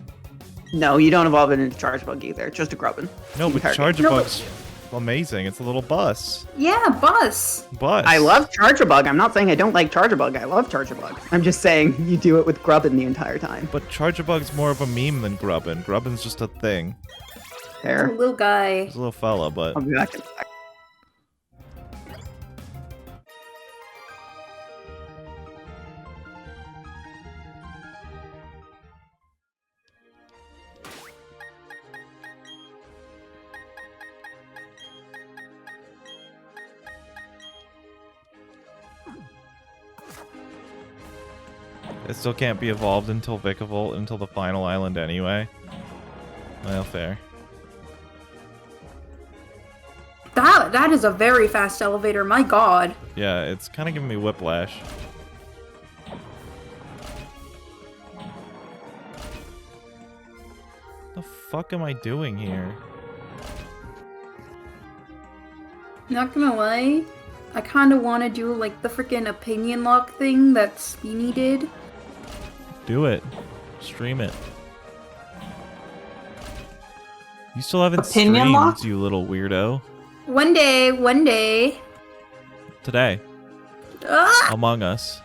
No, you don't evolve it into Charge Bug either. Just a Grubbin. No, but Entire Charge game. No, Bug's amazing. It's a little bus. Yeah, bus. Bus. I love Charger Bug. I'm not saying I don't like Charger Bug. I love Charger Bug. I'm just saying you do it with Grubbin the entire time. But Charge Bug's more of a meme than Grubbin. Grubbin's just a thing. A There. little guy. He's a little fella, but I'll be back in a sec. it still can't be evolved until Vikavolt, until the final island anyway. Well, fair. That is a very fast elevator, my god. Yeah, it's kind of giving me whiplash. The fuck am I doing here? Not gonna lie, I kinda wanna do like the freaking opinion lock thing that Speeny did. Do it. Stream it. You still haven't Opinion streamed, lock? you little weirdo. One day. Today. Ah! Among Us.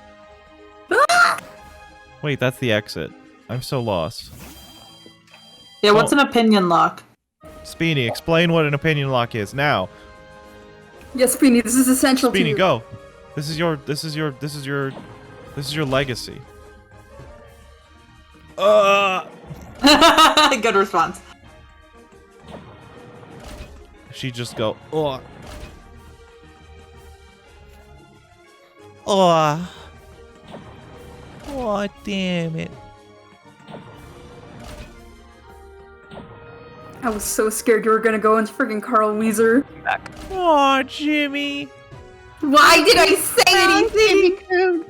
Ah! Wait, that's the exit. I'm so lost. Yeah, what's an opinion lock? Speeny, explain what an opinion lock is now. Yes, Speeny, this is essential to Speeny, you. go. This is your legacy. Good response. She just go, oh. Oh. Oh, damn it. I was so scared you were gonna go into freaking Carl Weezer. Oh, Jimmy. Why did I say anything?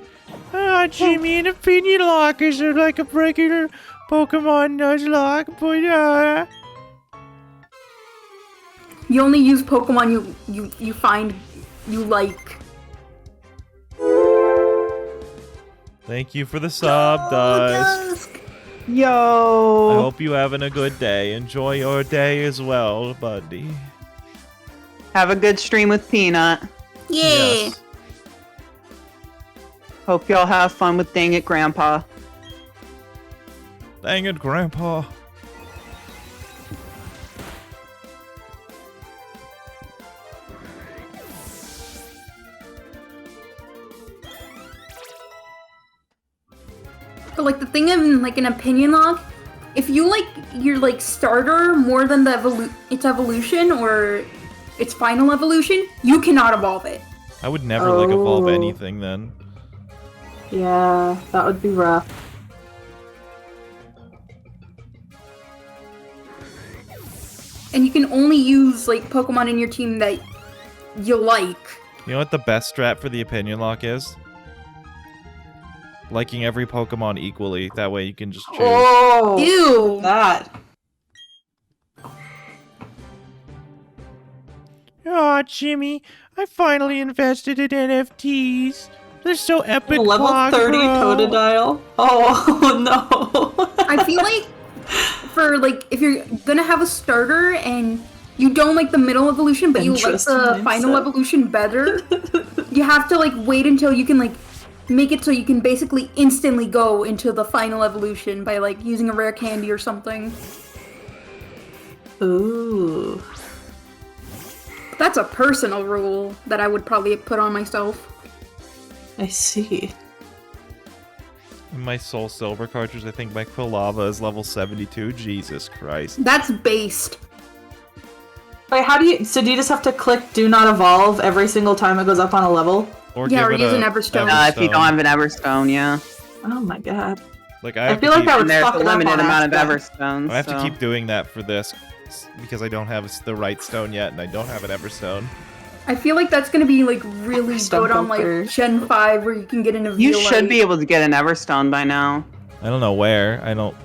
Oh, Jimmy, an opinion lock is like a regular Pokemon Nuzlocke, but You only use Pokemon you find you like. Thank you for the sub, Dusk. I Yo. hope you having a good day. Enjoy your day as well, buddy. Have a good stream with Peanut. Yeah. Yes. Hope y'all have fun with Dang It Grandpa. Dang it, Grandpa. But like the thing in like an opinion log, if you like your like starter more than the its evolution or its final evolution, you cannot evolve it. I would never like evolve Oh. anything then. Yeah, that would be rough. And you can only use like Pokemon in your team that you like. You know what the best strat for the opinion lock is? Liking every Pokemon equally. That way you can just choose. Oh, Ew. that. Oh, Jimmy, I finally invested in NFTs. They're so epic. Level 30 Totodile. Oh no. I feel like for like if you're gonna have a starter and you don't like the middle evolution but you like Interesting the mindset. final evolution better, you have to like wait until you can like make it so you can basically instantly go into the final evolution by like using a rare candy or something. Ooh. That's a personal rule that I would probably put on myself. I see. In my Soul Silver cartridge, I think my Quilava is level 72. Jesus Christ. That's based. Wait, how do you? So do you just have to click "Do not evolve" every single time it goes up on a level? Or Yeah, give or it use a an Everstone. If you don't have an Everstone, yeah. Oh my god. Like I have feel to like keep, that would And there's fuck a it up limited on amount of accident. Everstones. I have to so- keep doing that for this because I don't have the right stone yet, and I don't have an Everstone. I feel like that's gonna be like really Stone good on poker. like Gen 5 where you can get an You Eviolite. should be able to get an Everstone by now. I don't know where. I don't.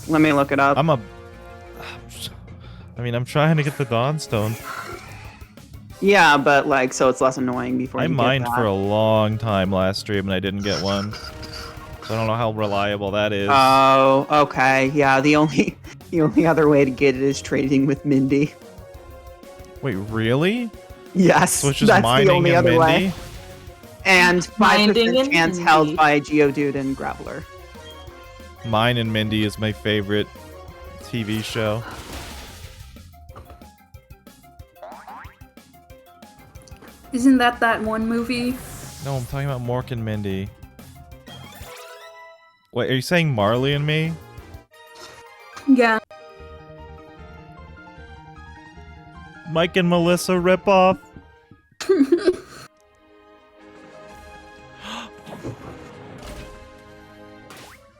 Let me look it up. I'm trying to get the Dawnstone. Yeah, but like, so it's less annoying before I you get mined that. for a long time last stream and I didn't get one. So I don't know how reliable that is. Oh, okay. Yeah, the only other way to get it is trading with Mindy. Wait, really? Yes, So it's just that's mining the only and other Mindy? way. And Minding 5% and chance Mindy. held by Geodude and Graveler. Mine and Mindy is my favorite TV show. Isn't that one movie? No, I'm talking about Mork and Mindy. Wait, are you saying Marley and Me? Yeah. Mike and Melissa ripoff?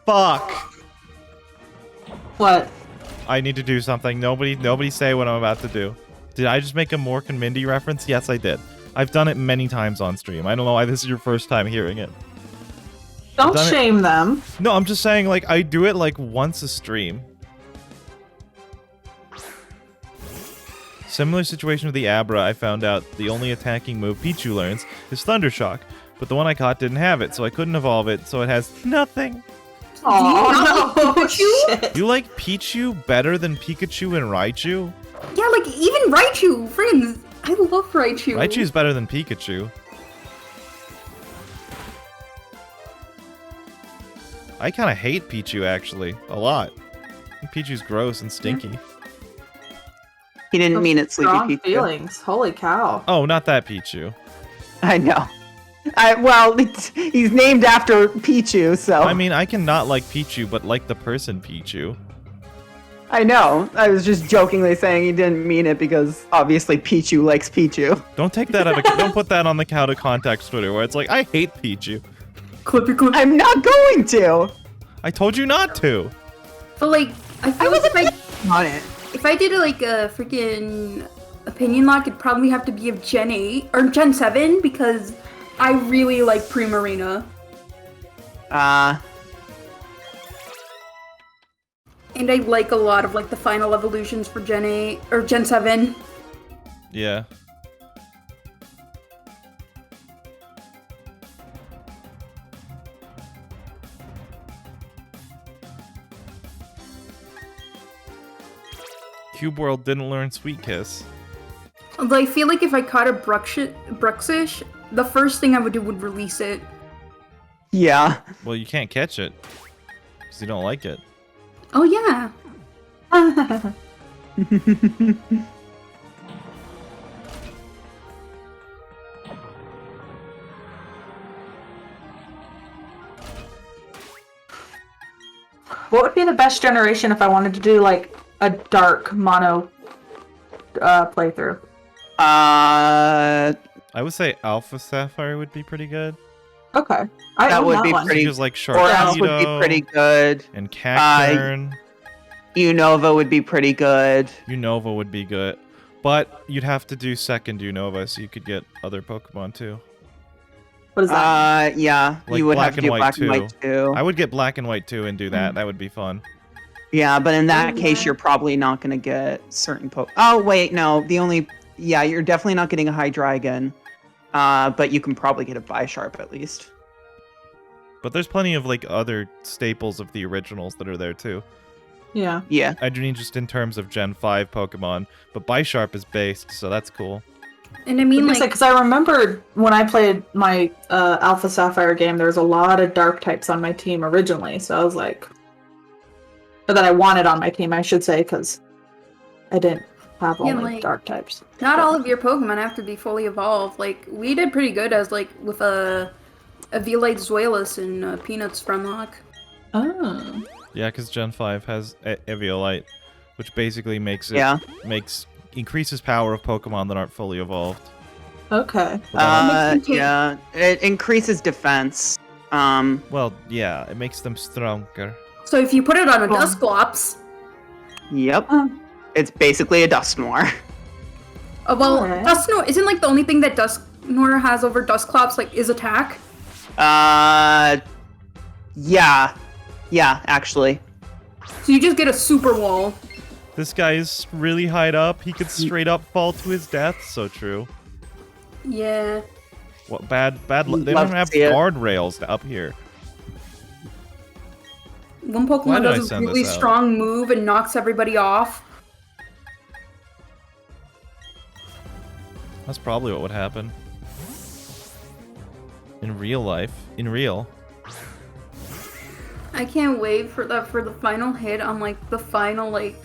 Fuck! What? I need to do something. Nobody say what I'm about to do. Did I just make a Mork and Mindy reference? Yes, I did. I've done it many times on stream. I don't know why this is your first time hearing it. Don't shame them. No, I'm just saying, like, I do it, like, once a stream. Similar situation with the Abra, I found out the only attacking move Pichu learns is Thunder Shock, but the one I caught didn't have it, so I couldn't evolve it, so it has nothing. Oh no! Pikachu? Shit. You like Pichu better than Pikachu and Raichu? Yeah, like even Raichu, friends. I love Raichu. Raichu's better than Pikachu. I kind of hate Pichu, actually. A lot. I think Pichu's gross and stinky. He didn't mean it, Sleepy Strong Pikachu. feelings. Holy cow. Oh, not that Pichu. I know. Well, he's named after Pichu, so... I mean, I can not like Pichu, but like the person Pichu. I know. I was just jokingly saying he didn't mean it because obviously Pichu likes Pichu. Don't take that out of... don't put that on the Out of Context Twitter where it's like, I hate Pichu. Clippy clip. I'm not going to! I told you not to. But like, I feel like On it. if I did like a freaking opinion lock, it'd probably have to be of Gen 8 or Gen 7 because I really like Primarina. And I like a lot of like the final evolutions for Gen 8 or Gen 7. Yeah. Cube World didn't learn Sweet Kiss. Although I feel like if I caught a Bruxish, the first thing I would do would release it. Yeah. Well, you can't catch it. Because you don't like it. Oh yeah. What would be the best generation if I wanted to do like a dark mono playthrough? That I would say Alpha Sapphire would be pretty good. Okay. I own would be one. pretty- Because like or else would be Sharpedo pretty good. and Cacturn. Unova would be pretty good. Unova would be good. But you'd have to do second Unova so you could get other Pokemon too. What is that? Yeah, Like you would Black have to and do White Black and 2. White too. I would get Black and White too and do that. That would be fun. Yeah, but in that Oh, case, yeah. you're probably not going to get certain Oh, wait, no. Yeah, you're definitely not getting a Hydreigon. But you can probably get a Bisharp at least. But there's plenty of like other staples of the originals that are there too. Yeah. Yeah. I do mean just in terms of Gen 5 Pokemon, but Bisharp is based, so that's cool. And I mean like Because I remember when I played my Alpha Sapphire game, there was a lot of dark types on my team originally, so I was like... Or that I wanted on my team, I should say, because I didn't have Yeah, only like- dark types. not all of your Pokemon have to be fully evolved. Like we did pretty good as like with a Violite Zoilus and Peanuts Frenlock. Oh. Yeah, because Gen 5 has Eviolite, which basically makes it Yeah. increases power of Pokemon that aren't fully evolved. Okay. Yeah. It increases defense. Well, yeah, it makes them stronger. So if you put it on a Cool. Dusclops, Yep. Oh. It's basically a Dusknoir. well, Alright. Dusknoir isn't like the only thing that Dusknoir has over Dusclops like is attack. Yeah. Yeah, actually. So you just get a super wall. This guy is really high up. He could straight up fall to his death. So true. Yeah. What bad? They Love don't to have see it. guardrails up here. One Why Pokemon did I does a send really this out? strong move and knocks everybody off. That's probably what would happen. In real life. In real. I can't wait for the final hit on like the final like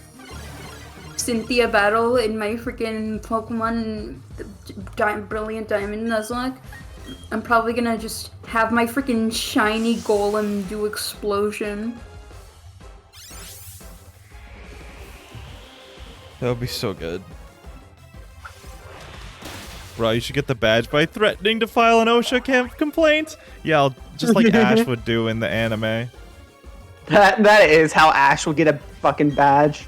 Cynthia battle in my freaking Pokemon Brilliant Diamond Nuzlocke. I'm probably gonna just have my freaking shiny golem do explosion. That would be so good. Bro, you should get the badge by threatening to file an OSHA complaint. Yeah, just like Ash would do in the anime. That is how Ash will get a fucking badge.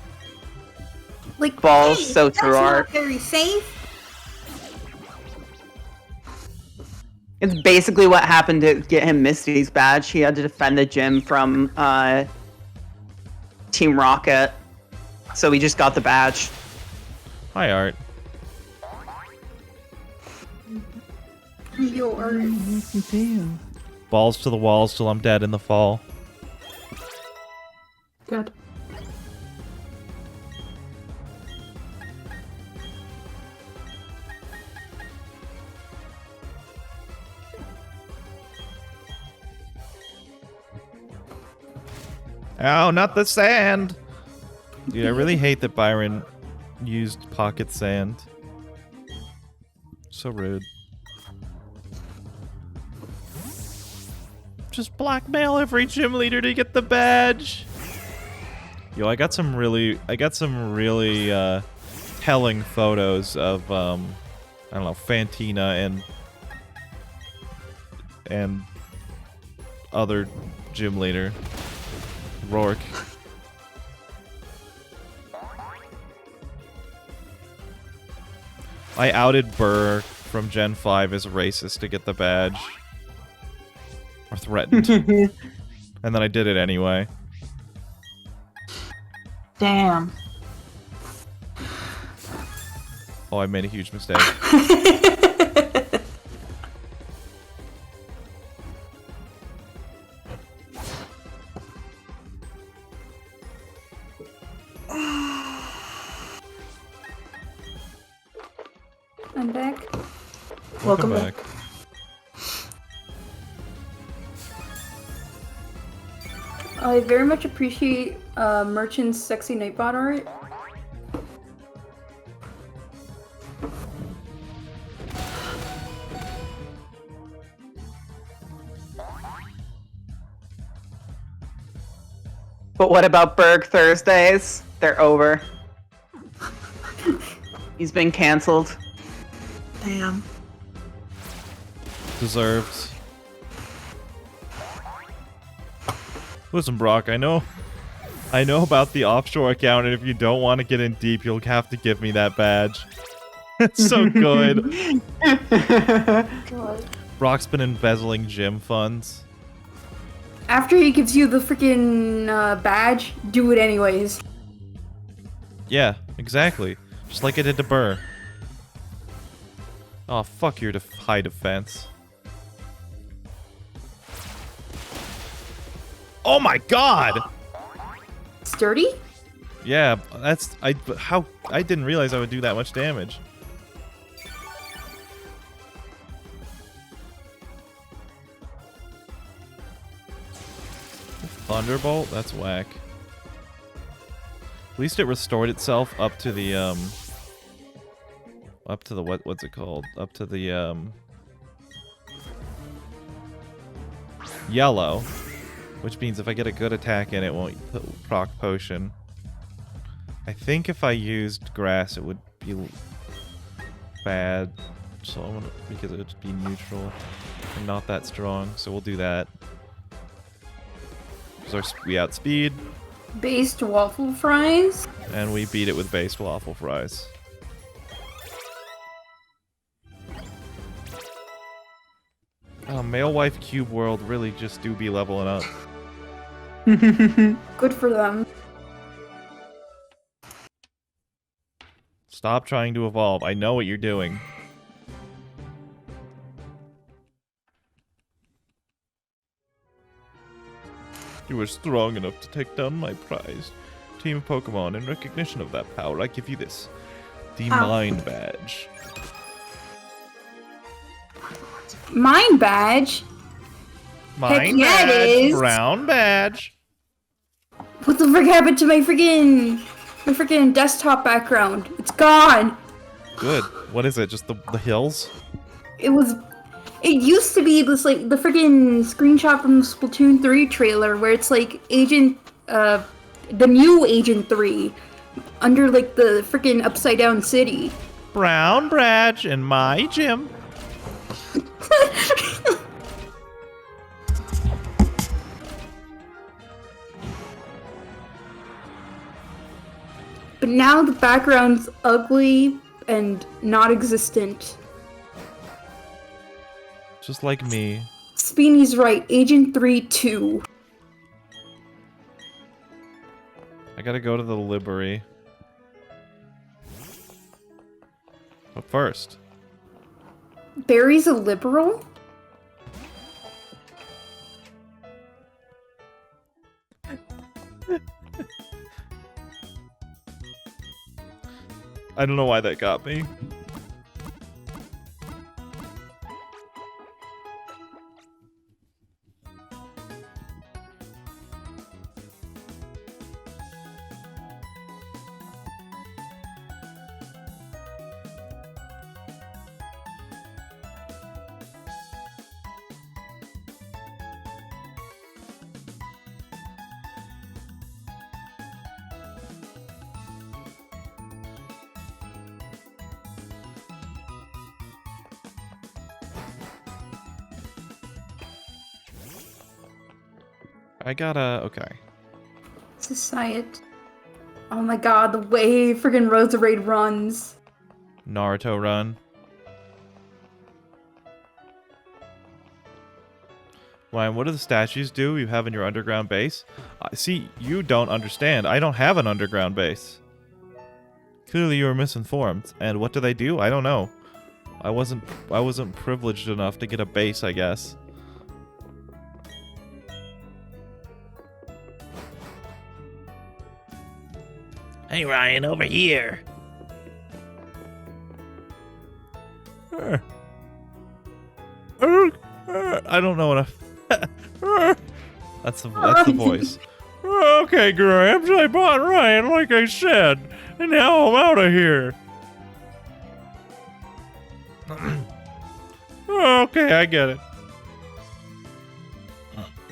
Like, Balls, hey, so that's true not art. very safe. It's basically what happened to get him Misty's badge. He had to defend the gym from Team Rocket. So he just got the badge. Hi, Art. Your Balls to the walls till I'm dead in the fall. Good. Ow, not the sand! Dude, I really hate that Byron used pocket sand. So rude. Just blackmail every gym leader to get the badge. Yo, I got some really telling photos of I don't know, Fantina and other gym leader. Rourke. I outed Burr from Gen 5 as racist to get the badge. Or threatened. And then I did it anyway. Damn. Oh, I made a huge mistake. I'm back. Welcome back. I very much appreciate Merchant's sexy Nightbot art. But what about Berg Thursdays? They're over. He's been canceled. Damn. Deserved. Listen, Brock, I know about the offshore account, and if you don't want to get in deep, you'll have to give me that badge. It's so good. God. Brock's been embezzling gym funds. After he gives you the freaking badge, do it anyways. Yeah, exactly. Just like I did to Burr. Oh, fuck your high defense. Oh my god! Sturdy? Yeah, that's I didn't realize I would do that much damage. Thunderbolt? That's whack. At least it restored itself up to the what's it called? Up to the yellow. Which means if I get a good attack in, it won't proc potion. I think if I used grass, it would be bad. So I want to, because it would be neutral and not that strong. So we'll do that. Because we outspeed. Based waffle fries? And we beat it with based waffle fries. Oh, male wife cube world really just do be leveling up. Good for them. Stop trying to evolve. I know what you're doing. You are strong enough to take down my prized team of Pokemon. In recognition of that power, I give you this. The Mind Badge. Mind badge? Mind yeah, it Badge. is. Brown Badge. What the frick happened to my freaking desktop background? It's gone. Good. What is it? Just the hills? It used to be this like the freaking screenshot from the Splatoon 3 trailer where it's like the new Agent 3 under like the freaking upside down city. Brown Badge in my gym. but now the background's ugly and not existent. Just like me. Speeny's right. Agent 3-2. I gotta go to the library. But first. Barry's a liberal? I don't know why that got me. I gotta... okay. Society. Oh my god, the way friggin' Roserade runs. Naruto run. Ryan, what do the statues do you have in your underground base? See, you don't understand. I don't have an underground base. Clearly you are misinformed. And what do they do? I don't know. I wasn't privileged enough to get a base, I guess. Hey, Ryan, over here. I don't know what that's the voice. Okay, Gramps, I bought Ryan like I said, and now I'm out of here. Okay, I get it.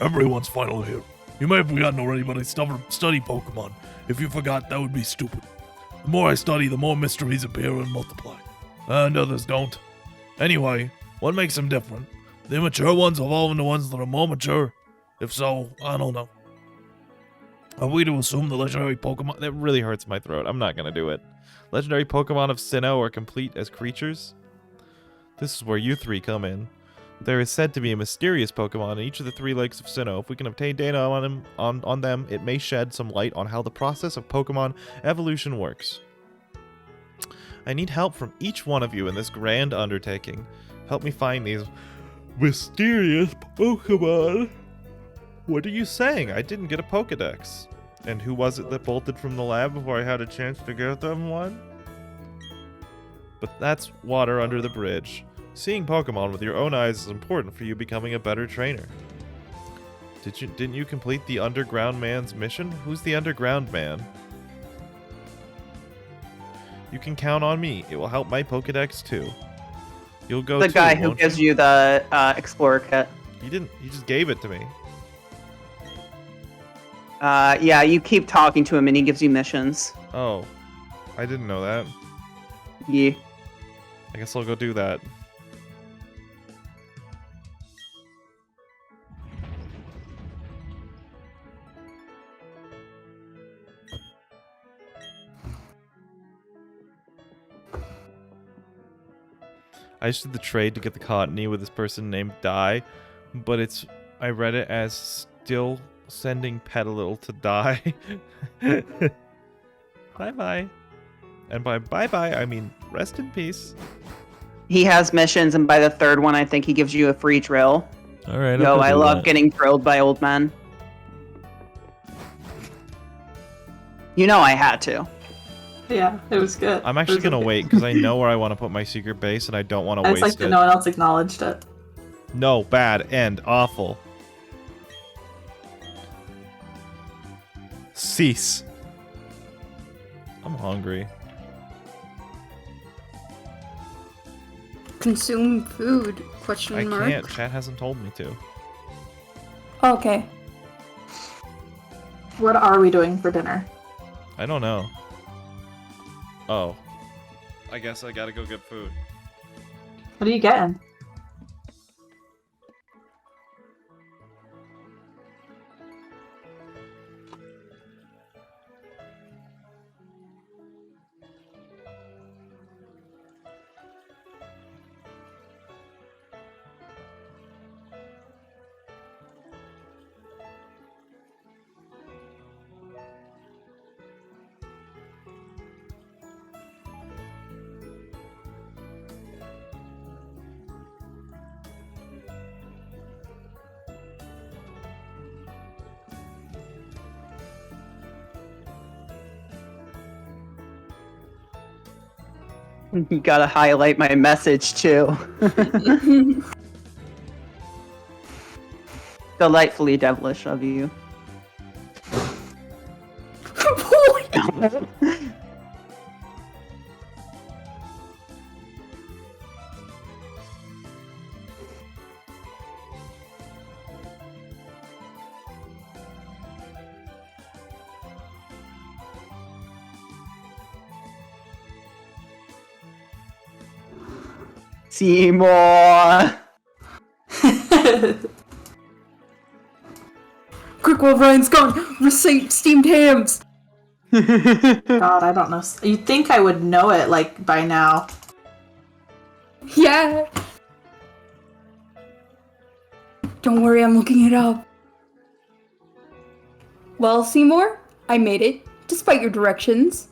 Everyone's finally here. You may have forgotten already, but I study Pokemon. If you forgot, that would be stupid. The more I study, the more mysteries appear and multiply. And others don't. Anyway, what makes them different? The immature ones evolve into ones that are more mature? If so, I don't know. Are we to assume the legendary Pokemon... That really hurts my throat. I'm not gonna do it. Legendary Pokemon of Sinnoh are complete as creatures? This is where you three come in. There is said to be a mysterious Pokemon in each of the 3 lakes of Sinnoh. If we can obtain data on them, it may shed some light on how the process of Pokemon evolution works. I need help from each one of you in this grand undertaking. Help me find these mysterious Pokemon. What are you saying? I didn't get a Pokedex. And who was it that bolted from the lab before I had a chance to get them one? But that's water under the bridge. Seeing Pokemon with your own eyes is important for you becoming a better trainer. Didn't you complete the Underground Man's mission? Who's the Underground Man? You can count on me. It will help my Pokedex too. You'll go The too, guy who won't gives you? you the Explorer kit. He didn't. He just gave it to me. Yeah, you keep talking to him and he gives you missions. Oh, I didn't know that. Yeah. I guess I'll go do that. I just did the trade to get the Cottony with this person named Die, but I read it as still sending Petalil to die. Bye-bye. And by bye-bye, I mean rest in peace. He has missions, and by the 3rd one, I think he gives you a free drill. Alright, Yo, I love getting drilled by old men. You know I had to. Yeah, it was good. I'm actually gonna wait, because I know where I want to put my secret base, and I don't want to I waste just like that it. no one else acknowledged it. No, bad, end, awful. Cease. I'm hungry. Consume food? Question I mark. can't. Chat hasn't told me to. Okay. What are we doing for dinner? I don't know. Oh. I guess I gotta go get food. What are you getting? You gotta highlight my message too. Delightfully devilish of you. Seymour! Quick while Ryan's gone! Receipt steamed hams! God, I don't know. You'd think I would know it, like, by now. Yeah. Don't worry, I'm looking it up. Well, Seymour, I made it, despite your directions.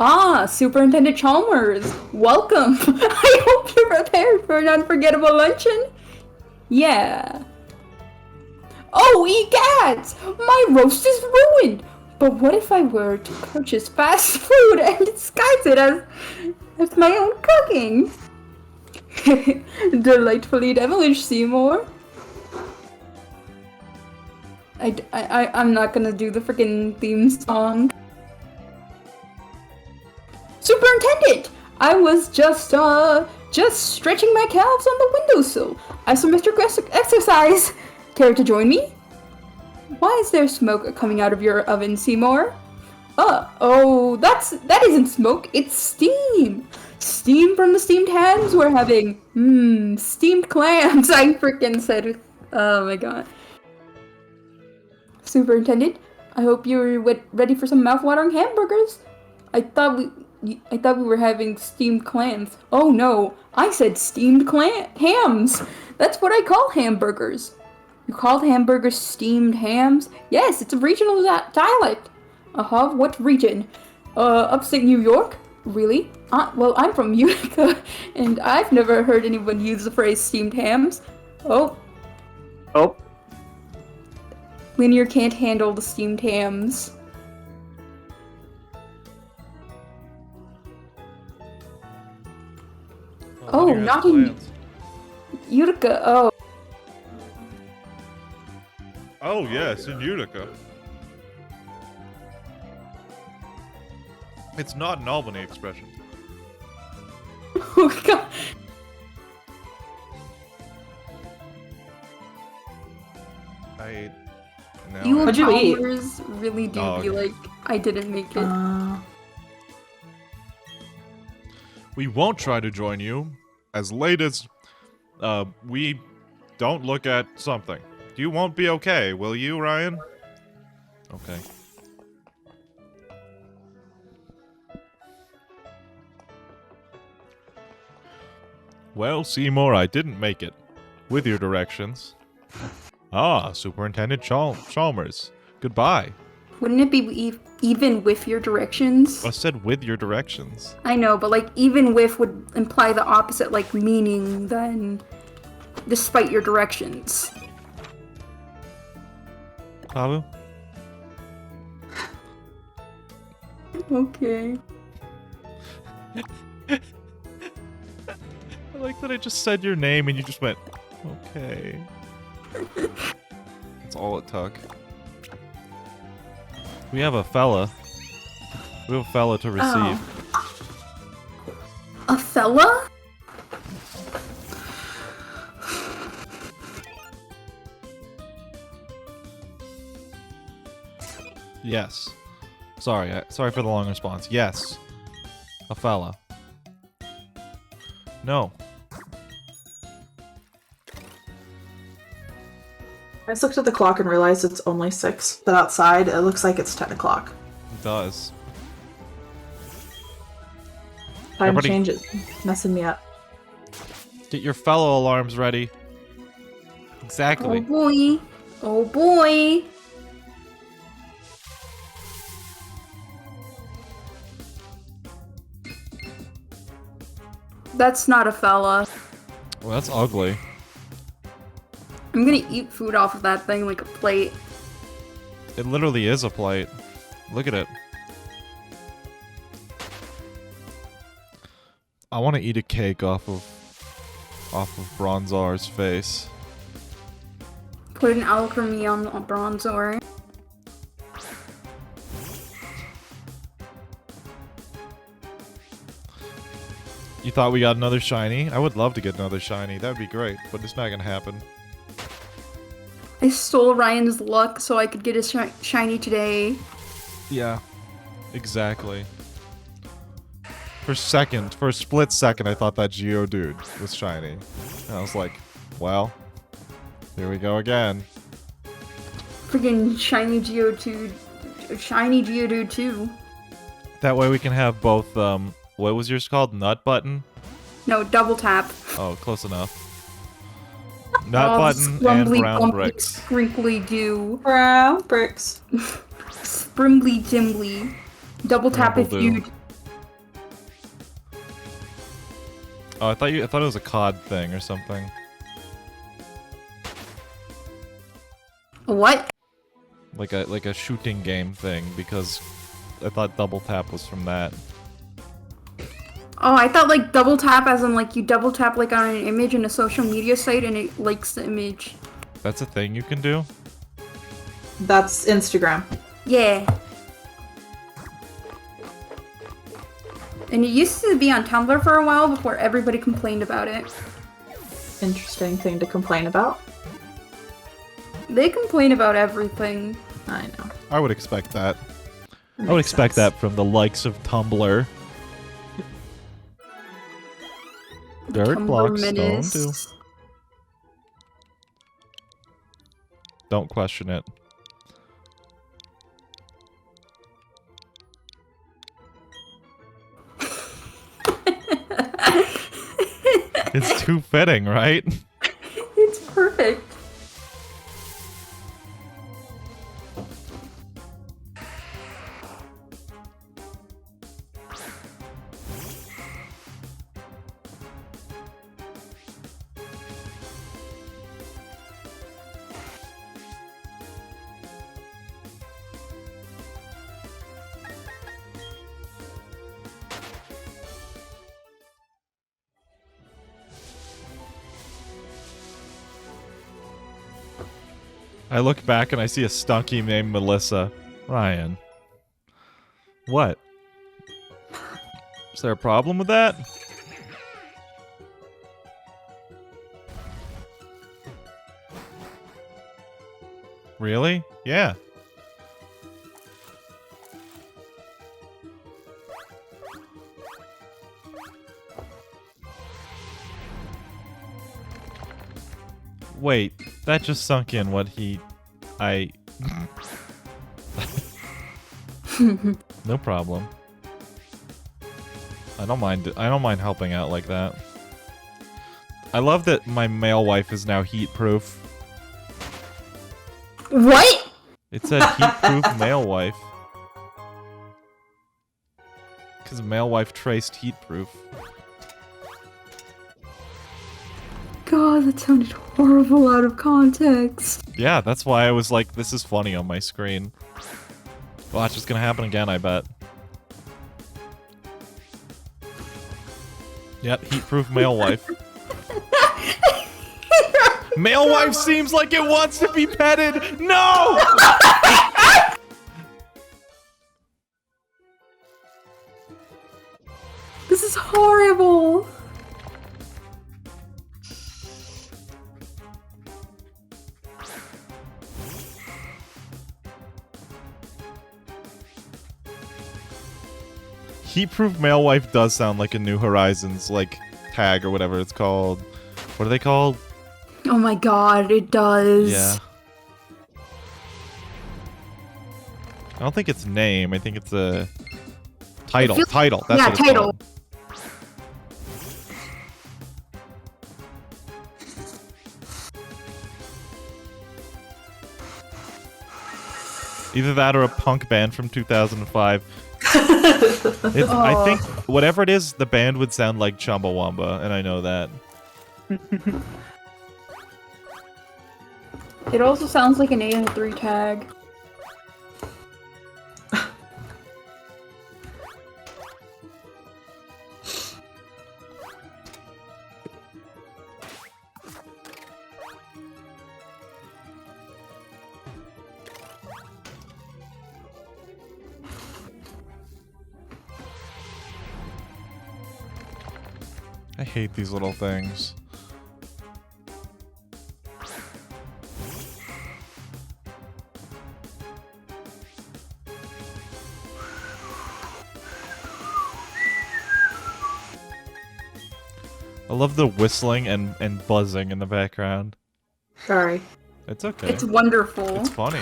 Ah, Superintendent Chalmers, welcome. I hope you're prepared for an unforgettable luncheon. Yeah. Oh, egads! My roast is ruined! But what if I were to purchase fast food and disguise it as my own cooking? Delightfully devilish, Seymour. I'm not gonna do the freaking theme song. Superintendent! I was just stretching my calves on the windowsill. I saw Mr. Exercise. Care to join me? Why is there smoke coming out of your oven, Seymour? Oh, that isn't smoke, it's steam! Steam from the steamed hams we're having. Steamed clams, I freaking said it. Oh my god. Superintendent, I hope you're ready for some mouth-watering hamburgers. I thought we were having steamed clams. Oh no, I said steamed hams! That's what I call hamburgers. You call hamburgers steamed hams? Yes, it's a regional dialect. What region? Upstate New York? Really? Well, I'm from Utica, and I've never heard anyone use the phrase steamed hams. Oh. Linear can't handle the steamed hams. Oh, not in Utica. Oh. Oh, yes, in Utica. It's not an Albany expression. Oh god. You What'd you eat? really do Dog. be like, I didn't make it. We won't try to join you as late as we don't look at something. You won't be okay, will you, Ryan? Okay. Well, Seymour, I didn't make it. With your directions. Ah, Superintendent Chalmers. Goodbye. Wouldn't it be even with your directions? I said with your directions. I know, but like even with would imply the opposite, like meaning than despite your directions. Pabu? Okay. I like that I just said your name and you just went, okay. That's all it took. We have a fella. We have a fella to receive. A fella? Yes. Sorry for the long response. Yes. A fella. No. I just looked at the clock and realized it's only 6, but outside it looks like it's 10 o'clock. It does. Time Everybody- changes. Messing me up. Get your fellow alarms ready. Exactly. Oh boy. Oh boy. That's not a fella. Well, that's ugly. I'm gonna eat food off of that thing like a plate. It literally is a plate. Look at it. I want to eat a cake off of Bronzor's face. Put an alchemy on Bronzor. You thought we got another shiny? I would love to get another shiny. That would be great, but it's not gonna happen. I stole Ryan's luck so I could get a shiny today. Yeah, exactly. For a split second, I thought that Geodude was shiny. And I was like, well, here we go again. Freaking shiny Geodude. Shiny Geodude too. That way we can have both, what was yours called? Nut button? No, double tap. Oh, close enough. Nut Oh, button and scrumbly, brown bumpy, bricks. Sprinkly goo. Brown bricks. Sprimbly dimbly. Double tap if Rumble you... do. Oh, I thought it was a COD thing or something. What? Like a shooting game thing, because I thought double tap was from that. Oh, I thought like double tap as in like you double tap like on an image in a social media site and it likes the image. That's a thing you can do? That's Instagram. Yeah. And it used to be on Tumblr for a while before everybody complained about it. Interesting thing to complain about. They complain about everything. I know. I would expect that. I would Makes expect sense. that from the likes of Tumblr. Dirt Tumblr blocks, stone menace. too. Don't question it. It's too fitting, right? It's perfect. I look back and I see a stunky named Melissa. Ryan. What? Is there a problem with that? Really? Yeah. Wait, that just sunk in what No problem. I don't mind helping out like that. I love that my male wife is now heat proof. What? It said heat proof male wife. Cause male wife traced heat proof. God, that sounded horrible out of context. Yeah, that's why I was like, this is funny on my screen. Watch, it's gonna happen again, I bet. Yep, heat-proof male wife. Male wife seems like it wants to be petted! No! This is horrible. Heat-proof male wife does sound like a New Horizons, like, tag or whatever it's called. What are they called? Oh my god, it does. Yeah. I don't think it's name, I think it's a... Title, title, that's yeah, what it's title. called. Either that or a punk band from 2005. I think whatever it is, the band would sound like Chumbawamba, and I know that. It also sounds like an 8 and 3 tag. I hate these little things. I love the whistling and buzzing in the background. Sorry. It's okay. It's wonderful. It's funny.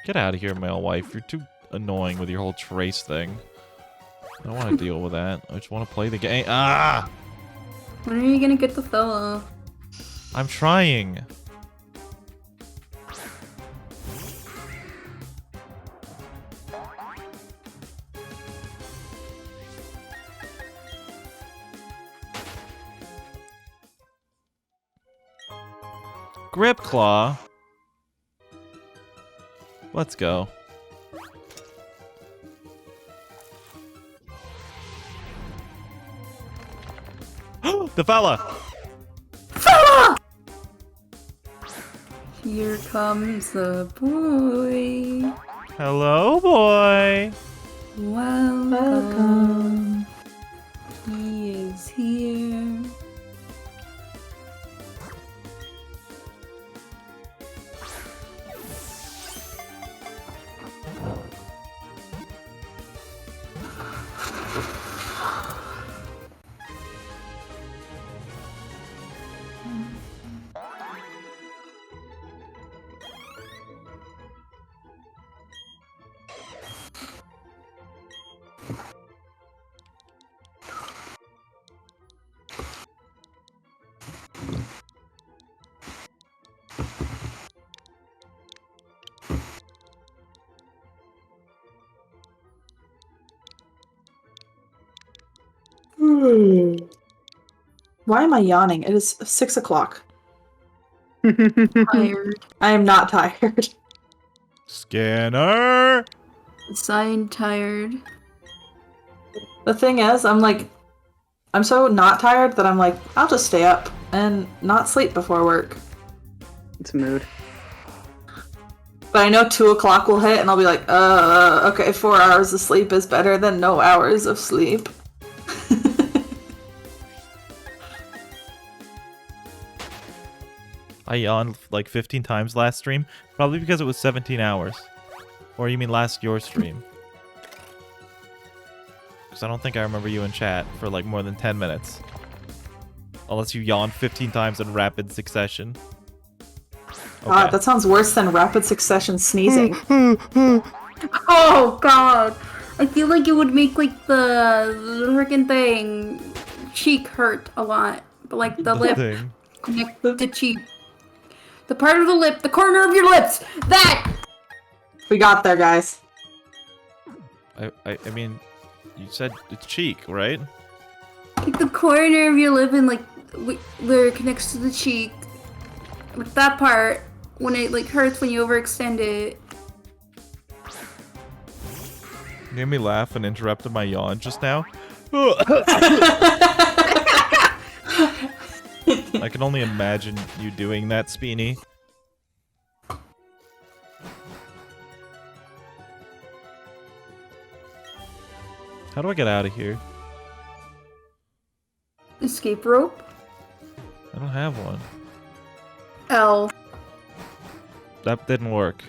Get out of here, male wife. You're too annoying with your whole trace thing. I don't want to deal with that. I just want to play the game. Ah! When are you gonna get the fella? I'm trying. Grip Claw. Let's go. The fella! Here comes the boy. Hello, boy. Welcome. He is here. Why am I yawning? It is 6 o'clock. Tired. I am not tired. Scanner! Sign tired. The thing is, I'm so not tired that I'm like, I'll just stay up and not sleep before work. It's mood. But I know 2 o'clock will hit and I'll be like, okay, 4 hours of sleep is better than no hours of sleep. I yawned like 15 times last stream. Probably because it was 17 hours. Or you mean last your stream? Because I don't think I remember you in chat for like more than 10 minutes. Unless you yawned 15 times in rapid succession. God, that sounds worse than rapid succession sneezing. Oh god! I feel like it would make like the freaking thing cheek hurt a lot. But like the lip thing. connect the cheek. The part of the lip, the corner of your lips! That! We got there, guys. I mean, you said it's cheek, right? Like the corner of your lip and like where it connects to the cheek. Like that part, when it like hurts when you overextend it. You made me laugh and interrupted my yawn just now. I can only imagine you doing that, Speeny. How do I get out of here? Escape rope? I don't have one. L. That didn't work.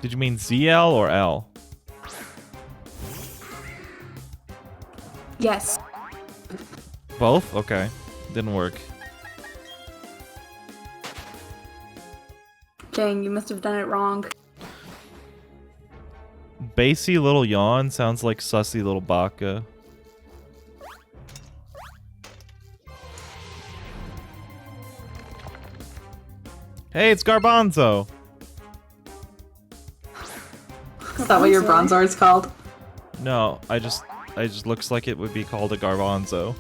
Did you mean ZL or L? Yes. Both? Okay. Didn't work. Dang, you must have done it wrong. Bassy little yawn sounds like sussy little baka. Hey, it's Garbanzo! Is that what your Bronzor is called? No, I just looks like it would be called a Garbanzo.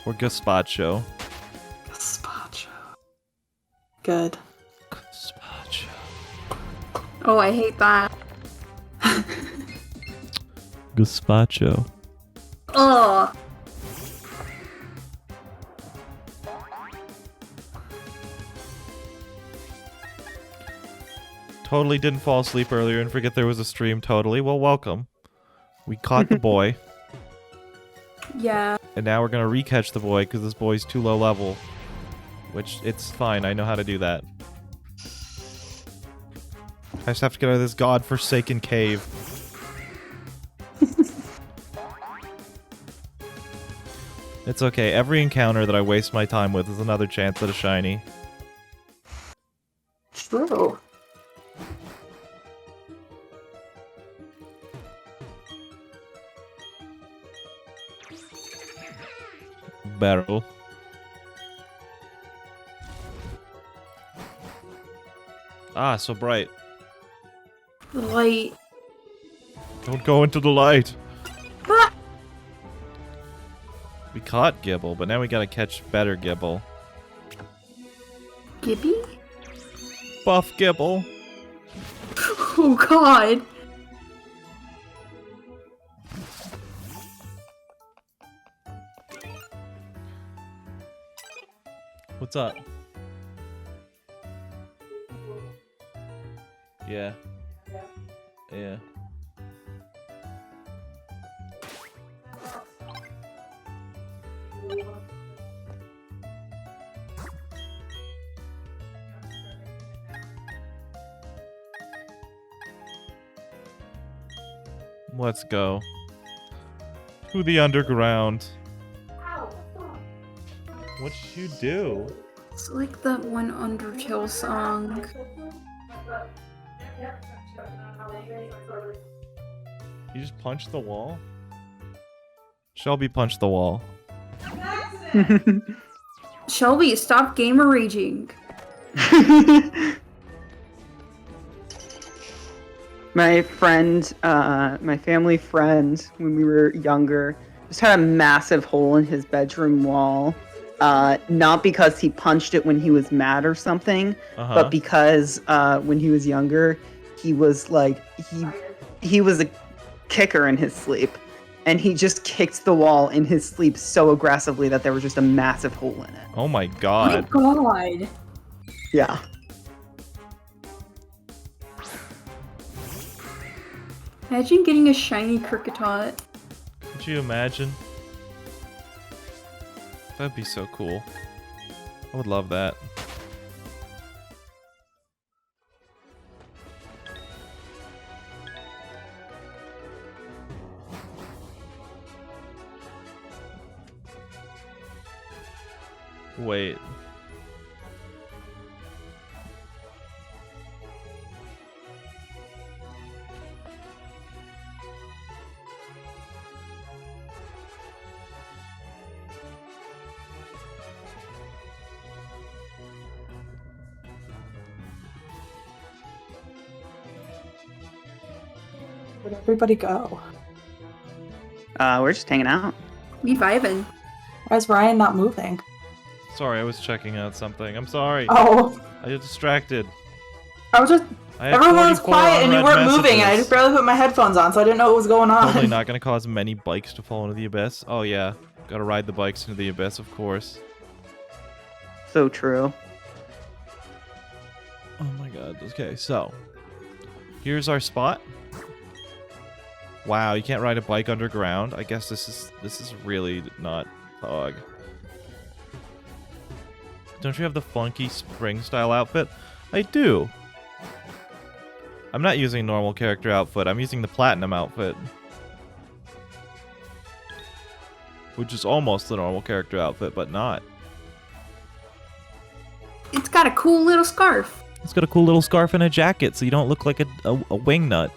Or Gazpacho. Gazpacho. Good. Gazpacho. Oh, I hate that. Gazpacho. Ugh. Totally didn't fall asleep earlier and forget there was a stream, totally. Well, welcome. We caught the boy. Yeah. And now we're gonna recatch the boy because this boy's too low level. Which, it's fine, I know how to do that. I just have to get out of this godforsaken cave. It's okay, every encounter that I waste my time with is another chance at a shiny. True. Barrel. Ah, so bright. The light. Don't go into the light. Ah! We caught Gibble, but now we gotta catch better Gibble. Gibby? Buff Gibble. Oh god. What's up? Yeah. Yeah. Let's go. To the underground. What did you do? It's like that one Undertale song. You just punched the wall? Shelby punched the wall. Shelby, stop gamer raging. My friend, my family friend, when we were younger, just had a massive hole in his bedroom wall. Not because he punched it when he was mad or something, but because when he was younger, he was like, he was a kicker in his sleep. And he just kicked the wall in his sleep so aggressively that there was just a massive hole in it. Oh my god. Oh my god. Yeah. Imagine getting a shiny Kricketot. Could you imagine? That'd be so cool. I would love that. Wait. Where'd everybody go? We're just hanging out. We vibing. Why is Ryan not moving? Sorry, I was checking out something. I'm sorry. Oh, I got distracted. I was just. I had Everyone was 44 quiet and you unread weren't moving, and I messages. just barely put my headphones on, so I didn't know what was going on. Totally not gonna cause many bikes to fall into the abyss. Oh yeah, gotta ride the bikes into the abyss, of course. So true. Oh my god. Okay, so here's our spot. Wow, you can't ride a bike underground. I guess this is really not Pog. Don't you have the funky spring style outfit? I do. I'm not using normal character outfit. I'm using the platinum outfit. Which is almost the normal character outfit, but not. It's got a cool little scarf. It's got a cool little scarf and a jacket, so you don't look like a wingnut.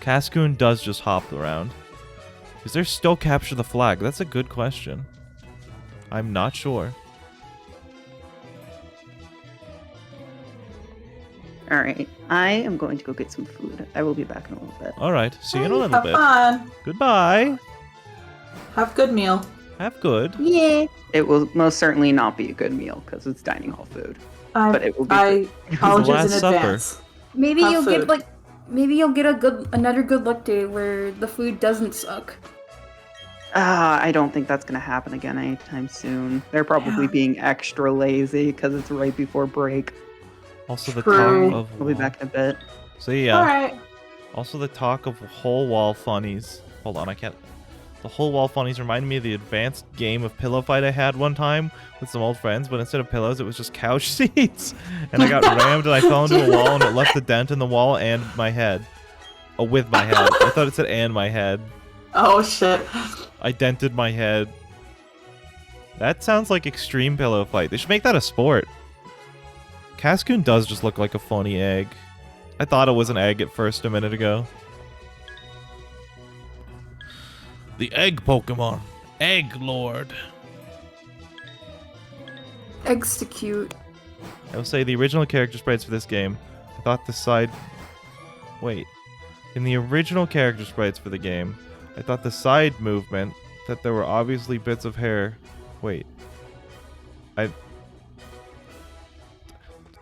Cascoon does just hop around. Is there still capture the flag? That's a good question. I'm not sure. All right. I am going to go get some food. I will be back in a little bit. Alright, see you in a Hey, little have bit. fun. Goodbye. Have a good meal. Have good. Yeah. It will most certainly not be a good meal because it's dining hall food. But it will be I apologize Last in Supper. advance. Maybe Have you'll food. get maybe you'll get another good luck day where the food doesn't suck. I don't think that's going to happen again anytime soon. They're probably Yeah. being extra lazy because it's right before break. Also the True. talk of We'll be back in a bit. See ya. Alright. Also the talk of whole wall funnies. Hold on, I can't. The whole wall funnies reminded me of the advanced game of pillow fight I had one time with some old friends, but instead of pillows, it was just couch seats. And I got rammed and I fell into a wall and it left a dent in the wall and my head. Oh, with my head. I thought it said and my head. Oh shit. I dented my head. That sounds like extreme pillow fight. They should make that a sport. Cascoon does just look like a funny egg. I thought it was an egg at first a minute ago. The egg Pokemon. Egg Lord. Execute. I will say the original character sprites for this game, I thought the side... Wait. In the original character sprites for the game, I thought the side movement, that there were obviously bits of hair... Wait.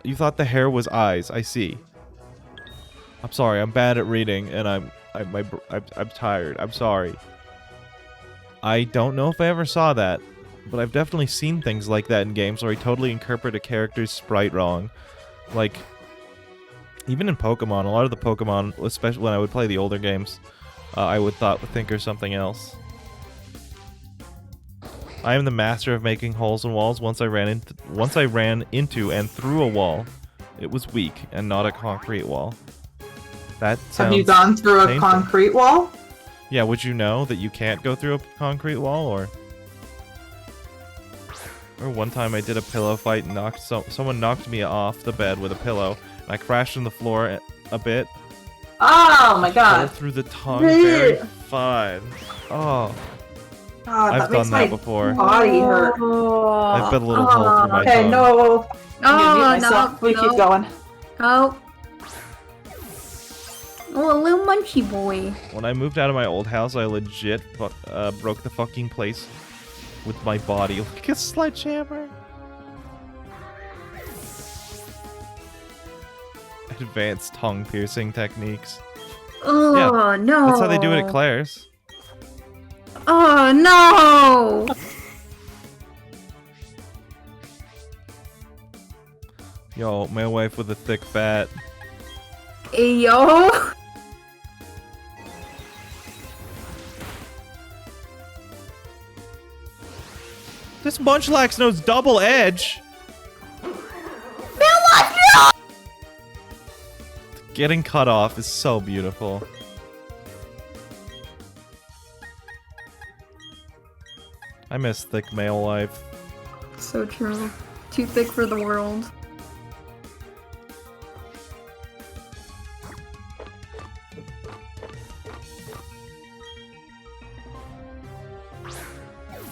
You thought the hair was eyes, I see. I'm sorry, I'm bad at reading, and I'm tired. I'm sorry. I don't know if I ever saw that, but I've definitely seen things like that in games where I totally interpret a character's sprite wrong. Like, even in Pokemon, a lot of the Pokemon, especially when I would play the older games, I would think or something else. I am the master of making holes in walls. Once I ran into and through a wall, it was weak and not a concrete wall. That sounds Have you gone through a painful. concrete wall? Yeah, would you know that you can't go through a concrete wall, or one time I did a pillow fight and someone knocked me off the bed with a pillow, and I crashed on the floor a bit. Oh my Fell god. through the tongue very fine. Oh, God, I've that makes done that my before. body hurt. I've been a little hole through my Okay, tongue. no. I'm gonna mute Oh, myself. no, We no. keep going. Oh. Oh, a little munchy boy. When I moved out of my old house, I legit broke the fucking place with my body like a sledgehammer. Advanced tongue piercing techniques. Oh, no. That's how they do it at Claire's. Oh, no. Yo, my wife with a thick fat. Ayo. This Munchlax knows double edge. Getting cut off is so beautiful. I miss thick male life. So true. Too thick for the world.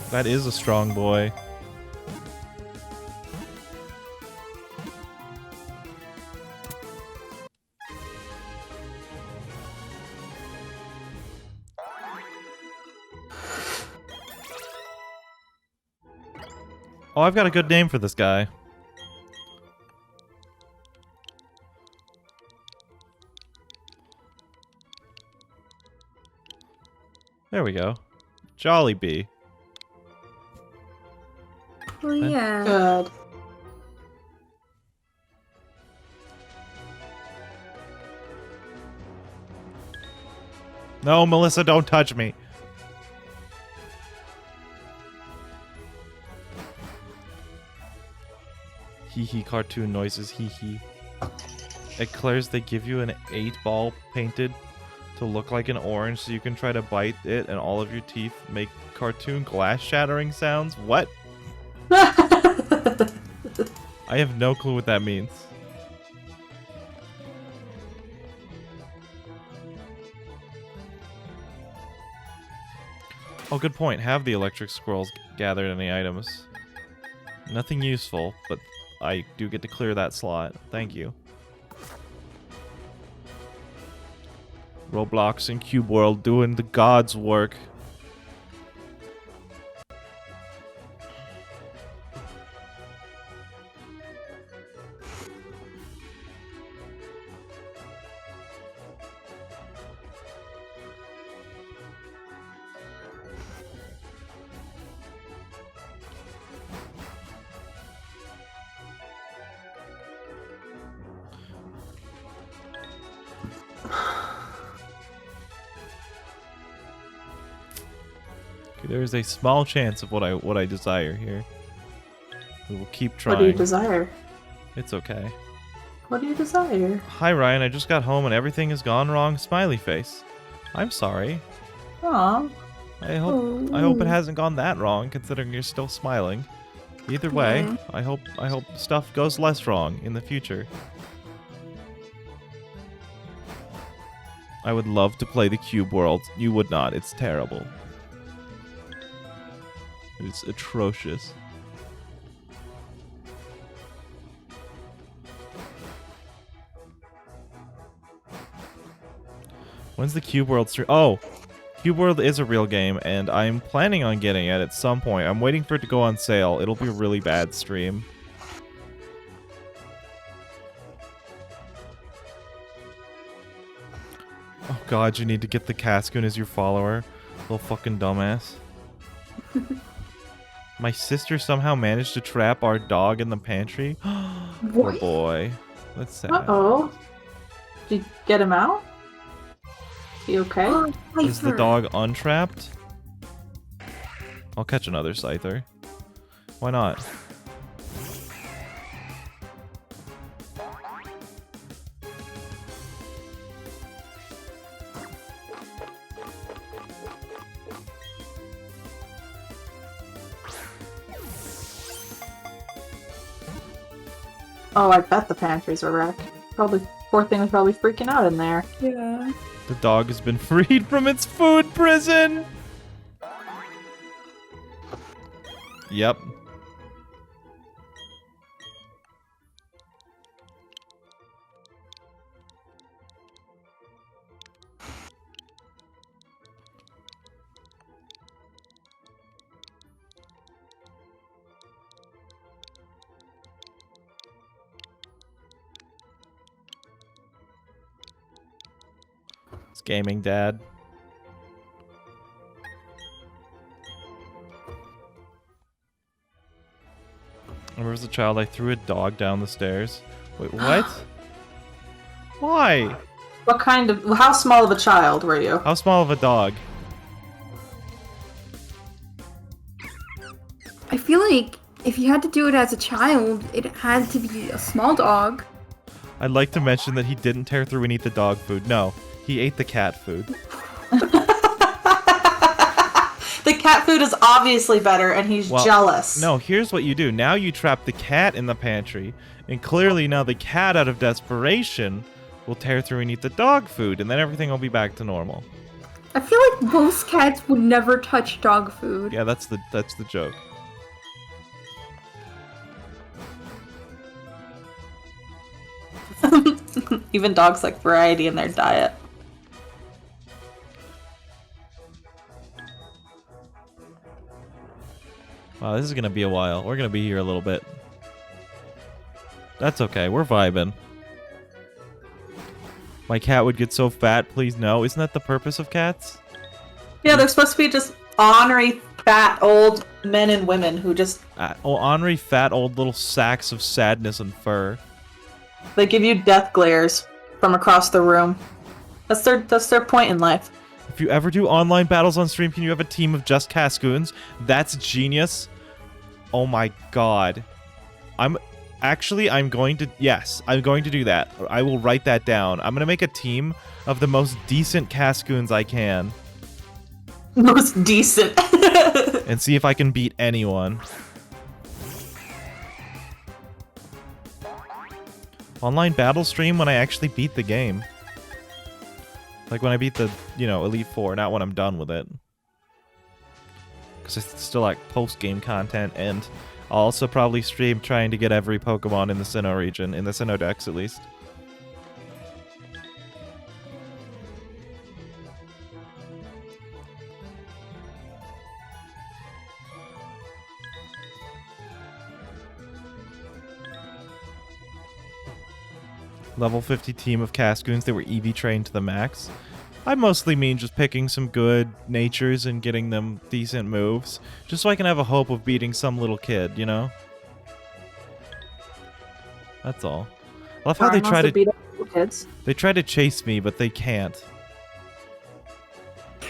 That is a strong boy. Oh, I've got a good name for this guy. There we go. Jollibee. Oh, yeah. Good. No, Melissa, don't touch me. Hee hee cartoon noises, hee hee. At Claire's, they give you an 8-ball painted to look like an orange so you can try to bite it and all of your teeth make cartoon glass shattering sounds. What? I have no clue what that means. Oh, good point. Have the electric squirrels gathered any items? Nothing useful, but I do get to clear that slot. Thank you. Roblox and Cube World doing the gods' work. There is a small chance of what I desire here. We will keep trying. What do you desire? It's okay. What do you desire? Hi Ryan, I just got home and everything has gone wrong. Smiley face. I'm sorry. Aw. I hope it hasn't gone that wrong, considering you're still smiling. Either way, I hope stuff goes less wrong in the future. I would love to play the Cube World. You would not. It's terrible. It's atrocious. When's the Cube World stream? Oh! Cube World is a real game, and I'm planning on getting it at some point. I'm waiting for it to go on sale. It'll be a really bad stream. Oh god, you need to get the Cascoon as your follower. Little fucking dumbass. My sister somehow managed to trap our dog in the pantry. Poor boy. That's sad. Uh-oh. Did you get him out? You okay? Oh, Is the dog untrapped? I'll catch another Scyther. Why not? Oh, I bet the pantries are wrecked. Probably, poor thing was probably freaking out in there. Yeah. The dog has been freed from its food prison! Yep. It's gaming, Dad. I remember as a child, I threw a dog down the stairs. Wait, what? Why? What kind of... How small of a child were you? How small of a dog? I feel like if you had to do it as a child, it had to be a small dog. I'd like to mention that he didn't tear through and eat the dog food. No, he ate the cat food. The cat food is obviously better, and he's jealous. No, here's what you do. Now you trap the cat in the pantry, and clearly now the cat, out of desperation, will tear through and eat the dog food, and then everything will be back to normal. I feel like most cats would never touch dog food. Yeah, that's the joke. Even dogs like variety in their diet. Wow, this is gonna be a while. We're gonna be here a little bit. That's okay, we're vibing. My cat would get so fat, please no. Isn't that the purpose of cats? Yeah, they're supposed to be just ornery, fat, old men and women who just... ornery, fat, old little sacks of sadness and fur. They give you death glares from across the room. That's their point in life. If you ever do online battles on stream, can you have a team of just Cascoons? That's genius. Oh my god. I'm going to do that. I will write that down. I'm going to make a team of the most decent Cascoons I can. Most decent. And see if I can beat anyone. Online battle stream when I actually beat the game. Like when I beat the, Elite Four, not when I'm done with it. Because it's still like post-game content, and I'll also probably stream trying to get every Pokemon in the Sinnoh region, in the Sinnoh Dex at least. Level 50 team of Cascoons that were EV trained to the max. I mostly mean just picking some good natures and getting them decent moves, just so I can have a hope of beating some little kid, you know? That's all. I love how they try to beat up kids. They try to chase me, but they can't.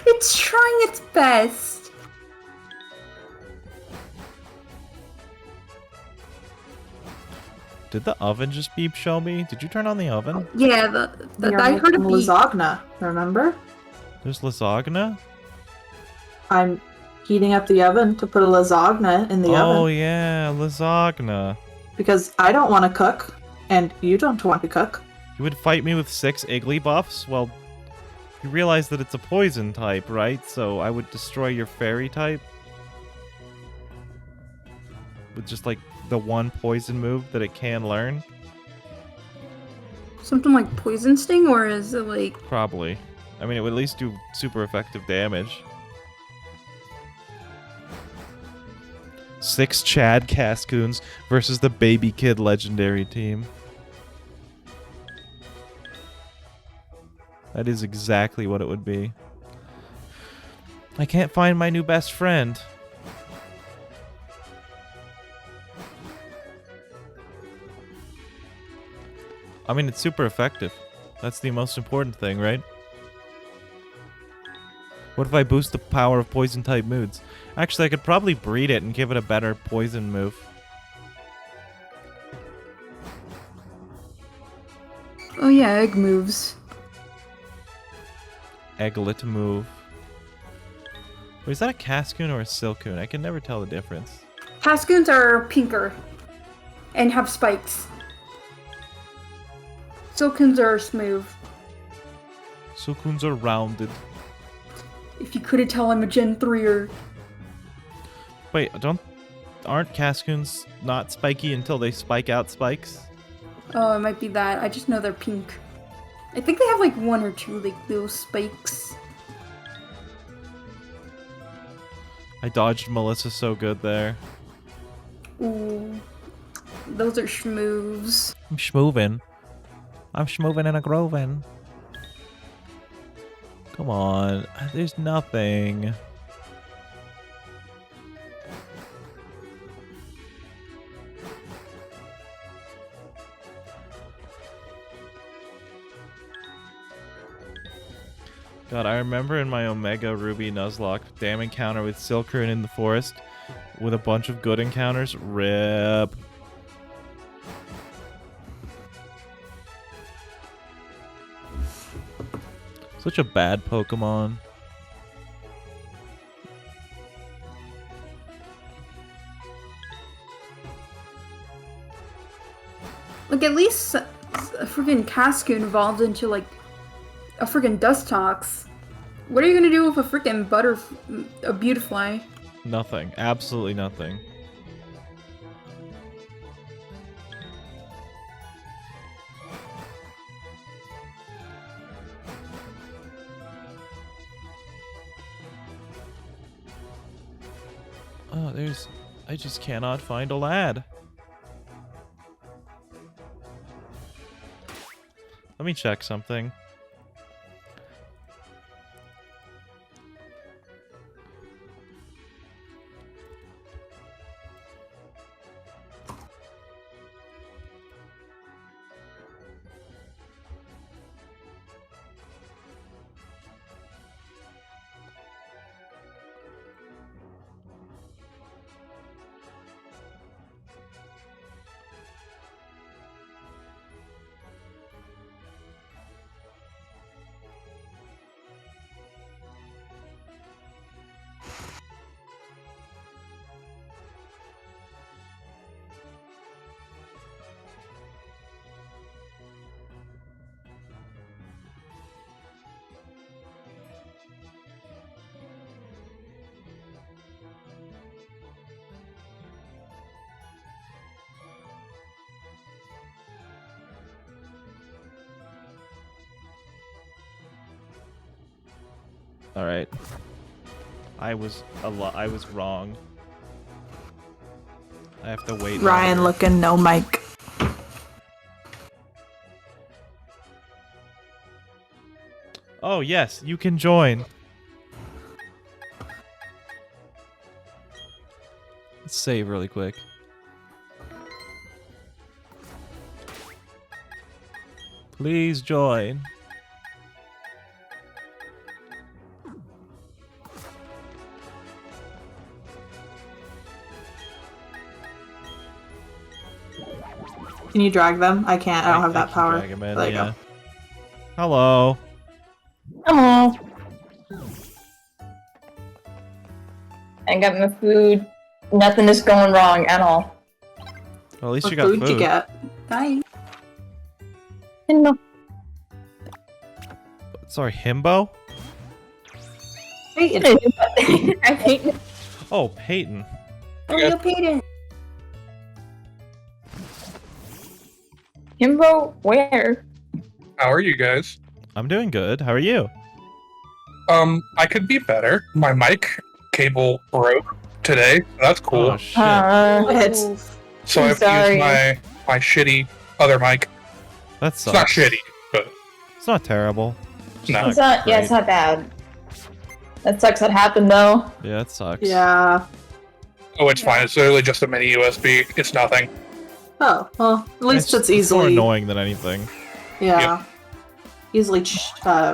It's trying its best. Did the oven just beep, Shelby? Did you turn on the oven? Yeah, You're I heard a making beep. lasagna, remember? There's lasagna? I'm heating up the oven to put a lasagna in the Oh, oven. yeah, lasagna. Because I don't want to cook, and you don't want to cook. You would fight me with 6 Igglybuffs? Well, you realize that it's a poison type, right? So I would destroy your fairy type? With just, like, the one poison move that it can learn? Something like Poison Sting, or is it like... Probably. I mean, it would at least do super effective damage. 6 Chad Cascoons versus the Baby Kid legendary team. That is exactly what it would be. I can't find my new best friend. I mean, it's super effective. That's the most important thing, right? What if I boost the power of poison type moods? Actually, I could probably breed it and give it a better poison move. Oh yeah, egg moves. Egglet move. Wait, is that a Cascoon or a Silcoon? I can never tell the difference. Cascoons are pinker and have spikes. Silcoons are smooth. Silcoons are rounded. If you couldn't tell, I'm a Gen 3er. Wait, aren't Cascoons not spiky until they spike out spikes? Oh, it might be that. I just know they're pink. I think they have like 1 or 2 like little spikes. I dodged Melissa so good there. Ooh. Those are schmoves. I'm schmovin'. I'm schmovin' and a grovin'. Come on. There's nothing. God, I remember in my Omega Ruby Nuzlocke, damn encounter with Silcoon in the forest with a bunch of good encounters. RIP. Such a bad Pokemon. Like at least a freaking Cascoon evolved into like a freaking Dustox. What are you gonna do with a freaking a Beautifly? Nothing. Absolutely nothing. Oh, I just cannot find a lad. Let me check something. All right. I was wrong. I have to wait. Ryan longer. looking no mic. Oh yes, you can join. Let's save really quick. Please join. Can you drag them? I can't. I don't have that can power. drag him in, There you yeah. go. Hello. Hello. I got my food. Nothing is going wrong at all. Well, at least What you got food food. you get? Bye. No. Sorry, Himbo? Hey, I hate Oh, Payton. Oh, you Payton. Himbo. Where? How are you guys? I'm doing good. How are you? I could be better. My mic cable broke today. That's cool. Oh, shit. What? So I have to sorry. use my shitty other mic. That It's not sucks. shitty, but It's not terrible. It's No. It's not. Yeah, great. it's not bad. That sucks. That happened though. Yeah, it sucks. Yeah. oh, it's fine. It's literally just a mini USB. It's nothing. Oh, well, at least it's more easily. annoying than anything. Yeah. Easily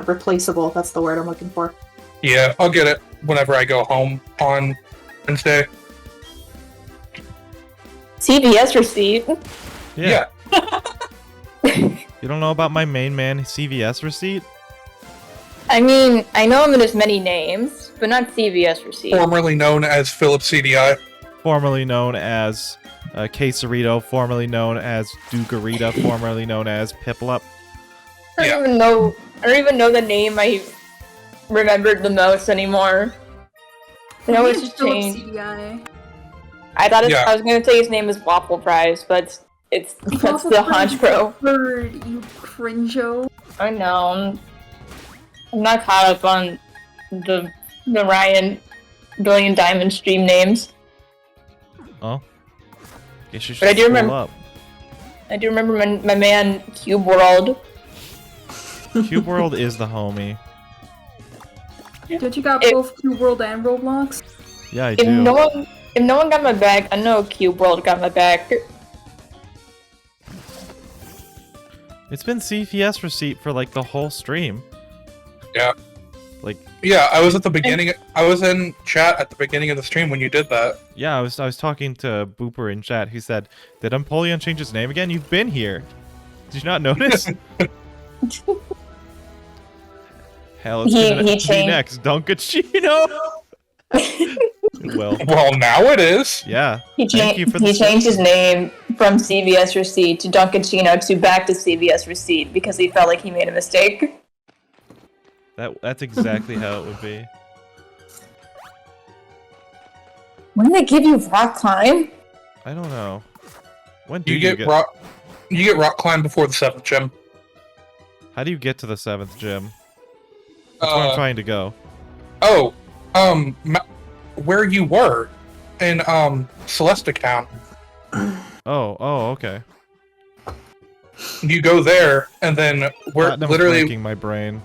replaceable. That's the word I'm looking for. Yeah, I'll get it whenever I go home on Wednesday. CVS receipt. Yeah. You don't know about my main man CVS receipt? I mean, I know him in his many names, but not CVS receipt. Formerly known as Philips CDI. Formerly known as Quesarito, formerly known as Dugarita, formerly known as Piplup. I don't even know. I don't even know the name I remembered the most anymore. I know it's just Philip changed. CDI. I thought Yeah. I was gonna say his name is Waffle Fries, but that's Waffle the Fries Hunch Bro. Bird, you cringo. I know. I'm not caught up on the Ryan Billion Diamond stream names. Oh. Guess you should But I do scroll remember- up. I do remember my man Cube World. Cube World is the homie. Did you got It- both Cube World and Roblox? Yeah, I If do. no one got my back, I know Cube World got my back. It's been CVS receipt for like the whole stream. Yeah. Like, Yeah, I was at the beginning. I was in chat at the beginning of the stream when you did that. yeah, I was talking to Booper in chat. He said, "Did Empoleon change his name again? You've been here. Did you not notice?" Hell, it's He gonna be changed- next Dunkachino. Well, Well, now it is. yeah. He, Thank you for the he changed his name from CVS receipt to Dunkaccino to back to CVS receipt because he felt like he made a mistake. That's exactly how it would be. When they give you rock climb? I don't know. When do You get rock. You get rock climb before the 7th gym. How do you get to the 7th gym? That's where I'm trying to go. Oh, where you were in Celestic Town. Oh, okay. You go there, and then we're Platinum's literally. breaking my brain.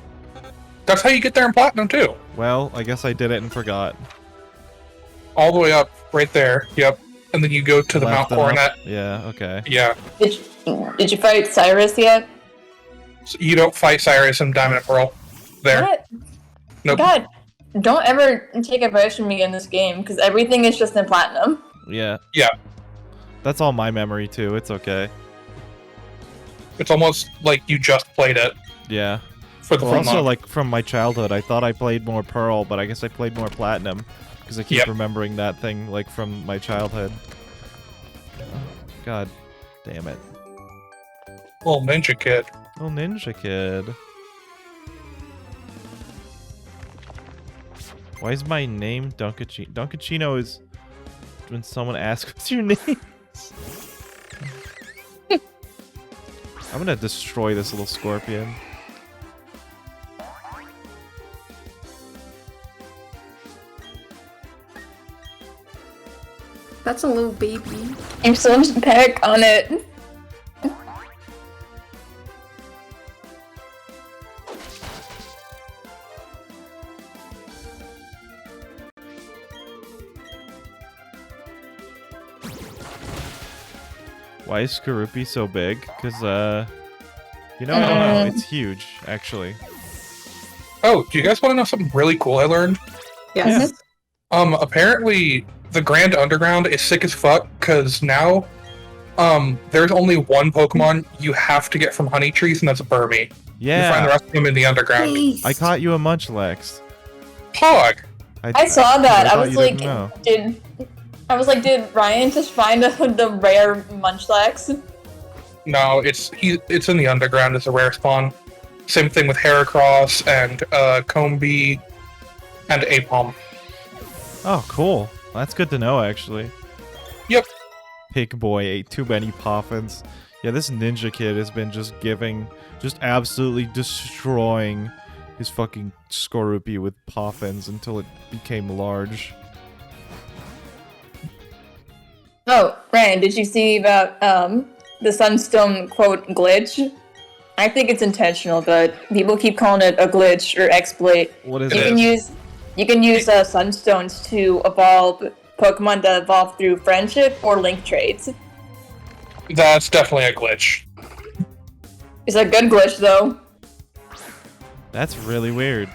That's how you get there in Platinum too. Well, I guess I did it and forgot. All the way up, right there. Yep. And then you go to the Mount Left and up. Coronet. Yeah, okay. Yeah. Did you fight Cyrus yet? So you don't fight Cyrus and Diamond and Pearl. There. What? Nope. God, don't ever take advice from me in this game because everything is just in platinum. Yeah. Yeah. That's all my memory too. It's okay. It's almost like you just played it Yeah. for the Well, full also, month. like, from my childhood, I thought I played more Pearl, but I guess I played more Platinum. Because I keep Yep. remembering that thing, like, from my childhood. Oh, God damn it. Little ninja kid. Oh, Ninja Kid. Why is my name Dunkachino? Dunkachino is when someone asks what's your name. I'm gonna destroy this little scorpion. That's a little baby. I'm so much peck on it. Why is Skorupi so big? Because, you know, I don't know. It's huge, actually. Oh, do you guys want to know something really cool I learned? Yes. Apparently the Grand Underground is sick as fuck because now there's only one Pokemon you have to get from honey trees, and that's Burmy. You find the Yeah, rest of them in the underground. Beast. I caught you a Munchlax. Pog! I saw that. I thought was you like, didn't know. did Ryan just find the rare Munchlax? No, it's in the underground as a rare spawn. Same thing with Heracross and Combee and Apom. Oh, cool. That's good to know, actually. Yep. Pig boy ate too many poffins. Yeah, this ninja kid has been just absolutely destroying his fucking Skorupi with poffins until it became large. Oh, Ryan, did you see about the Sunstone quote glitch? I think it's intentional, but people keep calling it a glitch or exploit. What is You it? can use Sunstones to evolve Pokemon that evolve through friendship or link trades. That's definitely a glitch. It's a good glitch, though. That's really weird.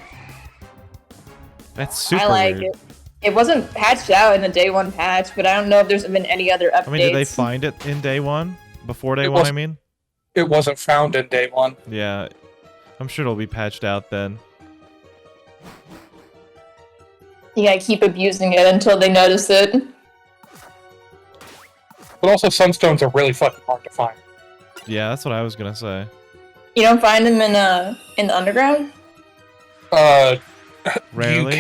That's super I like weird. it. It wasn't patched out in the day one patch, but I don't know if there's been any other updates. I mean, did they find it in day one? Before day It one, I wasn't- mean? It wasn't found in day one. Yeah. I'm sure it'll be patched out then. You gotta keep abusing it until they notice it. But also, Sunstones are really fucking hard to find. Yeah, that's what I was gonna say. You don't find them in the underground? Rarely.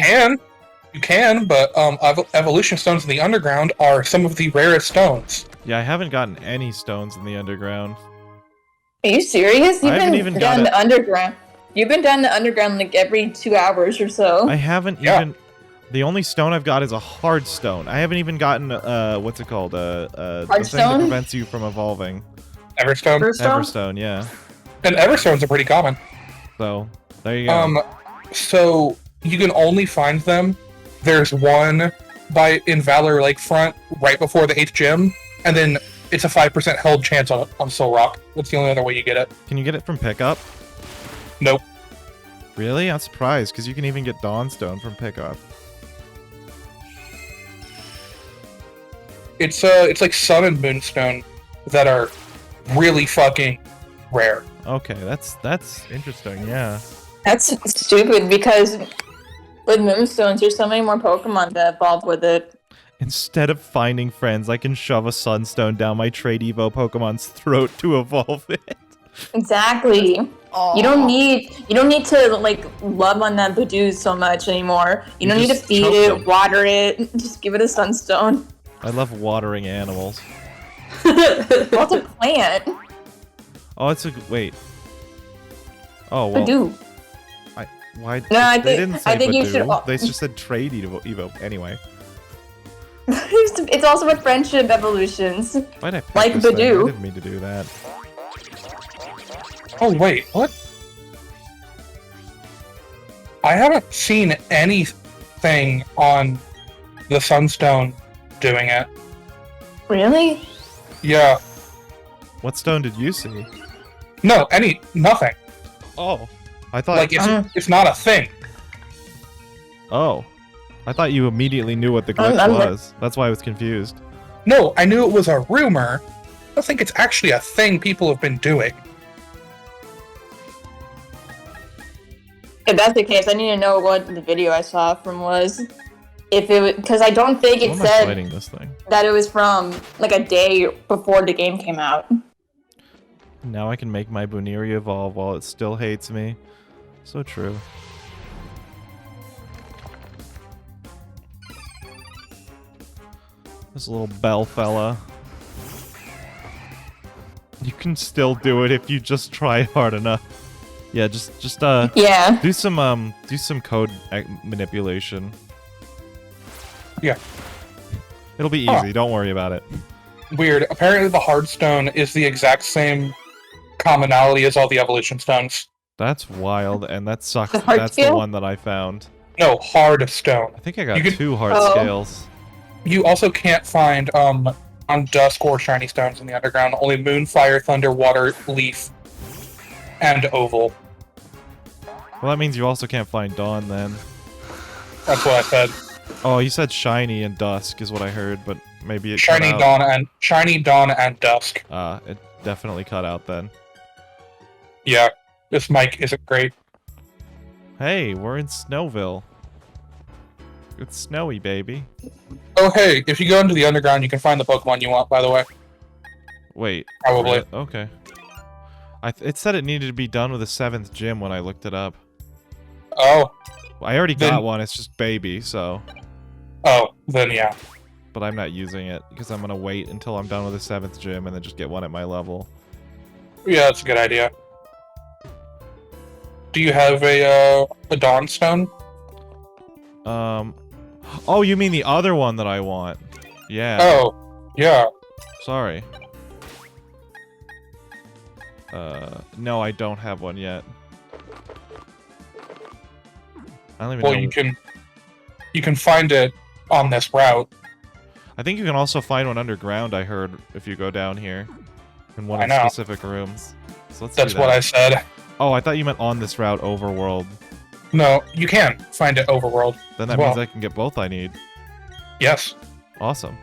You can, but evolution stones in the underground are some of the rarest stones. Yeah, I haven't gotten any stones in the underground. Are you serious? I haven't even down got the underground. You've been down the underground like every 2 hours or so. I haven't Yeah. even. The only stone I've got is a hard stone. I haven't even gotten what's it called? The thing that stone? prevents you from evolving. Everstone. Everstone, yeah. And Everstones are pretty common. So there you go. So you can only find them. There's one in Valor Lakefront right before the 8th gym, and then it's a 5% held chance on Soul Rock. That's the only other way you get it. Can you get it from pickup? Nope. Really? I'm surprised because you can even get Dawnstone from pickup. It's like Sun and Moonstone that are really fucking rare. Okay, that's interesting. Yeah. That's stupid because with Moonstones, there's so many more Pokemon that evolve with it. Instead of finding friends, I can shove a Sunstone down my Trade Evo Pokemon's throat to evolve it. Exactly. You don't need to like love on that Badoo so much anymore. You don't need to just feed choke it, them. water it. Just give it a Sunstone. I love watering animals. What's a plant? Oh, it's a wait. Oh well. Badoo. Why? No, I they think- didn't say I think you Badoo. should- They just said Trade Evo. Anyway, It's also with friendship evolutions. why'd I pick Like this thing? Badoo. I didn't mean to do that. Oh wait, what? I haven't seen anything on the Sunstone doing it. Really? Yeah. What stone did you see? No, nothing. Oh, I thought. Like it's not a thing. Oh, I thought you immediately knew what the glitch I'm- was. That's why I was confused. No, I knew it was a rumor. I don't think it's actually a thing people have been doing. If that's the case, I need to know what the video I saw from was. If it was, because I don't think it Why am I said fighting this thing? that it was from like a day before the game came out. Now I can make my Buneary evolve while it still hates me. So true. This little bell fella. You can still do it if you just try hard enough. Yeah, just Yeah. do some code manipulation. Yeah. It'll be Huh. easy. Don't worry about it. Weird. Apparently the Hardstone is the exact same commonality as all the evolution stones. That's wild, and that sucks. The that hard That's the scale? one that I found. No, Hardstone. I think I got You could- 2 hard Oh. scales. You also can't find on Dusk or Shiny Stones in the underground. Only Moon, Fire, Thunder, Water, Leaf, and Oval. Well, that means you also can't find Dawn then. That's what I said. Oh, you said shiny and dusk is what I heard, but Maybe it Shiny cut out. Dawn and Dusk. It definitely cut out then. Yeah, this mic isn't great. Hey, we're in Snowville. It's snowy, baby. Oh hey, if you go into the underground, you can find the Pokemon you want. By the way. Wait. Probably. Really? Okay. It said it needed to be done with a 7th gym when I looked it up. Oh. I already Then- got one. It's just baby, so. Oh, then yeah. But I'm not using it because I'm gonna wait until I'm done with the 7th gym and then just get one at my level. Yeah, that's a good idea. Do you have a Dawnstone? Oh, you mean the other one that I want? Yeah. Oh, yeah. Sorry. No, I don't have one yet. I don't even Well, know. you can find it on this route. I think you can also find one underground, I heard, if you go down here. In one I of the know. specific rooms. So let's That's do what that. I said. Oh, I thought you meant on this route, overworld. No, you can find it overworld. Then as that well. means I can get both I need. Yes. Awesome.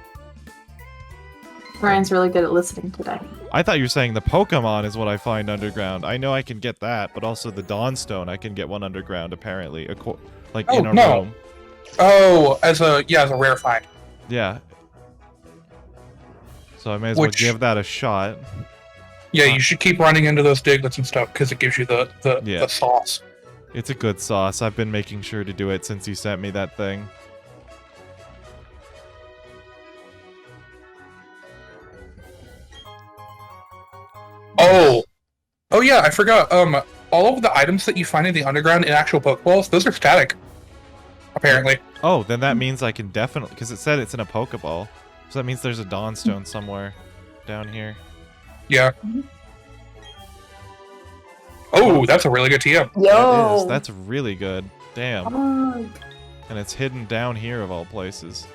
Ryan's really good at listening today. I thought you were saying the Pokemon is what I find underground. I know I can get that, but also the Dawnstone, I can get one underground, apparently. Like, Oh, in a no. room. Oh, as a rare find. Yeah. So I may as well Which- give that a shot. Yeah, you should keep running into those Diglets and stuff because it gives you the Yeah. sauce. It's a good sauce. I've been making sure to do it since you sent me that thing. Oh yeah, I forgot. All of the items that you find in the underground in actual Pokeballs, those are static. Apparently. Oh, then that means I can definitely... Because it said it's in a Pokeball. So that means there's a Dawnstone somewhere down here. Yeah. Oh, that's a really good TM. That Yo. is. That's really good. Damn. Oh, And it's hidden down here of all places.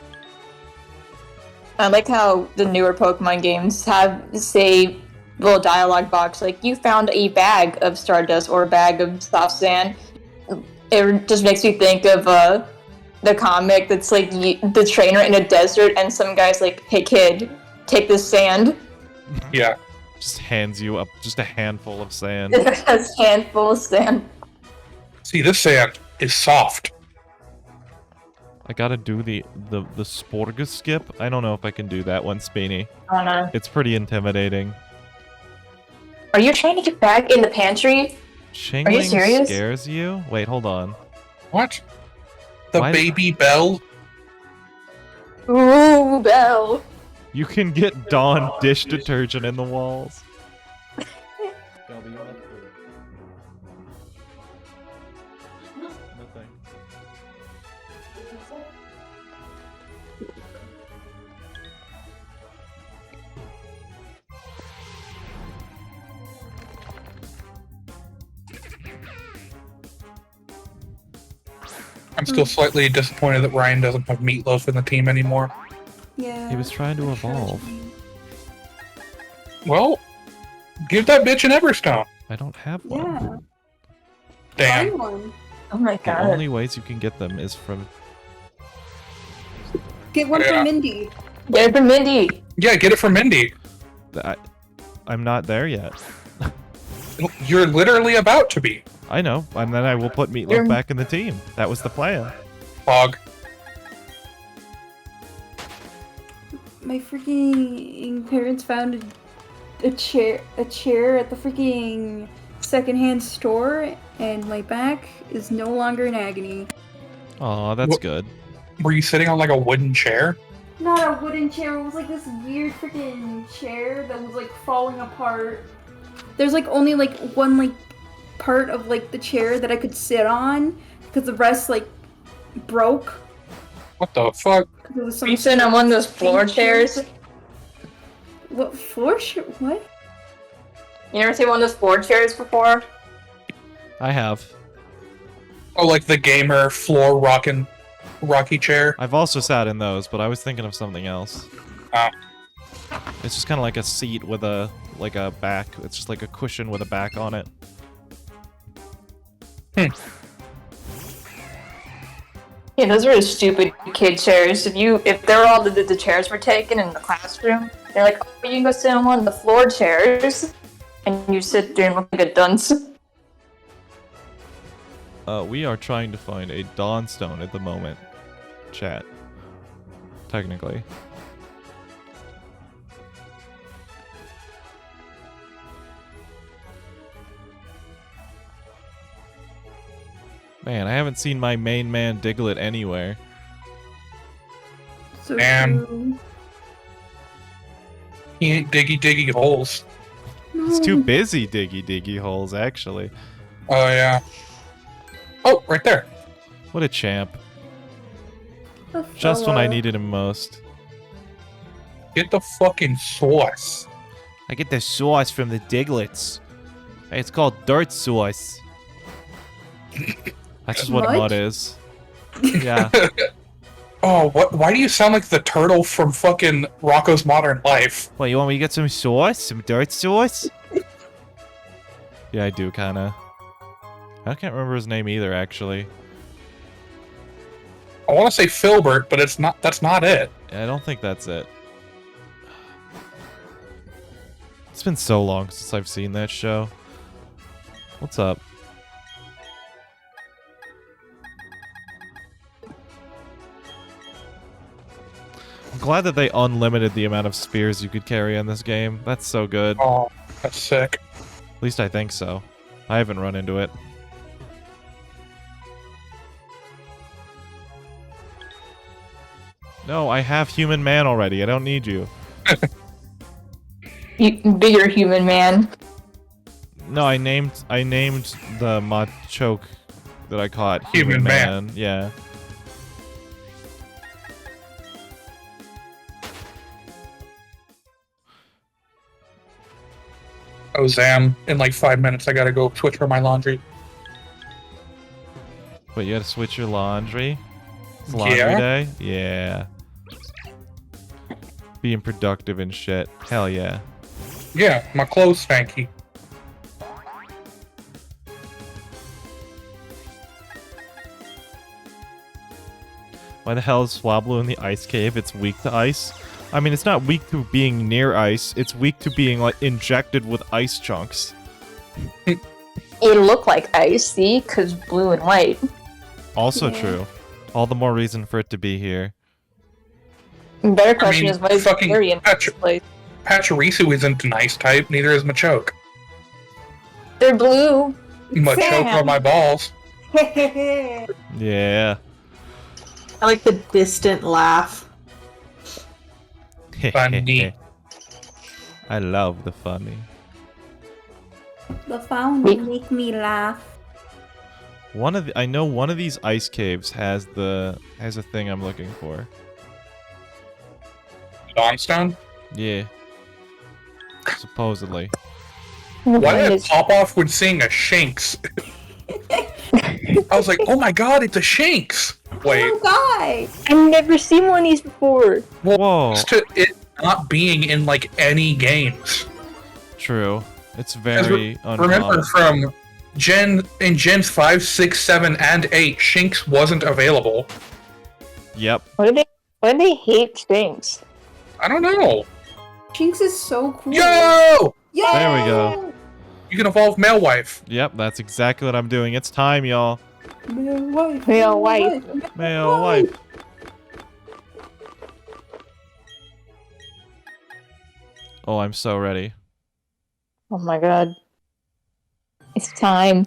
I like how the newer Pokemon games have, say, little dialogue box like you found a bag of Stardust or a bag of soft sand. It just makes me think of the comic that's like the trainer in a desert and some guy's like, "Hey kid, take this sand." Yeah. Just hands you up just a handful of sand. A handful of sand. See, this sand is soft. I gotta do the Sporga skip. I don't know if I can do that one, Speeny. I don't know. It's pretty intimidating. Are you trying to get back in the pantry? Shingling serious? scares you? Wait, hold on. What? The Why- baby bell? Ooh, Belle. You can get Dawn dish detergent in the walls. Shelby, you want food? Nothing. I'm still slightly disappointed that Ryan doesn't have Meatloaf in the team anymore. Yeah. He was trying to evolve. Well, give that bitch an Everstone. I don't have one. Yeah. Damn. Find one. Oh my The god. only ways you can get them is from... Get one Yeah. from Mindy. Get it from Mindy. Yeah, get it from Mindy. I'm not there yet. You're literally about to be. I know, and then I will put Meatloaf You're- back in the team. That was the plan. Fog. My freaking parents found a chair at the freaking secondhand store, and my back is no longer in agony. Aw, that's What- good. Were you sitting on like a wooden chair? Not a wooden chair, it was like this weird freaking chair that was like falling apart. There's like only like one like part of like the chair that I could sit on because the rest like broke. What the fuck? 'Cause it was some You sitting on one of those floor pink chairs? What floor chair? What? You never seen one of those floor chairs before? I have. Oh, like the gamer floor rocky chair? I've also sat in those, but I was thinking of something else. Oh. It's just kind of like a seat with a back. It's just like a cushion with a back on it. Yeah, those were stupid kid chairs. If they're all the chairs were taken in the classroom, they're like, oh, you can go sit on one of the floor chairs, and you sit there and look like a dunce. We are trying to find a Dawnstone at the moment. Chat. Technically. Man, I haven't seen my main man Diglett anywhere. So Damn. true. He ain't diggy holes. He's too busy diggy holes, actually. Oh, yeah. Oh, right there. What a champ. A Just when I fella. needed him most. Get the fucking sauce. I get the sauce from the Diglets. It's called dirt sauce. That's just what Mud? mud is. Yeah. Oh, what? Why do you sound like the turtle from fucking Rocco's Modern Life? Well, you want me to get some sauce? Some dirt sauce? Yeah, I do, kinda. I can't remember his name either, actually. I want to say Filbert, but it's not. That's not it. I don't think that's it. It's been so long since I've seen that show. What's up? I'm glad that they unlimited the amount of spears you could carry in this game. That's so good. Oh, that's sick. At least I think so. I haven't run into it. No, I have Human Man already. I don't need you. Bigger human man. No, I named the Machoke that I caught Human Man. Yeah. Oh, Zam. In like 5 minutes, I gotta go switch for my laundry. But you had to switch your laundry? It's laundry Yeah. day? Yeah. Being productive and shit. Hell yeah. Yeah, my clothes stanky. Why the hell is Swablu in the ice cave? It's weak to ice? I mean, it's not weak to being near ice. It's weak to being, like, injected with ice chunks. It looked like ice, see? Because blue and white. Also Yeah. true. All the more reason for it to be here. Better question mean, is, what is the fucking theory in Patch- first place? Pachirisu isn't an ice type, neither is Machoke. They're blue. Machoke on my balls. Yeah. I like the distant laugh. Funny. I love the funny. The fountain make me laugh. I know one of these ice caves has a thing I'm looking for. Dawnstone? Yeah. Supposedly. Why did it pop off when seeing a Shinx? I was like, oh my god, it's a Shinx! Wait, Oh god! I've never seen one of these before. Whoa. it's to it not being in like any games. True. It's Because very remember uncommon. from in Gens 5, 6, 7, and 8, Shinx wasn't available. Yep. Why do they hate things? I don't know. Jinx is so cool. Yo! Yo! There we go. You can evolve Male Wife. Yep, that's exactly what I'm doing. It's time, y'all. Male wife. Male wife. Male wife. Oh, I'm so ready. Oh my god. It's time.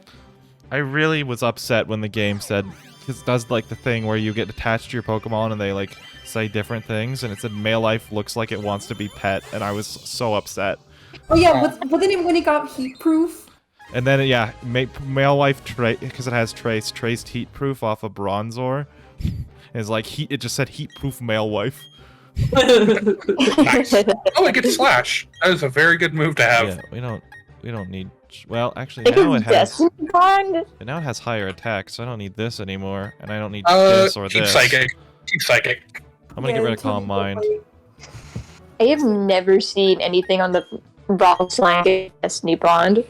I really was upset when the game said, because it does like the thing where you get attached to your Pokemon and they like say different things, and it said male life looks like it wants to be pet, and I was so upset. Oh yeah, but then when it got heat proof. And then yeah, male life because it has traced heat proof off of Bronzor. It's like heat. It just said heat proof male wife. Nice. Oh, it gets Slash. That is a very good move to have. Yeah, we don't need. Well, actually now it has. Now it has higher attack, so I don't need this anymore, and I don't need this or Keep this. Psychic. Keep Psychic. I'm gonna get rid of Calm Mind. I have never seen anything on the Bronze line Destiny Bond.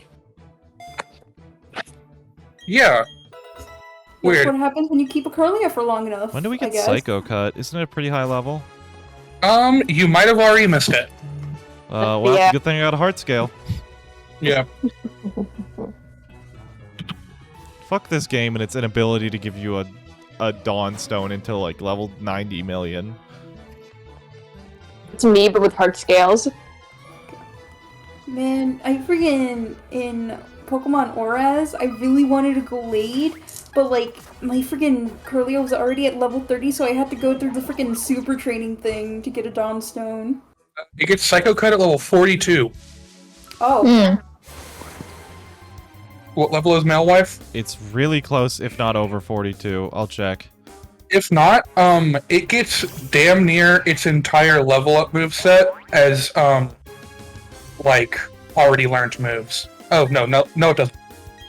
Yeah. Weird. what happens when you keep a Curlia for long enough. When do we I get guess. Psycho Cut? Isn't it a pretty high level? You might have already missed it. Well, Yeah. good thing I got a heart scale. Yeah. Fuck this game and its inability to give you a Dawn Stone until like level 90 million. It's me, but with heart scales. Man, I freaking in Pokemon Auras, I really wanted to go Glade, but like my freaking Curlia was already at level 30, so I had to go through the freaking super training thing to get a Dawn Stone. It gets Psycho Cut at level 42. Oh, What level is Male Wife? It's really close, if not over 42. I'll check. If not, it gets damn near its entire level up moveset as, like, already learned moves. Oh, no, it doesn't.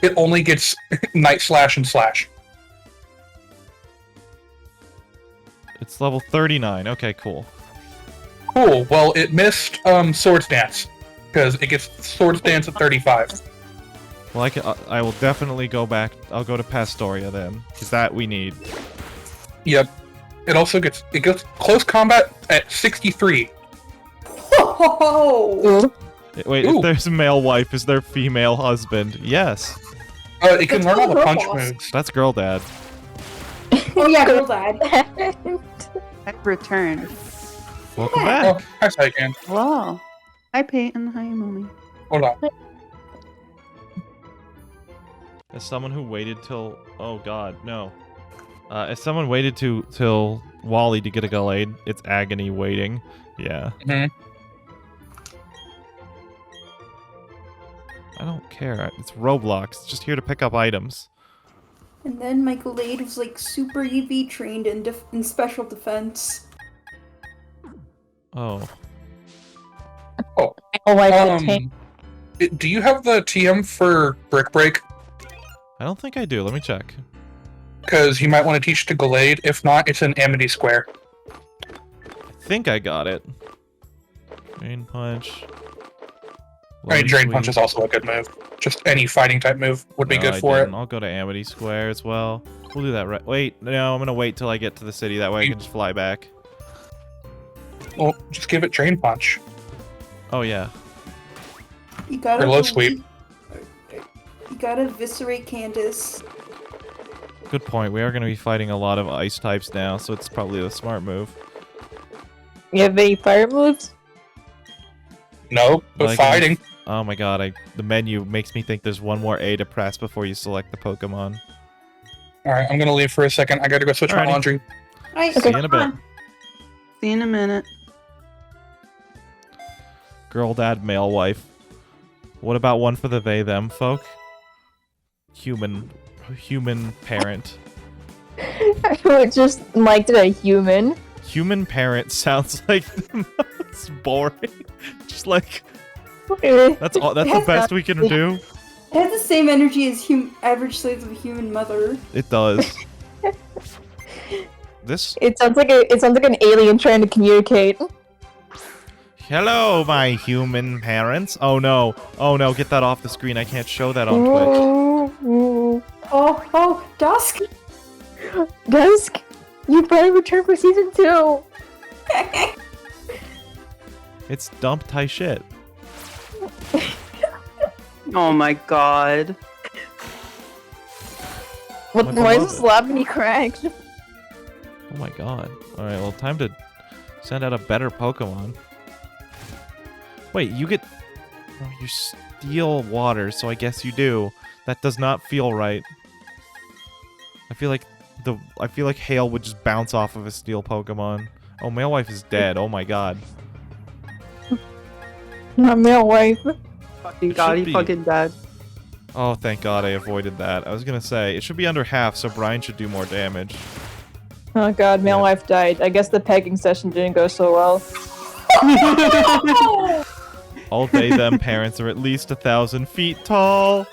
It only gets Night Slash and Slash. It's level 39. Okay, cool. Cool, well, it missed, Swords Dance, because it gets Swords Dance at 35. Well, I will definitely go back. I'll go to Pastoria then, because that we need. Yep. It gets Close Combat at 63. Oh, Wait, Ooh. if there's a male wife, is there female husband? Yes. It can That's learn all the girl punch boss. moves. That's girl dad. oh yeah, Girl Dad. I've returned. Welcome Oh, back. hi, Psycane. Hello. Hi, Payton. Hi, Umami. Hold on. As someone who waited till... Oh god, no. As someone waited till Wally to get a Glade, it's agony waiting. Yeah. Mhm. I don't care. It's Roblox. It's just here to pick up items. and then my Glade was like super EV trained in special defense. Oh. Oh, like the tank. Do you have the TM for Brick Break? I don't think I do. Let me check. Because you might want to teach to Glade. If not, it's an Amity Square. I think I got it. Drain Punch. Drain Sweep. Punch is also a good move. Just any fighting type move would be No, good I for didn't. it. I'll go to Amity Square as well. We'll do that right. Wait, no, I'm gonna wait till I get to the city. That way I can just fly back. Well, just give it Drain Punch. Oh yeah. You gotta Or low sweep. You gotta eviscerate Candace. Good point. We are gonna be fighting a lot of ice types now, so it's probably a smart move. You have any fire moves? No, but Like, fighting. Oh my god, the menu makes me think there's one more A to press before you select the Pokemon. Alright, I'm gonna leave for a second. I gotta go switch my Alrighty. laundry. Alright, See you in a bit. See you in a minute. Girl, dad, male, wife. What about one for the they, them folk? Human parent. I would just liked it a human. Human parent sounds like the most boring. Just like, that's all. That's the best we can do. it has the same energy as average slaves of a human mother. It does. This. It sounds like an alien trying to communicate. Hello, my human parents. Oh no. Oh no, get that off the screen. I can't show that on Twitch. Oh, Dusk! Dusk, you better return for season 2. It's dump tie shit. Oh my god. What? Like, Why I is love this it. lab mini cracked? Oh my god. Alright, well, time to send out a better Pokemon. Wait, you get... Oh, you steal water, so I guess you do. That does not feel right. I feel like hail would just bounce off of a steel Pokemon. Oh, male wife is dead. Oh my god. Not male wife. Fucking It god, should he be. fucking dead. Oh, thank god I avoided that. I was gonna say, it should be under half, so Brian should do more damage. Oh god, male Yeah. wife died. I guess the pegging session didn't go so well. All they, them parents are at least 1,000 feet tall.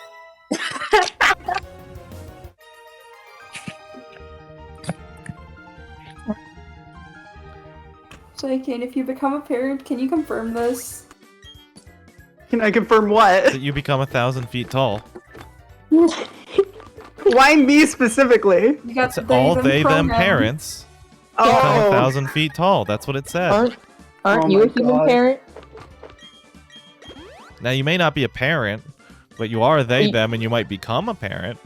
Psycane, if you become a parent, can you confirm this? Can I confirm what? That you become 1,000 feet tall. Why me specifically? You got It's all they, them pronouns. parents become Oh, 1,000 feet tall. That's what it said. Aren't Oh you a my human God. parent? Now, you may not be a parent, but you are they, You- them, and you might become a parent.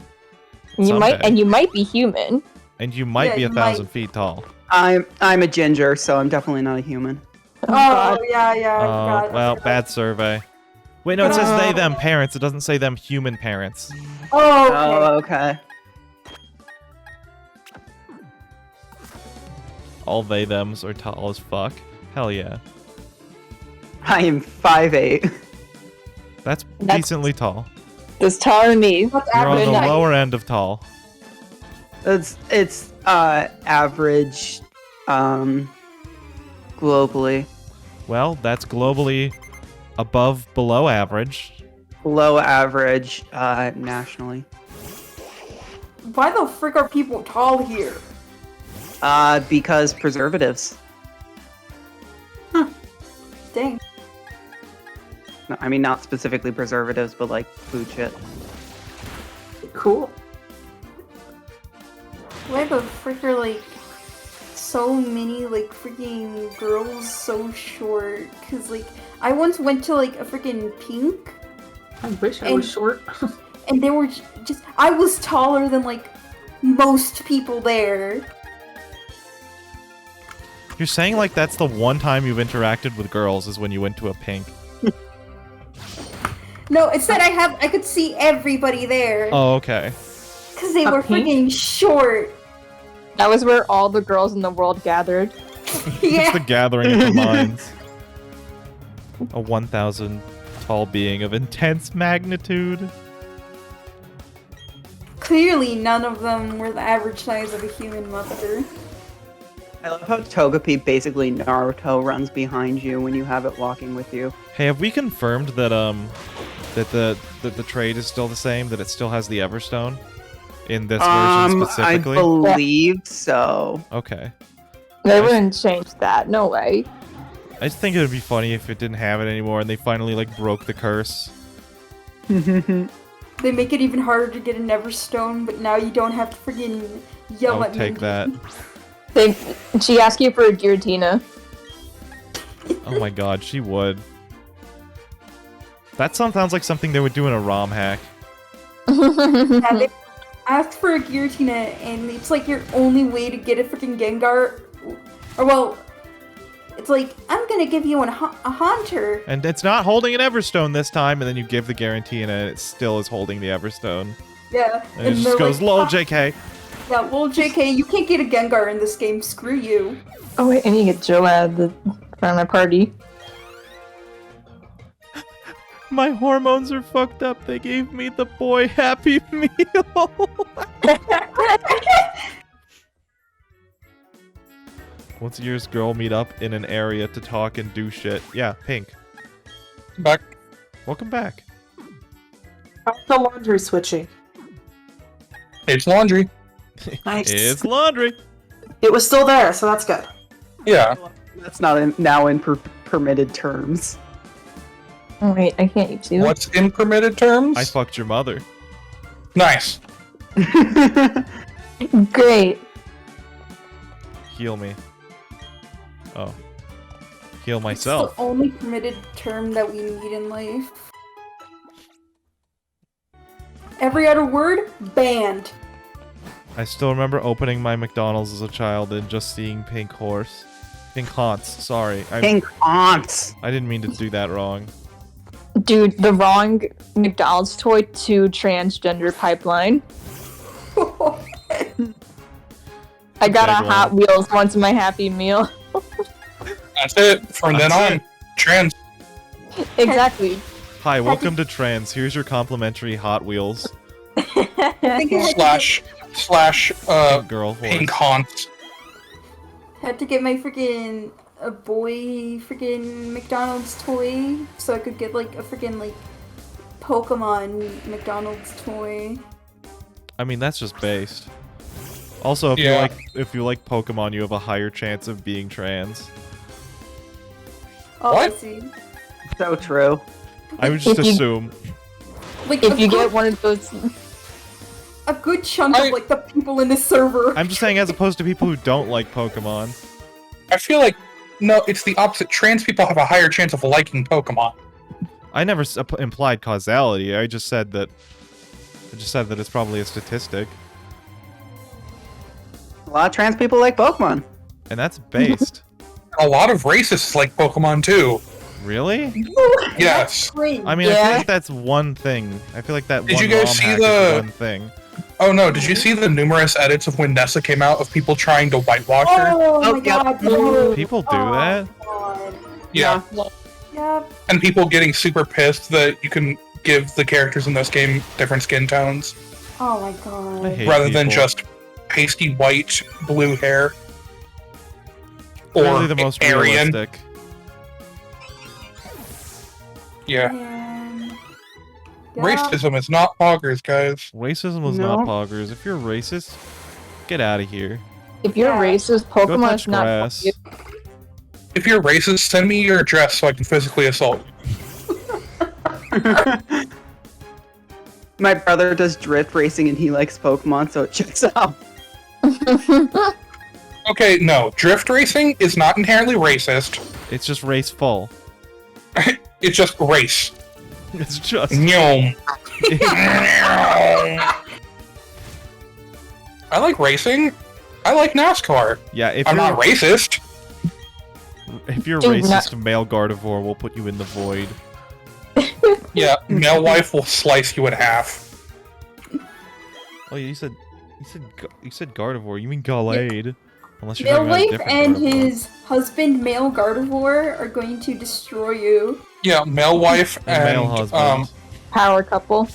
You might, someday. and you might be human. And you might Yeah, be you 1,000 might. feet tall. I'm a ginger, so I'm definitely not a human. Oh, yeah, I Oh, forgot. well, bad survey. Wait, no, it says Oh. they, them parents. It doesn't say them human parents. Oh, okay. Oh, okay. All they, thems are tall as fuck. Hell yeah. I am 5'8". That's That's- decently tall. That's taller than me. What's You're on average the height? lower end of tall. It's average globally. Well, that's globally above below average. Below average nationally. Why the frick are people tall here? Because preservatives. Dang. No, I mean, not specifically preservatives, but like food shit. Cool. Why the frick are like so many like freaking girls so short? Cause like I once went to like a freaking pink I wish I And- was short. and they were just I was taller than like most people there. You're saying like that's the one time you've interacted with girls is when you went to a pink. No, it's that I could see everybody there Oh, okay. because they A were pink? freaking short. That was where all the girls in the world gathered. It's Yeah. the gathering of the minds. A 1,000 tall being of intense magnitude. Clearly, none of them were the average size of a human mother. I love how Togepi basically Naruto runs behind you when you have it walking with you. Hey, have we confirmed that that the trade is still the same? That it still has the Everstone in this version I specifically? believe so. Okay. They wouldn't change that. No way. I just think it would be funny if it didn't have it anymore and they finally like broke the curse. They make it even harder to get an Everstone, but now you don't have to freaking yell I'll at take Mindy. that. She asked you for a Giratina. Oh my god, she would. That sounds like something they would do in a ROM hack. Yeah, they asked for a Giratina, and it's like your only way to get a freaking Gengar. Or, well, it's like, I'm gonna give you a Haunter. And it's not holding an Everstone this time, and then you give the guarantee and it still is holding the Everstone. Yeah. And it they're just goes, like, lol, "Ah, JK. Yeah, well, JK, you can't get a Gengar in this game. Screw you. Oh wait, I need to get Joe out of the front of my party. My hormones are fucked up. They gave me the boy Happy Meal. Once a year's girl meet up in an area to talk and do shit. Yeah, Pink. Back. Welcome back. How's the laundry switching? It's laundry. Nice. It's laundry. It was still there, so that's good. Yeah. That's not now in permitted terms. Oh wait, I can't use you. What's in permitted terms? I fucked your mother. Nice. Great. Heal me. Oh. Heal It's myself. the only permitted term that we need in life. Every other word, banned. I still remember opening my McDonald's as a child and just seeing pink horse. Pink haunts, sorry. Pink aunts. I didn't mean to do that wrong. Dude, the wrong McDonald's toy to transgender pipeline. I got Big a Hot one. Wheels once in my Happy Meal. That's it. From then That's on, trans. Exactly. Hi, welcome to Trans. Here's your complimentary Hot Wheels slash girl horse. pink haunts. Had to get my freaking a boy freaking McDonald's toy so I could get like a freaking like Pokemon McDonald's toy. I mean, that's just based. Also, if you like Pokemon, you have a higher chance of being trans. Oh, What? I see. So true. I would just If you- assume. Like If of you course- get one of those, a good chunk of like the people in this server. I'm just saying, as opposed to people who don't like Pokemon. I feel like no, it's the opposite. Trans people have a higher chance of liking Pokemon. I never implied causality. I just said that it's probably a statistic. A lot of trans people like Pokemon. And that's based. A lot of racists like Pokemon too. Really? Yes. I mean, I feel like that's one thing. I feel like that Did one you guys ROM see hack the- is one thing. Oh no, did you see the numerous edits of when Nessa came out of people trying to whitewash her? Oh my god, no. People do that? God. Yeah. Yeah. And people getting super pissed that you can give the characters in this game different skin tones Oh my god. I hate rather than people. just pasty white, blue hair. Or Really the most Aryan. realistic. Yeah. Man. Racism is not poggers, guys. Racism was No. not poggers. If you're racist, get out of here. If you're Yeah. racist, Go Pokemon touch is not. grass. If you're racist, send me your address so I can physically assault you. My brother does drift racing and he likes Pokemon, so it checks out. Okay, no. Drift racing is not inherently racist. It's just raceful. It's just race. It's just. Nyom. I like racing. I like NASCAR. Yeah, if I'm you're not racist. if you're Dude, racist, male Gardevoir will put you in the void. Yeah, male wife will slice you in half. Oh, you said Gardevoir. You mean Gallade? Unless you're talking about a Millwife different and Gardevoir. his husband, male Gardevoir, are going to destroy you. Yeah, male wife And male and husband. Power couple.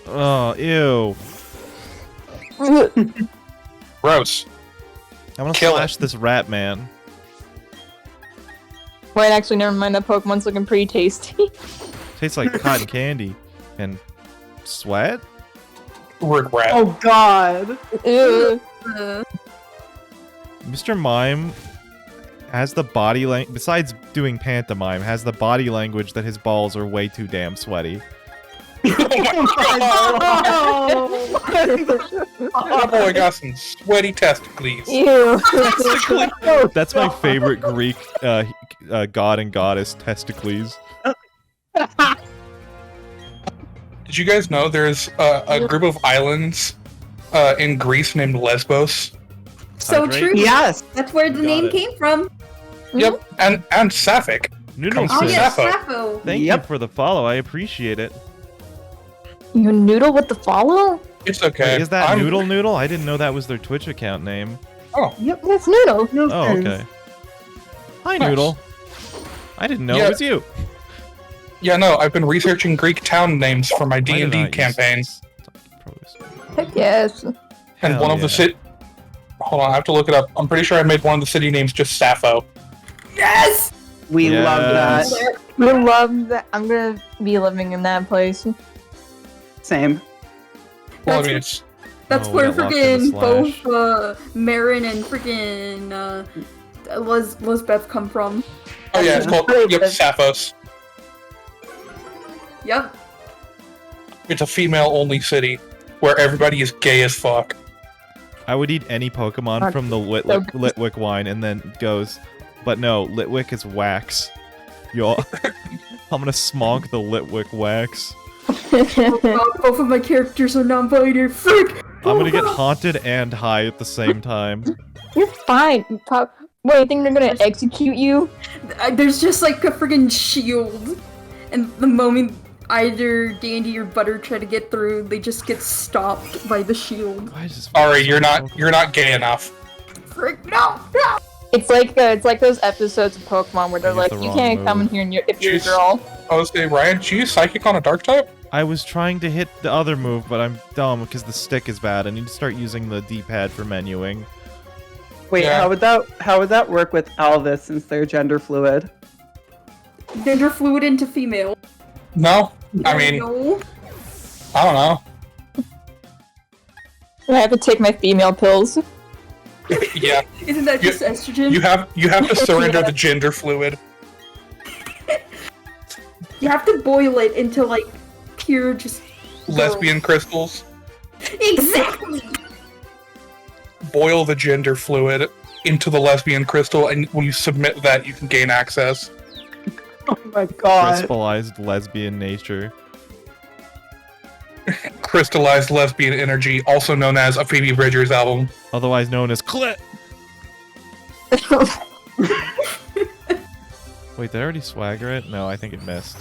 Oh, ew. gross. I'm gonna Kill slash this rat man. Wait, actually, never mind. That Pokemon's looking pretty tasty. Tastes like cotton candy. And sweat? Regret. Oh god. Ew. Mr. Mime has the body language, besides doing pantomime, has the body language that his balls are way too damn sweaty. Oh my god! That boy got some sweaty testicles. Ew. That's my favorite Greek god and goddess, testicles. Did you guys know there's a group of islands in Greece named Lesbos? So Hydrate? true. Yes. That's where the Got name it. came from. Yep, and Sapphic. Noodle Comes Oh from Sis, yes, Sappho. Sappho. thank Yep. you for the follow. I appreciate it. You noodle with the follow? It's okay. Wait, is that I'm- Noodle? I didn't know that was their Twitch account name. Yep. That's noodle. No Oh, offense. okay. Hi, Nice. Noodle. I didn't know Yeah. it was you. Yeah, no, I've been researching Greek town names for my Why did I D&D use campaign, this? Heck yes. and Hell one of the yeah. city. Hold on, I have to look it up. I'm pretty sure I made one of the city names just Sappho. Yes. We love Yes. that. We love that. I'm gonna be living in that place. Same. Well, I That's mean, what- it's That's Oh, where we got locked in the freaking slash. both Marin and freaking Lisbeth come from. oh yeah, it's called yep Sappos. Yep. It's a female-only city where everybody is gay as fuck. I would eat any Pokemon from the Litwick wine and then goes, but no, Litwick is wax. Yo, I'm gonna smog the Litwick wax. Both of my characters are non-binary. Frick! I'm gonna get haunted and high at the same time. You're fine. Pop. What, you think they're gonna execute you? There's just like a friggin' shield, and the moment either Dandy or Butter try to get through, they just get stopped by the shield. Why is this Alright, you're not gay enough. Frick! No! No! It's like those episodes of Pokemon where they're I like, used the you wrong can't come in move. here and if you're a Jeez. girl. I was saying, Ryan, did you use Psychic on a Dark type? I was trying to hit the other move, but I'm dumb because the stick is bad. I need to start using the D-pad for menuing. Wait, Yeah. how would that work with Alvis since they're gender fluid? Gender fluid into female. No, I mean, No. I don't know. I have to take my female pills. Yeah, Isn't that You- just estrogen? you have to surrender the gender fluid. You have to boil it into like pure just Lesbian crystals. Exactly. Boil the gender fluid into the lesbian crystal, and when you submit that, you can gain access. Oh my god. Crystallized lesbian nature. Crystallized lesbian energy, also known as a Phoebe Bridgers album. Otherwise known as clit. Wait, did I already swagger it? No, I think it missed.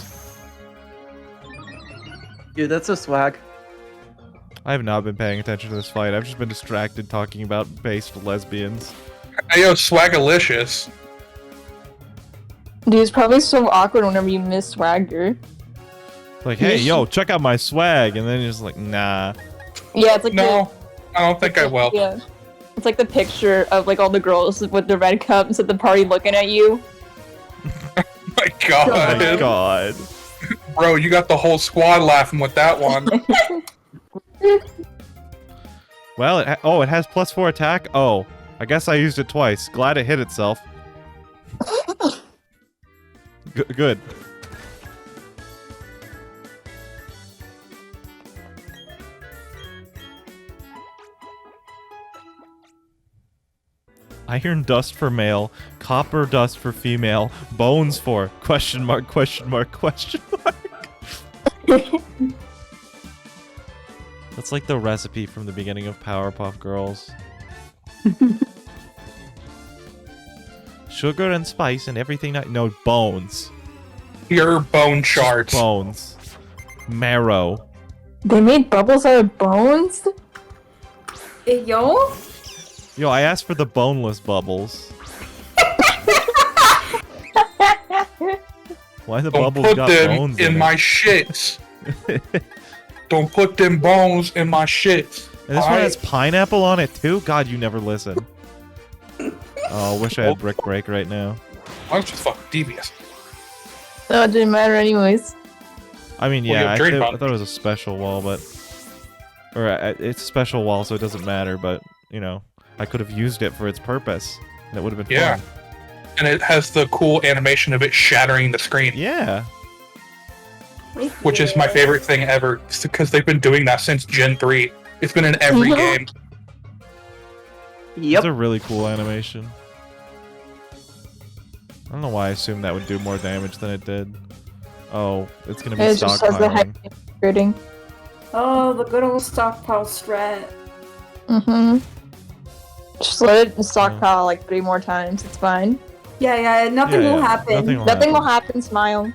Dude, that's a swag. I have not been paying attention to this fight. I've just been distracted talking about based lesbians. Hey, yo, swagalicious. Dude, it's probably so awkward whenever you miss Swagger. Like, hey, yo, check out my swag, and then you're just like, nah. Yeah, it's like No, I don't think I will. Yeah. It's like the picture of like all the girls with the red cups at the party looking at you. My god. Oh my god. Bro, you got the whole squad laughing with that one. Well, it has +4 attack? Oh, I guess I used it twice. Glad it hit itself. Good. Iron dust for male, copper dust for female, bones for question mark, question mark, question mark. That's like the recipe from the beginning of Powerpuff Girls. Sugar and spice and everything. No, bones. Pure bone shards. Bones. Marrow. They made bubbles out of bones? Hey, yo? Yo, I asked for the boneless bubbles. Why the Don't bubbles put got them bones in it? my shits. Don't put them bones in my shits. And this one has pineapple on it too? God, you never listen. Oh, I wish I had Brick Break right now. I'm just fucking devious. No, it didn't matter anyways. I mean, Well, you yeah, have I Drain Bomb. thought it was a special wall, but... Or, it's a special wall, so it doesn't matter, but, you know, I could have used it for its purpose. And it would have been Yeah. fun. And it has the cool animation of it shattering the screen. Yeah. Which is my favorite thing ever, because they've been doing that since Gen 3. It's been in every game. Yep. It's a really cool animation. I don't know why I assumed that would do more damage than it did. Oh, it's gonna be It just has the high stockpiling. rating. Oh, the good old stockpile strat. Mm-hmm. Just let it stockpile like 3 more times. It's fine. Yeah, nothing will happen. Nothing will happen. Smile.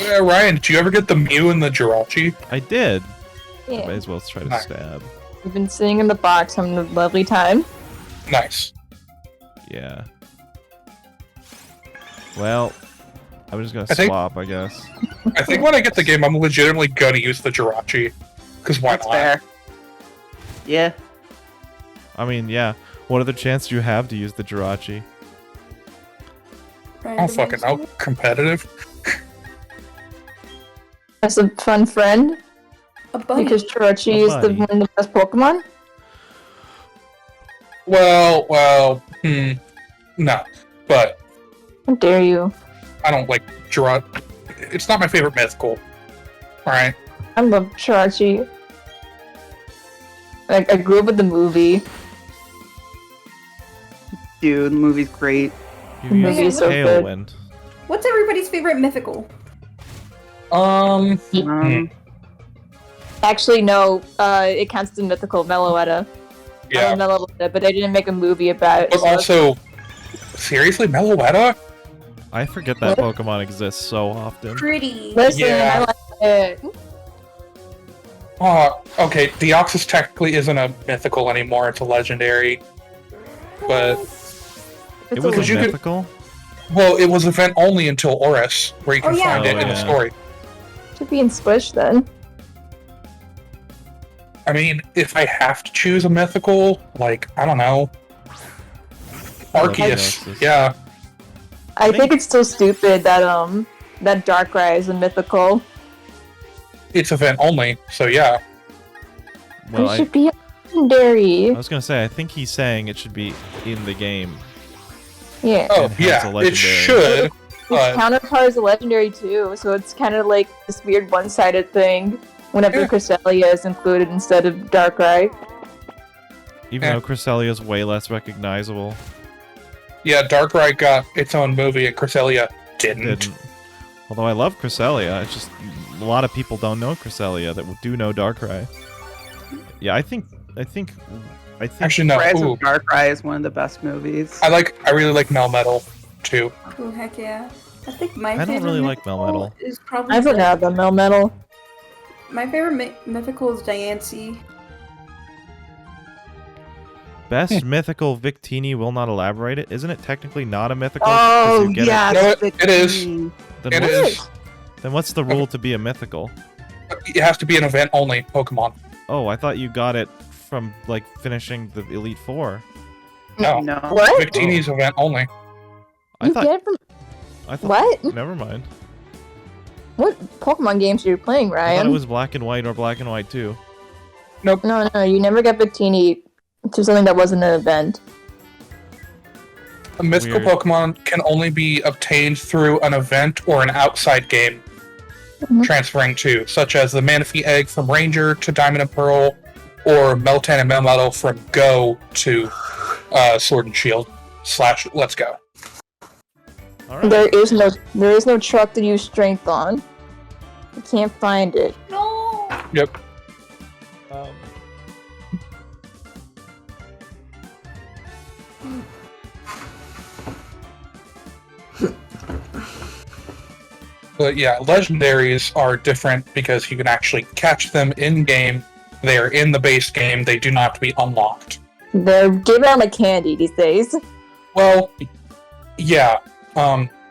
Yeah, Ryan, did you ever get the Mew and the Jirachi? I did. Yeah. Might as well try to Nice. stab. We've been sitting in the box having a lovely time. Nice. Yeah. Well, I'm just gonna I think- swap, I guess. I think when I get the game, I'm legitimately gonna use the Jirachi. Because why That's not? fair. Yeah. I mean, yeah. What other chance do you have to use the Jirachi? I don't fucking know. Competitive? As a fun friend. A bunny. Because Jirachi A is the bunny. one of the best Pokemon. Well, no. But How dare you? I don't like Jirachi. It's not my favorite mythical. Alright? I love Jirachi. Like, I grew up with the movie. Dude, the movie's great. You The movie use is so good. Tailwind. What's everybody's favorite mythical? Um, Actually, no. It counts as mythical. Meloetta. I Yeah. love Meloetta, but they didn't make a movie about it. But so- also, seriously, Meloetta? I forget that Pokemon exists so often. Pretty. Listen, Yeah. I like it. Okay, Deoxys technically isn't a mythical anymore, it's a legendary. But, It It's was a- a you could- mythical? well, it was event only until Oris, where you can Oh, yeah. find it Oh, in the yeah. story. Should be in Squish then. I mean, if I have to choose a mythical, like, I don't know. Arceus, Arceus. yeah. I think- think it's so stupid that that Darkrai is a mythical. It's event only, so yeah. Well, it should be a legendary. I was gonna say, I think he's saying it should be in the game. Yeah. Oh, Enhance a yeah, it legendary. should. But counterpart is a legendary too, so it's kind of like this weird one-sided thing whenever Yeah. Cresselia is included instead of Darkrai. Even Yeah. though Cresselia is way less recognizable. yeah, Darkrai got its own movie and Cresselia didn't. Although I love Cresselia, it's just a lot of people don't know Cresselia that do know Darkrai. Yeah, I think Actually, no. Rise Ooh. of Darkrai is one of the best movies. I really like Melmetal too. Oh heck yeah! I think my I don't favorite really like mythical Melmetal. is probably I forgot about Melmetal. my favorite mythical is Diancie. Best mythical Victini will not elaborate it. Isn't it technically not a mythical? 'Cause Oh you get yes, No, it is. Victini. Then It what's, is. Then what's the rule to be a mythical? It has to be an event only Pokemon. Oh, I thought you got it from like finishing the Elite Four. No. No. What? Victini's event only. I You thought. get it from I thought. what? Never mind. What Pokemon games are you playing, I Ryan? thought it was Black and White or Black and White 2. No, you never got Victini to something that wasn't an event. A mythical Weird. Pokemon can only be obtained through an event or an outside game Mhm. transferring to, such as the Manaphy Egg from Ranger to Diamond and Pearl, or Meltan and Melmetal from Go to Sword and Shield / Let's Go. All right. There is no truck to use strength on. You can't find it. No. Yep. But yeah, legendaries are different because you can actually catch them in game. They are in the base game. They do not have to be unlocked. They're giving out like candy these days. Well, yeah,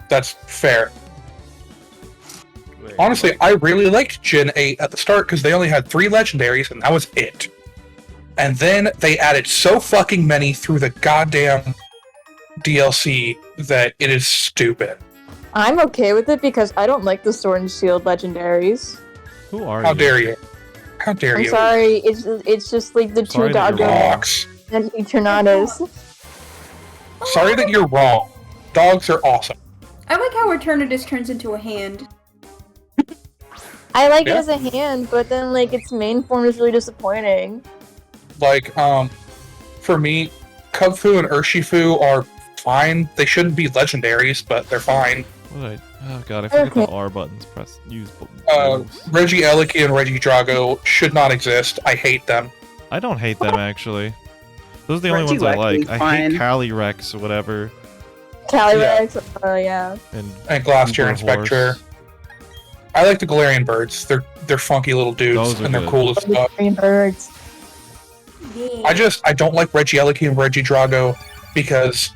that's fair. Honestly, I really liked Gen 8 at the start because they only had 3 legendaries and that was it. And then they added so fucking many through the goddamn DLC that it is stupid. I'm okay with it because I don't like the Sword and Shield legendaries. Who are How you? dare you? How dare I'm you? sorry, it's just like the Sorry two that you're wrong. doggos Dogs. and Eternatus. Sorry that you're wrong. Dogs are awesome. I like how Eternatus turns into a hand. I like Yeah. it as a hand, but then like its main form is really disappointing. Like, for me, Kubfu and Urshifu are fine. They shouldn't be legendaries, but they're fine. Oh god, I forget the Okay. R buttons. Use. Regieleki and Regidrago should not exist. I hate them. I don't hate them actually. Those are the only ones I like. I hate Calyrex or whatever. Calyrex, yeah. And Glastier and Uber Horse. Spectre. I like the Galarian birds. They're funky little dudes, Those are and they're good. cool as fuck. Green birds. Yeah. I don't like Regieleki and Regidrago because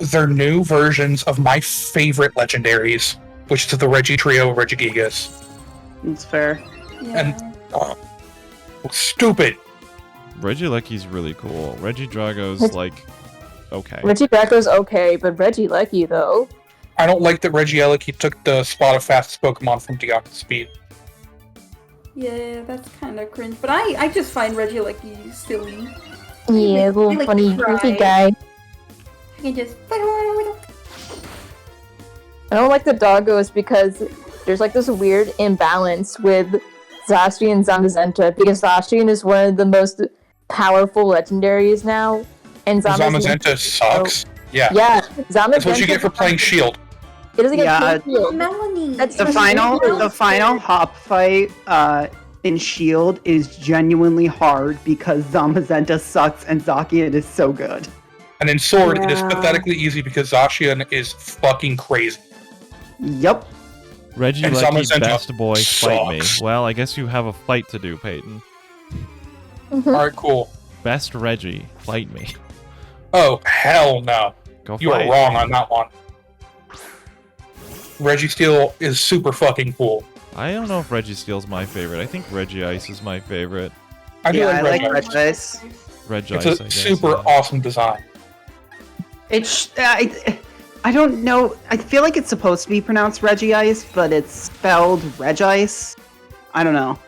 they're new versions of my favorite legendaries, which is the Regitrio and Regigigas. It's fair. And stupid. Regieleki's really cool. Regidrago's like okay. Regidrago's okay, but Regieleki though. I don't like that Regieleki took the spot of fastest Pokemon from Deoxys Speed. Yeah, that's kind of cringe. But I just find Regieleki silly. Yeah, little like funny cry. goofy guy. I can just. I don't like the doggos because there's like this weird imbalance with Zacian and Zamazenta because Zacian is one of the most powerful legendaries now, and Zamazenta sucks. Yeah. Yeah, Zamazenta. That's what you get for playing Shield. It doesn't get Yeah. Shield. Melanie. That's The final hop fight in Shield is genuinely hard because Zamazenta sucks and Zacian is so good. And in Sword, it is Yeah. pathetically easy because Zacian is fucking crazy. Yep. Regieleki, Zamazenta best boy, fight me. sucks. Well, I guess you have a fight to do, Payton. Alright, cool. Best Reggie, fight me. Oh, hell no. Go You are fight. wrong on that one. Registeel is super fucking cool. I don't know if Registeel's my favorite. I think Regice is my favorite. I do Yeah, I like Regice. Regice. Regice, It's I a guess, super yeah. awesome design. It's I don't know. I feel like it's supposed to be pronounced Regice, but it's spelled Regice. I don't know.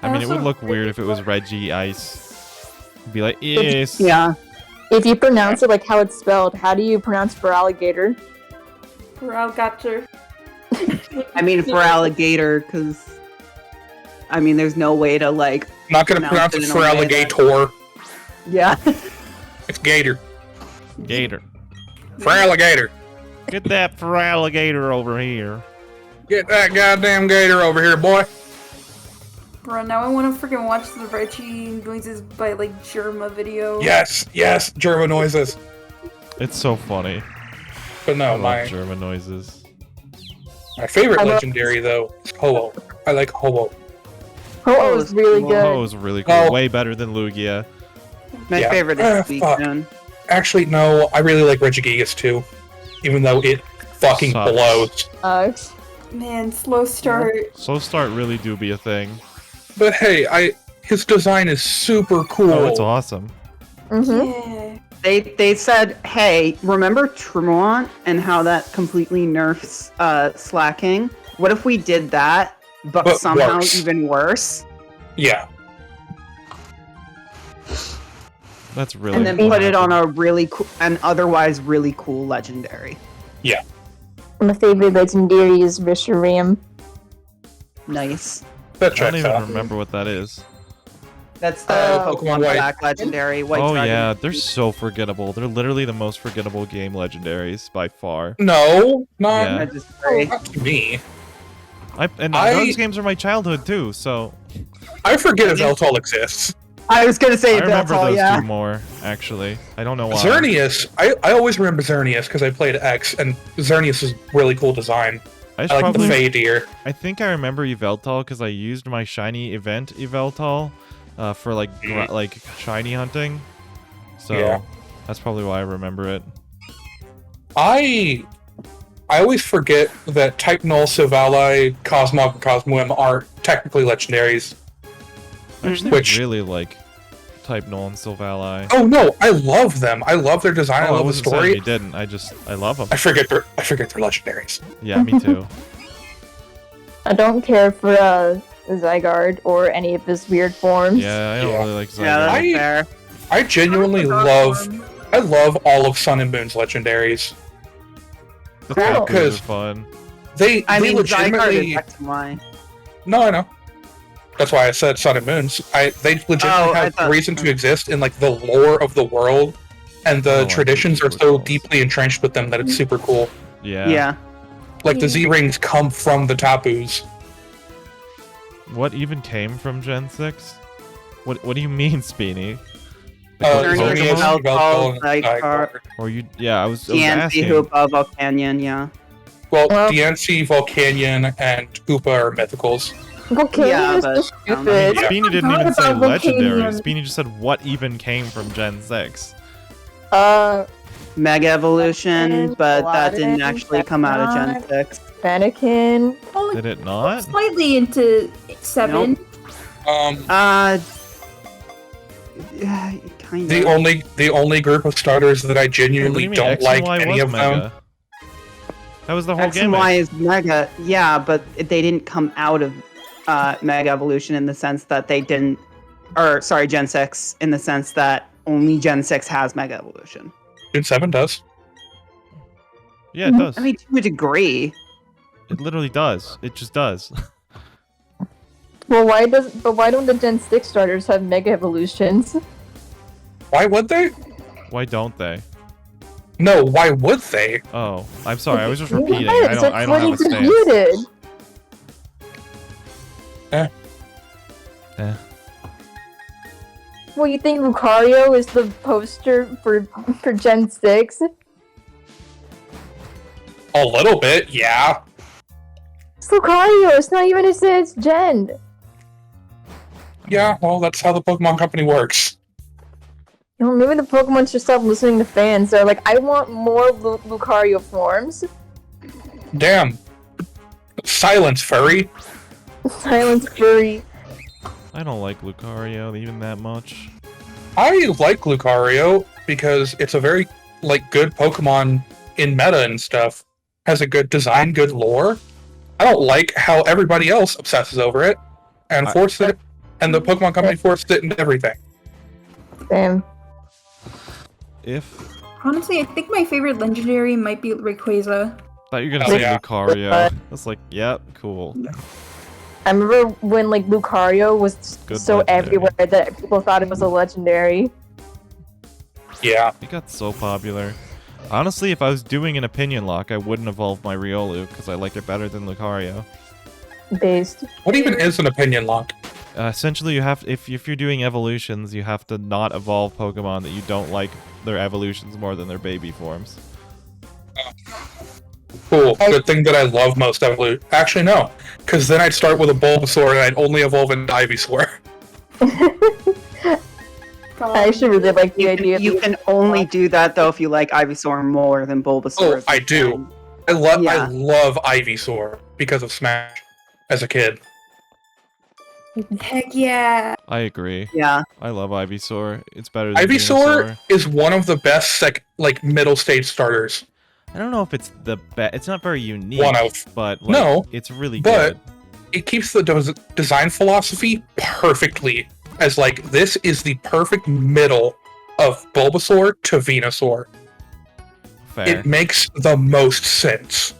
I mean, it would look weird if it was Reggie Ice. It'd be like, yes. Yeah. If you pronounce it like how it's spelled, how do you pronounce for alligator? Alligator. I mean, for alligator, because I mean, there's no way to like. I'm not gonna pronounce it in a for way alligator. Yeah. It's gator. Gator. For alligator. Get that for alligator over here. Get that goddamn gator over here, boy. Bro, now I want to freaking watch the Reggie noises by like Germa video. Yes, German noises. It's so funny. But I no, love German noises. my favorite legendary though is Ho-Oh. I like Ho-Oh. Oh, it's really good. Oh, it was really cool. Oh. Way better than Lugia. My Yeah. favorite is Suicune. Actually, no, I really like Regigigas too. Even though it fucking Sucks. blows. Man, slow start. Slow start really do be a thing. But hey, his design is super cool. Oh, it's awesome. Yeah. They said, hey, remember Tremont and how that completely nerfs slacking? What if we did that, but somehow worse. even worse? Yeah. That's really And then cool. put it on a really cool, and otherwise really cool legendary. Yeah. My favorite legendary is Reshiram. Nice. That I don't checks even out. remember what that is. That's the Pokemon Pokemon White. Black legendary. White Oh Dragon. yeah, they're so forgettable. They're literally the most forgettable game legendaries by far. No, not, Yeah. I disagree. not to me. And I- those games are my childhood too, so I forget if Eltol exists. I was gonna say I remember that's all, those yeah. two more, actually. I don't know why. Xerneas, I always remember Xerneas because I played X, and Xerneas is really cool design. I, I like the probably, Fey Deer. I think I remember Yveltal because I used my shiny event Yveltal for like like shiny hunting. So Yeah. that's probably why I remember it. I always forget that Type Null, Silvally, Cosmog, and Cosmoem are technically legendaries. I actually Which- really like Type Null and Silvally. Oh no, I love them. I love their design. I I love the wasn't saying story. you didn't. I love them. I forget they're legendaries. Yeah, me too. I don't care for Zygarde or any of his weird forms. Yeah, I don't Yeah. really like Zygarde. Yeah, that's I- fair. I genuinely I love all of Sun and Moon's legendaries. The Cool. Papus are Because- fun. They I mean, Zygarde legitimately is X and Y. No, I know. That's why I said Sun and Moons. They legitimately Oh, I have thought- reason to exist in like the lore of the world, and the like traditions these are so rituals. deeply entrenched with them that it's super cool. Yeah. Yeah. Like the Z rings come from the Tapus. What even came from Gen 6? What do you mean, Speeny? Xerneas, Xerneas, Yveltal, Yveltal, and Zygarde, Zygarde. Or you? Yeah, I was DNC, asking. Hoopa, Volcanion, yeah. Well, Well- DNC, Volcanion, and Koopa are mythicals. Volcanion Yeah, is but, so stupid. Speeny didn't forgot even say about legendary. Volcanion. Speeny just said what even came from Gen 6. Mega Evolution, but that didn't Aladdin, actually come out of Gen 6. Mannequin. Only Did it not? slightly into 7. Yeah, kind The only group of starters that I What do genuinely you mean? don't X and like Y any was of them. Mega. That was the whole X and game. Y is Mega, yeah, but they didn't come out of Mega Evolution in the sense that they didn't, or sorry, Gen 6, in the sense that only Gen 6 has Mega Evolution. Gen 7 does. Yeah, it does. I mean, to a degree. It literally does. It just does. Well, why don't the Gen 6 starters have Mega Evolutions? Why would they? Why don't they? No, why would they? Oh, I'm sorry. I was just repeating. Yes, I don't have a it's stance. refuted. Well, you think Lucario is the poster for Gen 6? A little bit, yeah. It's Lucario, it's not even its gen. Yeah, well, that's how the Pokemon Company works. You know, maybe the Pokemon should stop listening to fans. They're like, I want more Lucario forms. Damn. Silence, furry. Silence Fury. I don't like Lucario even that much. I like Lucario because it's a very good Pokemon in meta and stuff. Has a good design, good lore. I don't like how everybody else obsesses over it and forced it, and the Pokemon Company forced it into everything. Damn. If Honestly, I think my favorite legendary might be Rayquaza. Thought you were gonna Oh, say yeah. Lucario. I was like, yep, cool. I remember when like Lucario was Good so legendary. everywhere that people thought it was a legendary. Yeah. It got so popular. Honestly, if I was doing an opinion lock, I wouldn't evolve my Riolu because I like it better than Lucario. Based. What even is an opinion lock? Essentially, you have if you're doing evolutions, you have to not evolve Pokemon that you don't like their evolutions more than their baby forms. Cool. Good thing that I love most evolution. Actually, no. Because then I'd start with a Bulbasaur and I'd only evolve into Ivysaur. I actually really like the idea. You can only do that though if you like Ivysaur more than Bulbasaur. Oh, I do. I love Ivysaur because of Smash as a kid. Heck yeah. I agree. Yeah. I love Ivysaur. It's better than Ivysaur Venusaur. is one of the best middle stage starters. I don't know if it's the best. It's not very unique. One of. But like, No, it's really but good. it keeps the design philosophy perfectly. As like, this is the perfect middle of Bulbasaur to Venusaur. Fair. It makes the most sense.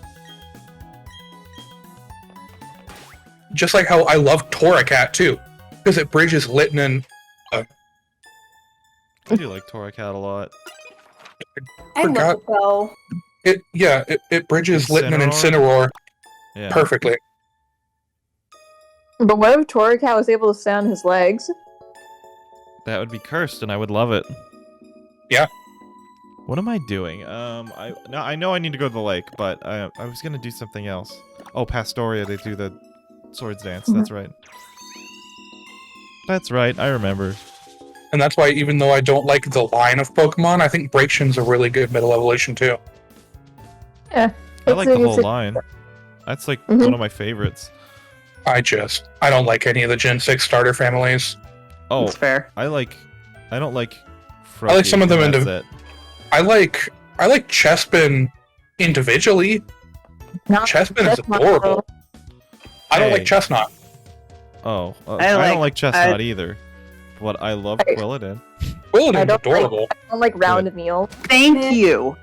Just like how I love Torracat too, because it bridges Litten and I do like Torracat a lot. I love Forgot- it though. it bridges Litten and Incineroar Yeah. perfectly. But what if Torracat was able to stay on his legs? That would be cursed, and I would love it. Yeah. What am I doing? I know I need to go to the lake, but I was gonna do something else. Oh, Pastoria, they do the swords dance. That's right. That's right. I remember. And that's why, even though I don't like the line of Pokemon, I think Braixen's a really good middle evolution too. Yeah. I like the whole line. That's like one of my favorites. I don't like any of the Gen 6 starter families. Oh, That's fair. I don't like. I like some of them and that's it. I like Chespin individually. Not Chespin is Chestnut, adorable. I don't Hey. like Chestnut. Oh, I I like- don't like Chestnut either. But I love Quilladin. Quilladin's I don't adorable. I don't like round meal. Thank you.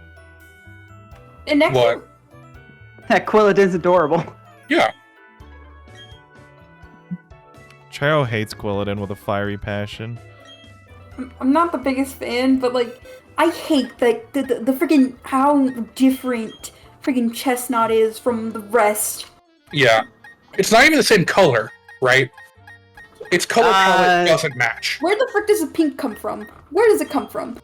And next What? That Quilladin's adorable. Yeah. Charo hates Quilladin with a fiery passion. I'm not the biggest fan, but like I hate like the freaking how different freaking Chestnut is from the rest. Yeah. It's not even the same color, right? Its color palette doesn't match. Where the frick does the pink come from? Where does it come from?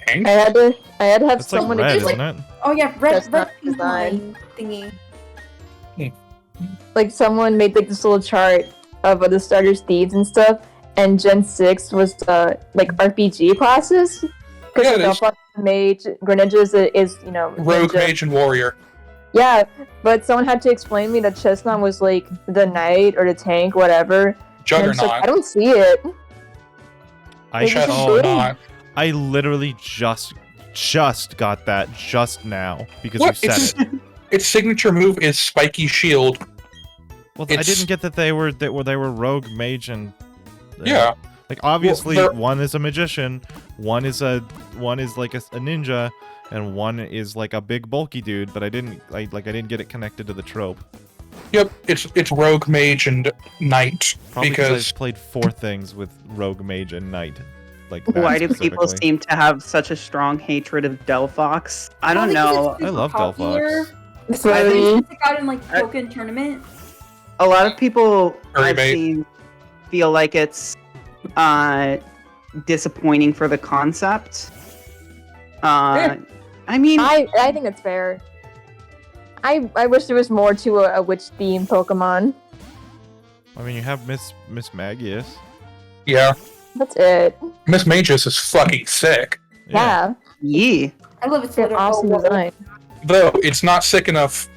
Pink? I had to have It's like someone red, explain, isn't it? Oh yeah, red Chestnut pink design. line thingy. like someone made like this little chart of the starters, thieves and stuff, and Gen 6 was like RPG classes. Yeah, it is. Because Mage, Greninja is Rogue, ninja. Mage, and Warrior. Yeah, but someone had to explain to me that Chestnut was like the knight or the tank, whatever. And I'm just like, Juggernaut. I don't see it. I It's just oh, Chestnut. I literally just got that just now because What? you said it. Its signature move is Spiky Shield. Well, I it's- didn't get that they were rogue, mage, and Yeah. like obviously they're- one is a magician, one is like a ninja, and one is like a big bulky dude. But I didn't get it connected to the trope. Yep, it's Rogue, Mage, and Knight. Probably Because I've played 4 things with rogue, mage, and knight. Like Why that do people specifically. seem to have such a strong hatred of Delphox? I don't know. I love Delphox. Really? Stick out in like Pokken tournament. A lot of people Furry I've bait. seen feel like it's disappointing for the concept. I mean, I think it's fair. I wish there was more to a witch themed Pokemon. I mean, you have Miss Magius. yeah, That's it. Miss Magus is fucking sick. Yeah, yee. I love its it's an little awesome design. Though it's not sick enough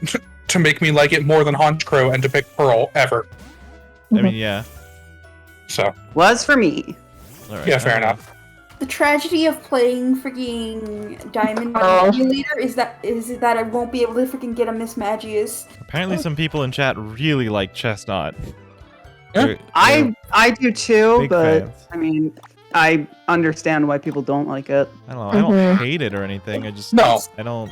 to make me like it more than Honchkrow and to pick Pearl ever. I mean, yeah. So Was for me. All right, yeah, fair enough. The tragedy of playing freaking Diamond Oh. Emulator is that I won't be able to freaking get a Miss Magius. Apparently, some people in chat really like Chestnut. Yeah. They're I do too, big but fans. I mean, I understand why people don't like it. I don't know. I don't hate it or anything. I just No. I don't.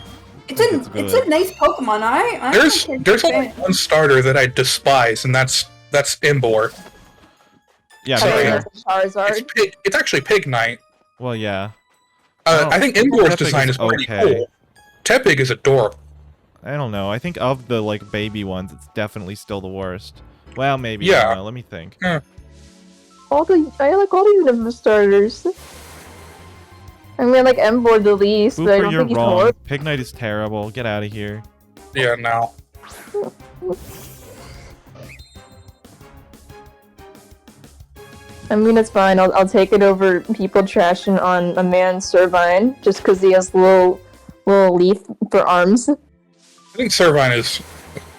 It's a nice Pokemon. I'm There's only one starter that I despise, and that's Imbor. Yeah, Sorry. me too. Charizard. It's actually Pignite. Well, yeah. I think Imbor's Tepig design is is pretty okay. cool. Tepig is adorable. I don't know. I think of the like baby ones, it's definitely still the worst. Well, maybe. I Yeah. don't know. Let me think. I like all the Unova starters. I mean, I like Emboar the least, but I Booper, don't you're think he's wrong. horrible. Pignite is terrible. Get out of here. Yeah, no. I mean, it's fine. I'll take it over people trashing on a man Servine just because he has little leaf for arms. I think Servine is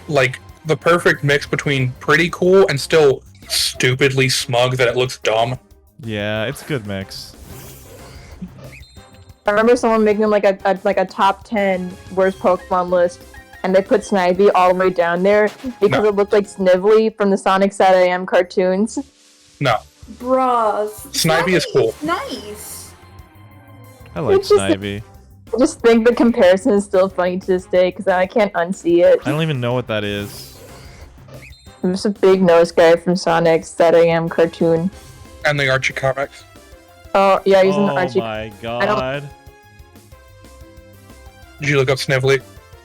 like the perfect mix between pretty cool and still stupidly smug that it looks dumb. Yeah, it's a good mix. I remember someone making like a top 10 worst Pokemon list, and they put Snivy all the way down there because it looked like Snively from the Sonic Sat AM cartoons. No. Bruh. Snivy is cool. Nice. I like It's just- Snivy. I just think the comparison is still funny to this day because I can't unsee it. I don't even know what that is. I'm just a big nose guy from Sonic Sat AM cartoon. And the Archie comics. Oh yeah, he's in the Oh Archie. my god. Did you look up Snively?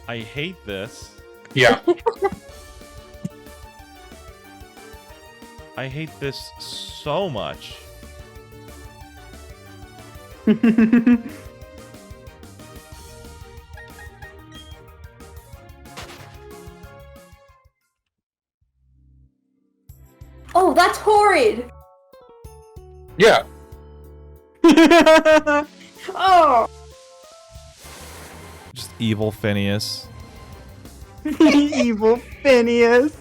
I hate this. Yeah. I hate this so much. Oh, that's horrid. Yeah. Oh. Just evil Phineas. Evil Phineas.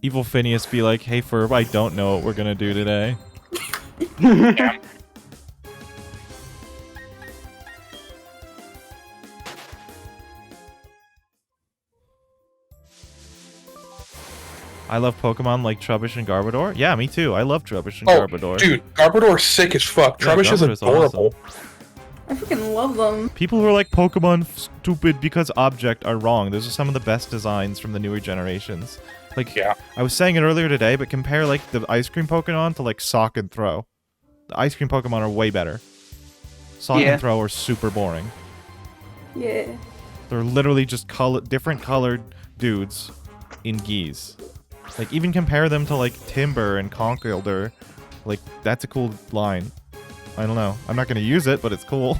Evil Phineas be like, hey Ferb, I don't know what we're gonna do today. I love Pokemon like Trubbish and Garbodor. Yeah, me too. I love Trubbish and Oh, Garbodor. dude, Garbodor's sick as fuck. Yeah, Trubbish is Garbodor's adorable. I freaking love them. People who are like Pokemon stupid because object are wrong. Those are some of the best designs from the newer generations. Like, Yeah. I was saying it earlier today, but compare like the ice cream Pokemon to like Sock and Throw. The ice cream Pokemon are way better. Sock Yeah. and Throw are super boring. Yeah. They're literally just different colored dudes in geese. Like, even compare them to like Timber and Conkeldurr. Like, that's a cool line. I don't know. I'm not gonna use it, but it's cool.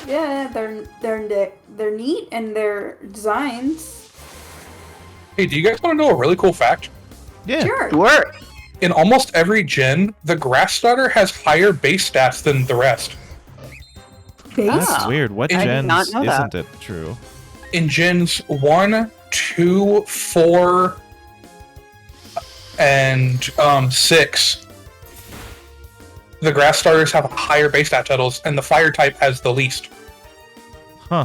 Yeah, they're neat and their designs. Hey, do you guys want to know a really cool fact? Yeah. Sure. Sure. In almost every gen, the grass starter has higher base stats than the rest. Base? That's weird. What I did gens not know that. isn't it true? In gens 1, 2, 4, and 6, the grass starters have higher base stat totals, and the fire type has the least. Huh.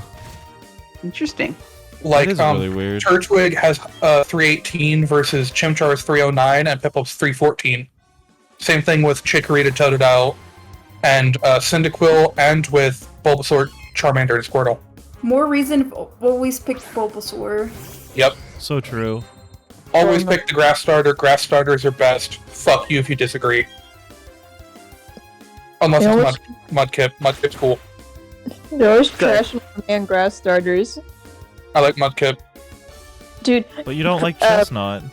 Interesting. Like, that is really weird. Turtwig has 318 versus Chimchar's 309 and Piplup's 314. Same thing with Chikorita, Totodile, and Cyndaquil, and with Bulbasaur, Charmander, and Squirtle. More reason to always pick Bulbasaur. Yep. So true. Always pick the grass starter. Grass starters are best. Fuck you if you disagree. Unless You know it's Mudkip. Mudkip's cool. They're always Good. trashing and grass starters. I like Mudkip. Dude, But you don't like Chestnut,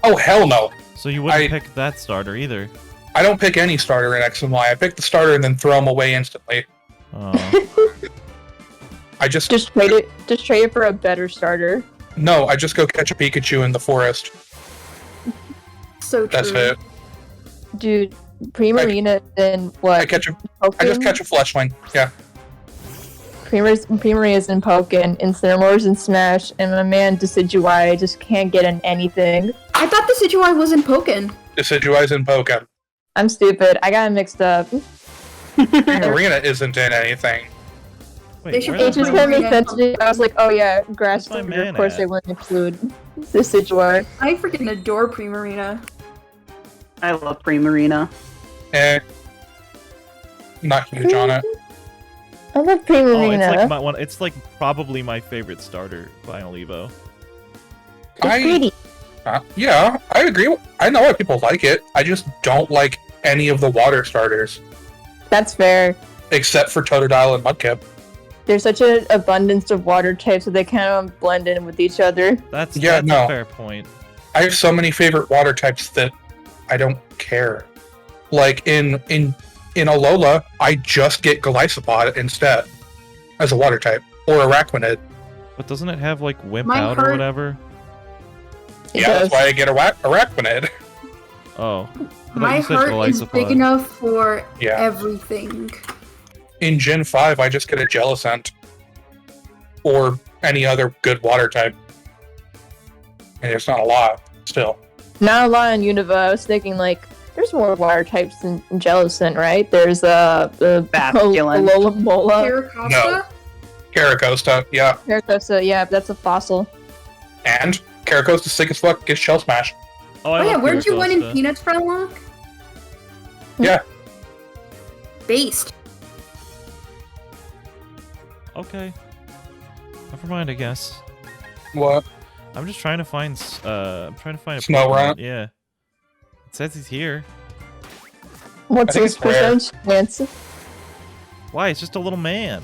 Oh, hell no. so you wouldn't pick that starter either. I don't pick any starter in X and Y. I pick the starter and then throw them away instantly. Oh. I just trade it for a better starter. No, I just go catch a Pikachu in the forest. So true. That's it. Dude, Primarina and what? I just Pokken? catch a Fleshling. Yeah. Primarina's in Pokken, Incineroar's in Smash, and my man Decidueye just can't get in anything. I thought the Decidueye was in Pokken. Decidueye's in Pokken. I'm stupid. I got it mixed up. Primarina isn't in anything. Wait, They should where It the just hell- kind of made sense to me. I was like, oh yeah, grass Where's my starter. man Of course at? they wouldn't include Decidueye. I freaking adore Primarina. I love Primarina. Not huge on it. I love Oh, it's Primarina. like my one. It's like probably my favorite starter, Final Evo. It's pretty. Yeah, I agree. I know why people like it. I just don't like any of the water starters, That's fair. except for Totodile and Mudkip. There's such an abundance of water types that they kind of blend in with each other. That's Yeah, no. a fair point. I have so many favorite water types that I don't care. Like in Alola, I just get Golisopod instead as a water type, or Araquanid. But doesn't it have like Wimp My Out or heart- whatever? It Yeah, that's does. why I get Araquanid. Oh. I thought My you said heart is big Golisopod. enough for Yeah. everything. In Gen 5, I just get a Jellicent. Or any other good water type. And it's not a lot, still. Not a lot on Unova. I was thinking, like, there's more water types than Jellicent, right? There's the Basculin. Alola Mola. Terracotta? No. Caracosta, yeah. Caracosta, yeah, that's a fossil. And Caracosta's sick as fuck, gets Shell Smash. Oh, Oh, yeah, love where'd you win in Caracosta. Peanuts for unlock? Yeah. Based. Okay. Never mind, I guess. What? I'm just trying to find. I'm trying to find a Snow Pokemon. Rat? Yeah. It says he's here. What's I think his it's rare. percentage chance? Why? It's just a little man.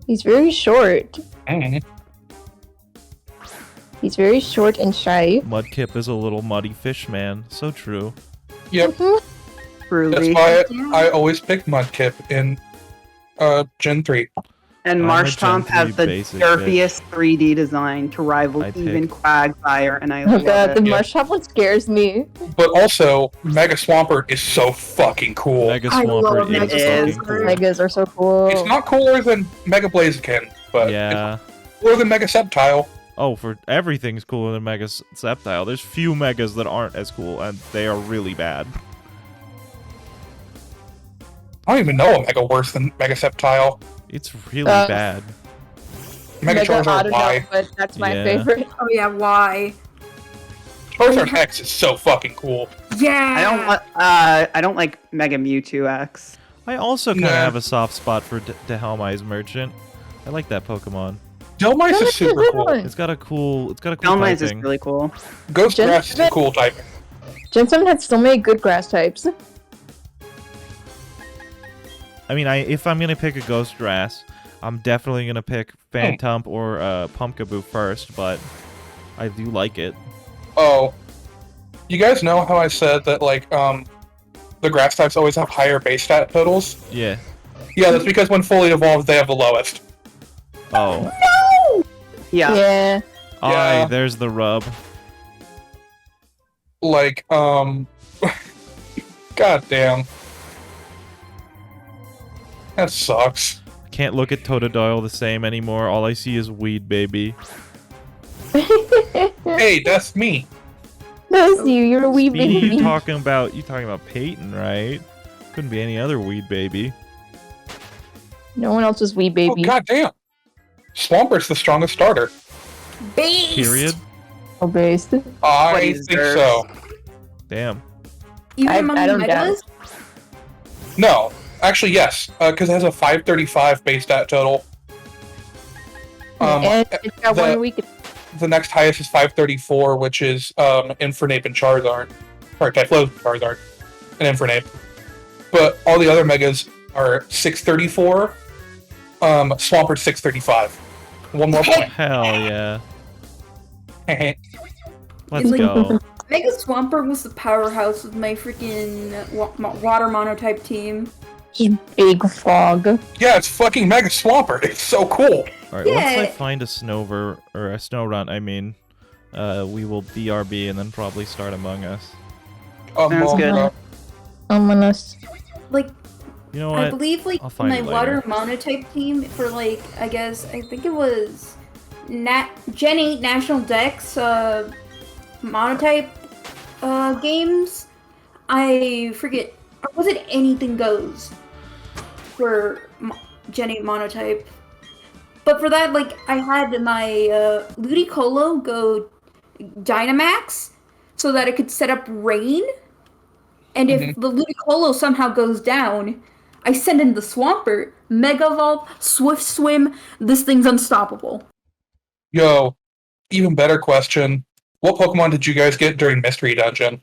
He's very short. Mhm. He's very short and shy. Mudkip is a little muddy fish man. So true. Yep. Mhm. Truly. That's why I always pick Mudkip in Gen 3. And I'm a Marshtomp Gen has 3 the basic derpiest 3D design to rival I even pick- Quagfire, and I Oh love god, the it. Yeah. Marshtomp one scares me. But also, Mega Swampert is so fucking cool. Mega I love Swampert Mega is Swampert. fucking cool. Megas are so cool. It's not cooler than Mega Blaziken, but Yeah. it's cooler than Mega Sceptile. Oh, for everything's cooler than Mega Sceptile. There's few Megas that aren't as cool, and they are really bad. I don't even know a Mega worse than Mega Sceptile. It's really Uh, bad. Mega Charizard Autodot, Y. but that's my Yeah. favorite. Oh yeah, why? Charizard X is so fucking cool. Yeah. I don't like Mega Mewtwo X. I also kind of Nah. have a soft spot for Dehelmai's Merchant. I like that Pokemon. Delmice is That's a super good cool. one. It's got a cool Delmice is typing. really cool. Ghost Gen Grass is a 7 cool type. Gen 7 had so many good grass types. I mean, if I'm gonna pick a Ghost Grass, I'm definitely gonna pick Phantump or Pumpkaboo first, but I do like it. Oh. You guys know how I said that, like, the grass types always have higher base stat totals? Yeah. Yeah, that's because when fully evolved, they have the lowest. Oh. Yeah. Yeah. Aye, Yeah. there's the rub. Like, God damn. That sucks. Can't look at Totodile the same anymore. All I see is Weed Baby. Hey, that's me. That's you. You're a wee Speedy, baby. you talking about Payton, right? Couldn't be any other Weed Baby. No one else is wee baby. Oh, god damn. Swampert's the strongest starter. Based. Period. Oh, based. I Blazers. think so. Damn. Even I among don't the doubt Megas? No. Actually, yes. Because it has a 535 base stat total. And it's got the- one week. The next highest is 534, which is Infernape and Charizard. Or Typhlosion, Charizard, and Infernape. But all the other megas are 634. Swampert 635. One more point. Hell yeah. Let's It's like- go. Mega Swampert was the powerhouse of my freaking water monotype team. Just big frog. Yeah, it's fucking Mega Swampert. It's so cool. Alright, once I Yeah. find a Snover, or a Snow Run, I mean, we will BRB and then probably start Among Us. Sounds good. Ominous. Like, You know I what? believe, like, I'll find my it water later. monotype team for, like, I think it was Gen 8 National Dex monotype games. I forget. Or was it Anything Goes for Gen 8 monotype? But for that, like, I had my Ludicolo go Dynamax so that it could set up rain. And if the Ludicolo somehow goes down, I send in the Swampert, Mega Evolve, Swift Swim. This thing's unstoppable. Yo, even better question. What Pokemon did you guys get during Mystery Dungeon?